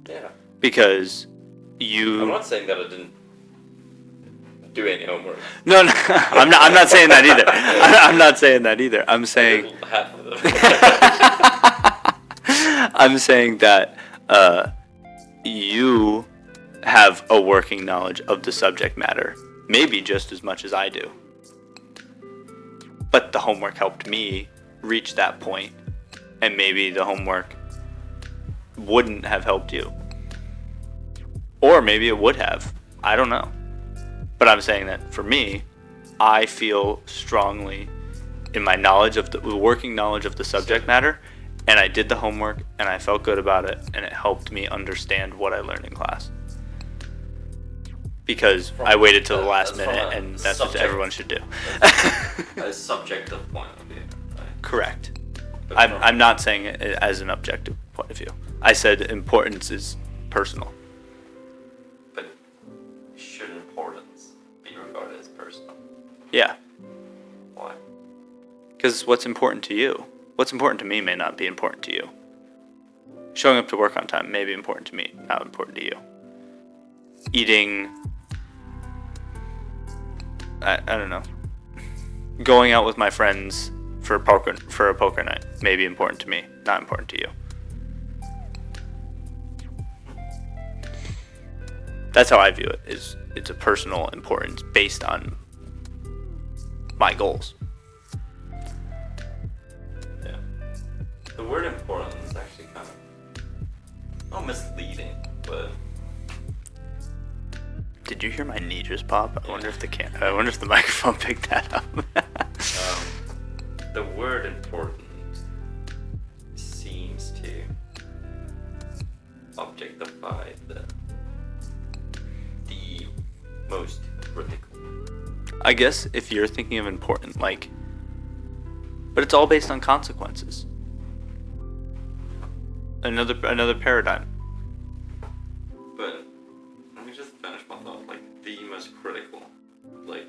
Yeah. Because you... I'm not saying that I didn't do any homework. No, I'm not saying that either. I'm not saying that either. I'm saying... Half of them. I'm saying that you have a working knowledge of the subject matter, maybe just as much as I do. But the homework helped me reach that point, and maybe the homework wouldn't have helped you. Or maybe it would have. I don't know. But I'm saying that for me, I feel strongly in my knowledge of the working knowledge of the subject matter, and I did the homework and I felt good about it, and it helped me understand what I learned in class. Because I waited till the last minute, and that's what everyone should do. A subjective point of view, right? Correct. I'm not saying it as an objective point of view. I said importance is personal. But should importance be regarded as personal? Yeah. Why? Because what's important to you, what's important to me may not be important to you. Showing up to work on time may be important to me, not important to you. Eating, I don't know. Going out with my friends for a poker night may be important to me, not important to you. That's how I view it. It's a personal importance based on my goals. Yeah. The word important is actually kind of not misleading, but. Did you hear my knee just pop? I wonder if the microphone picked that up. The word important seems to objectify the most critical. I guess if you're thinking of important, like, but it's all based on consequences. Another paradigm. But let me just finish my thought. Like, the most critical. Like,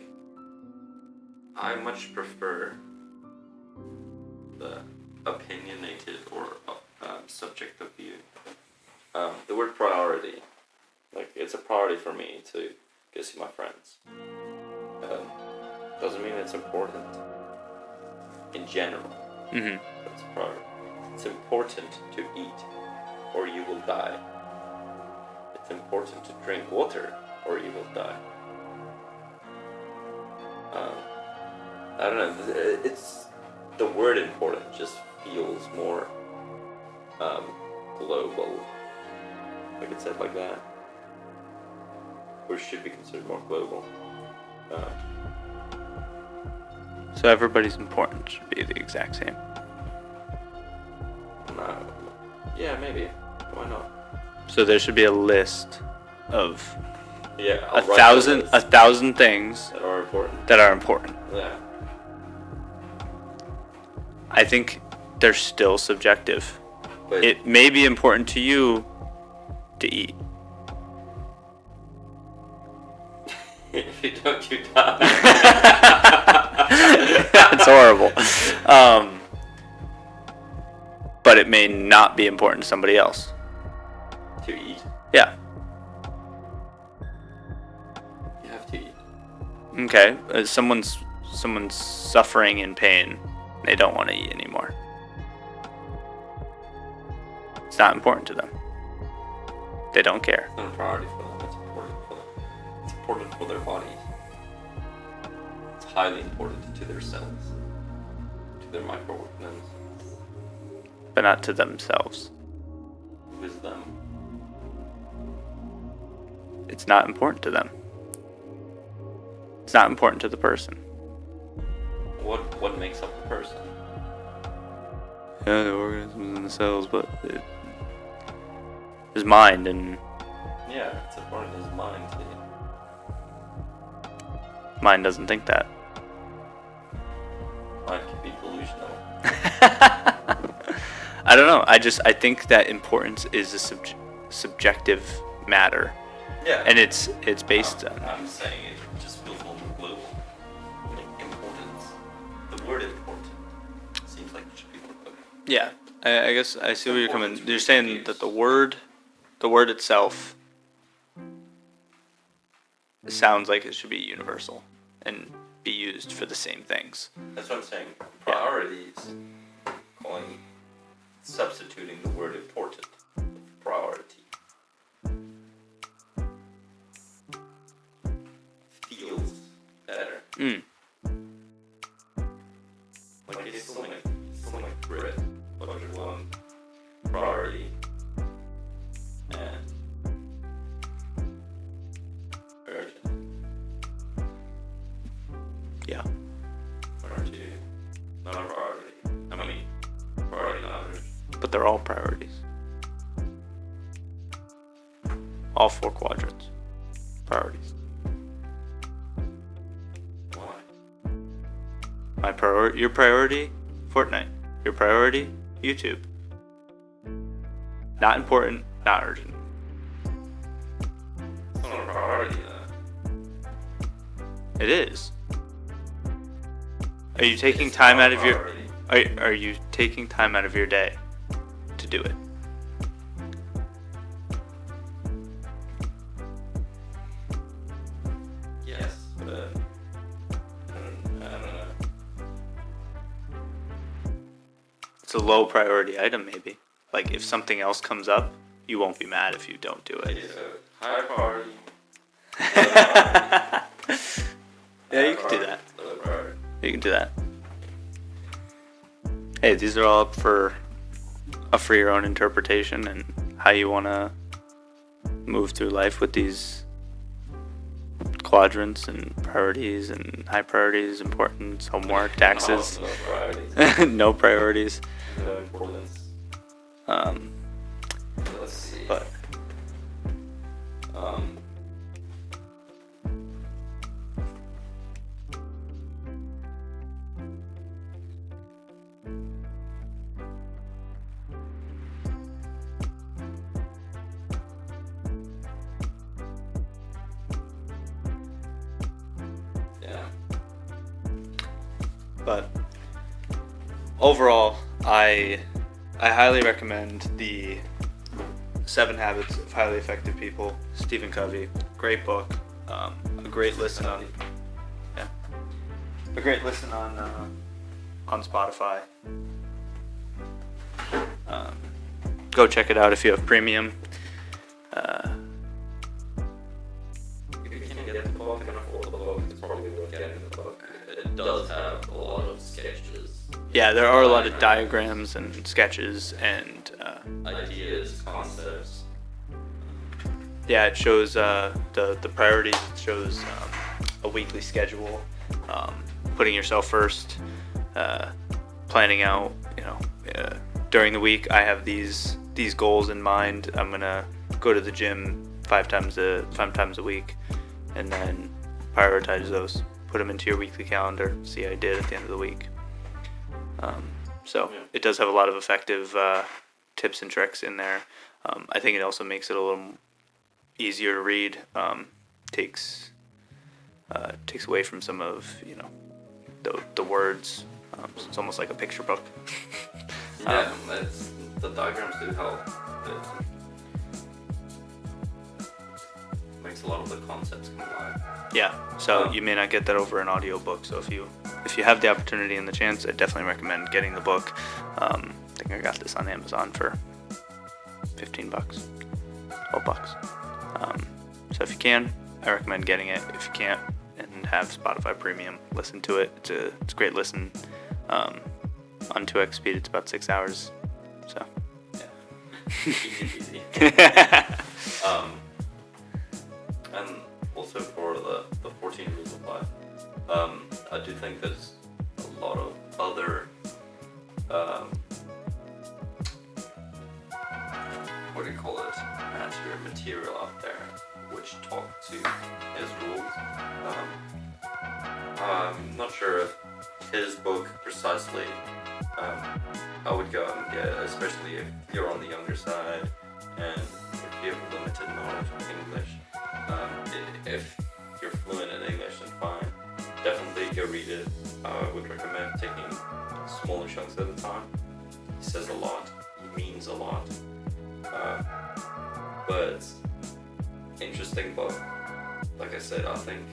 I much prefer the opinionated or subjective view. The word priority, like, it's a priority for me to go see my friends. Doesn't mean it's important in general. Mm-hmm. That's a priority. It's important to eat, or you will die. It's important to drink water, or you will die. I don't know. It's the word important just feels more global. Like it's said like that, or should be considered more global. So everybody's importance should be the exact same. No. Yeah, maybe. Why not? So there should be a list of a 1,000 things that are important. Yeah. I think they're still subjective. But it may be important to you to eat. If you don't, you die. That's horrible. But it may not be important to somebody else. To eat? Yeah. You have to eat. Okay. Someone's suffering in pain. They don't want to eat anymore. It's not important to them. They don't care. It's not a priority for them. It's important for them. It's important for their bodies. It's highly important to their cells, to their microorganisms. But not to themselves. Who is them? It's not important to them. It's not important to the person. What makes up the person? Yeah, the organisms in the cells, but his mind and... Yeah, it's a part of his mind too. Mind doesn't think that. Mind can be delusional. I don't know. I think that importance is a subjective matter. Yeah. And it's based on... I'm saying it just feels a little global. Like importance. The word important seems like it should be more global. Yeah. I guess I see where you're coming. You're saying that the word itself sounds like it should be universal and be used for the same things. That's what I'm saying. Priorities. Substituting the word important with priority. Feels better. Like it's something like grit. Budget one. Priority. And urgent. Yeah. One or two. not a priority. I mean, priority knowledge. But they're all priorities. All 4 quadrants. Priorities. Why? Your priority, Fortnite. Your priority, YouTube. Not important, not urgent. It's not a priority, though. It is. Are you taking time out of your... priority. Are you taking time out of your day to do it? Yes, but I don't know. It's a low priority item, maybe. Like, if something else comes up, you won't be mad if you don't do it. It's a high priority. Yeah, you can do that. Low priority. You can do that. Hey, these are all up for your own interpretation and how you want to move through life with these quadrants and priorities and high priorities, importance, homework, taxes. No priorities. No priorities. No importance. Let's see. But yeah. But overall, I highly recommend the 7 Habits of Highly Effective People, Stephen Covey. Great book. A great listen on Spotify. Go check it out if you have premium. If you can get the book and afford the book, it's probably worth getting the book. It does have a lot of sketches. Yeah, there are a lot of diagrams and sketches and Ideas, concepts. yeah, it shows the priorities. It shows a weekly schedule, putting yourself first, planning out. During the week, I have these goals in mind. I'm gonna go to the gym 5 times a week, and then prioritize those. Put them into your weekly calendar. See how you did at the end of the week. So it does have a lot of effective tips and tricks in there. I think it also makes it a little easier to read. Takes away from some of the words. So it's almost like a picture book. Yeah, the diagrams do help. It makes a lot of the concepts come alive. Yeah, so you may not get that over an audiobook. So if you have the opportunity and the chance, I definitely recommend getting the book. I think I got this on Amazon for $15, $12. So if you can, I recommend getting it. If you can't and have Spotify Premium, listen to it. It's a great listen. On 2x speed, it's about 6 hours. So Yeah. Easy. And also for the 14 rules of life, I do think there's a lot of other what do you call it, material out there which talk to his rules. I'm not sure if his book precisely I would go and get, especially if you're on the younger side and if you have limited knowledge of English. If you're fluent in English, then fine. Definitely go read it. I would recommend taking smaller chunks at a time. He says a lot. He means a lot. But interesting book. Like I said, I think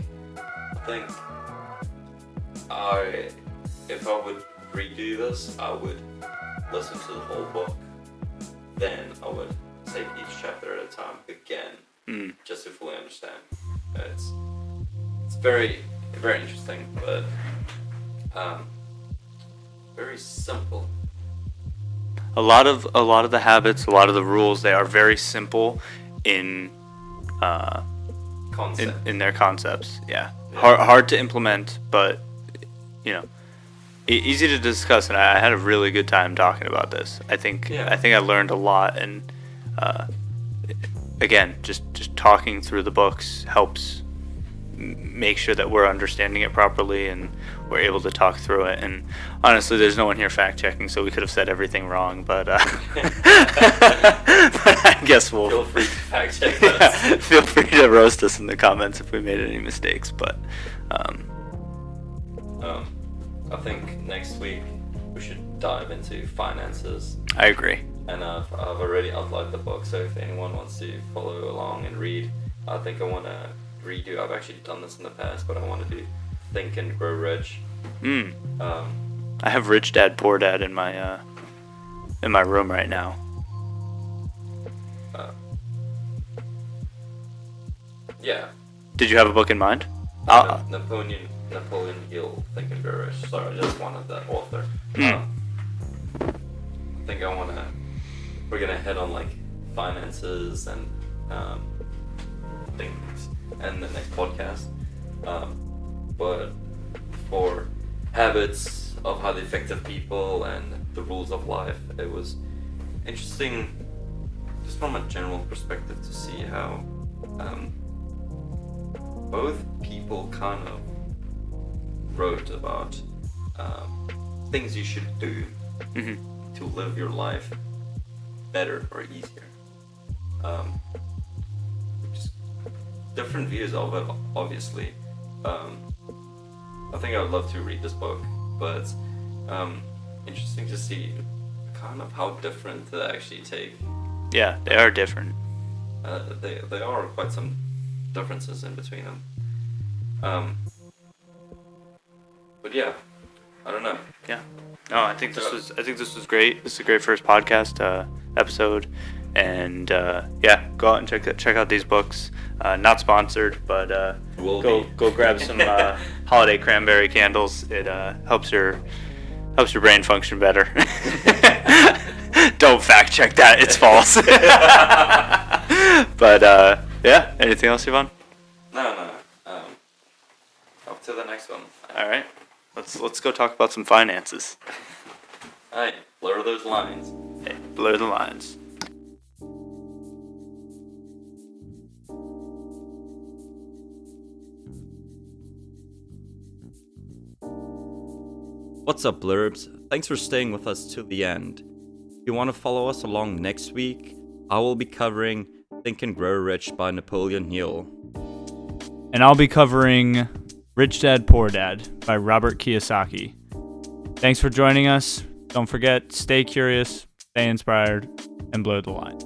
if I would redo this, I would listen to the whole book. Then I would take each chapter at a time again, just to fully understand. It's very, very interesting, but very simple. a lot of the habits, a lot of the rules, they are very simple in Concept. in their concepts. Yeah. Hard to implement, but easy to discuss, and I had a really good time talking about this. I think I learned a lot, and again, just talking through the books helps make sure that we're understanding it properly and we're able to talk through it. And honestly, there's no one here fact checking, so we could have said everything wrong, but but I guess we'll feel free to fact check us. Feel free to roast us in the comments if we made any mistakes. But I think next week we should dive into finances. I agree. And I've already outlined the book, so if anyone wants to follow along and read, I think I want to redo. I've actually done this in the past, but I want to do Think and Grow Rich. I have Rich Dad Poor Dad in my room right now. Yeah. Did you have a book in mind? Napoleon Hill, Think and Grow Rich. Sorry, I just wanted that author. I think we're gonna head on like finances and things in the next podcast. But for habits of highly effective people and the rules of life, it was interesting just from a general perspective to see how both people kind of wrote about things you should do to live your life better or easier. Just different views of it, obviously. I think I would love to read this book, but interesting to see kind of how different they actually take. Yeah, they are different. There are quite some differences in between them. But yeah, I don't know. Yeah. No, I think this was great. This is a great first podcast episode, and go out and check out these books. Not sponsored, but go grab some holiday cranberry candles. It helps your brain function better. Don't fact check that; it's false. But anything else, Yvonne? No. Up to the next one. All right. Let's go talk about some finances. Alright, blur those lines. Hey, blur the lines. What's up, Blurbs? Thanks for staying with us till the end. If you want to follow us along next week, I will be covering Think and Grow Rich by Napoleon Hill. And I'll be covering Rich Dad Poor Dad by Robert Kiyosaki. Thanks for joining us. Don't forget, stay curious, stay inspired, and blur the line.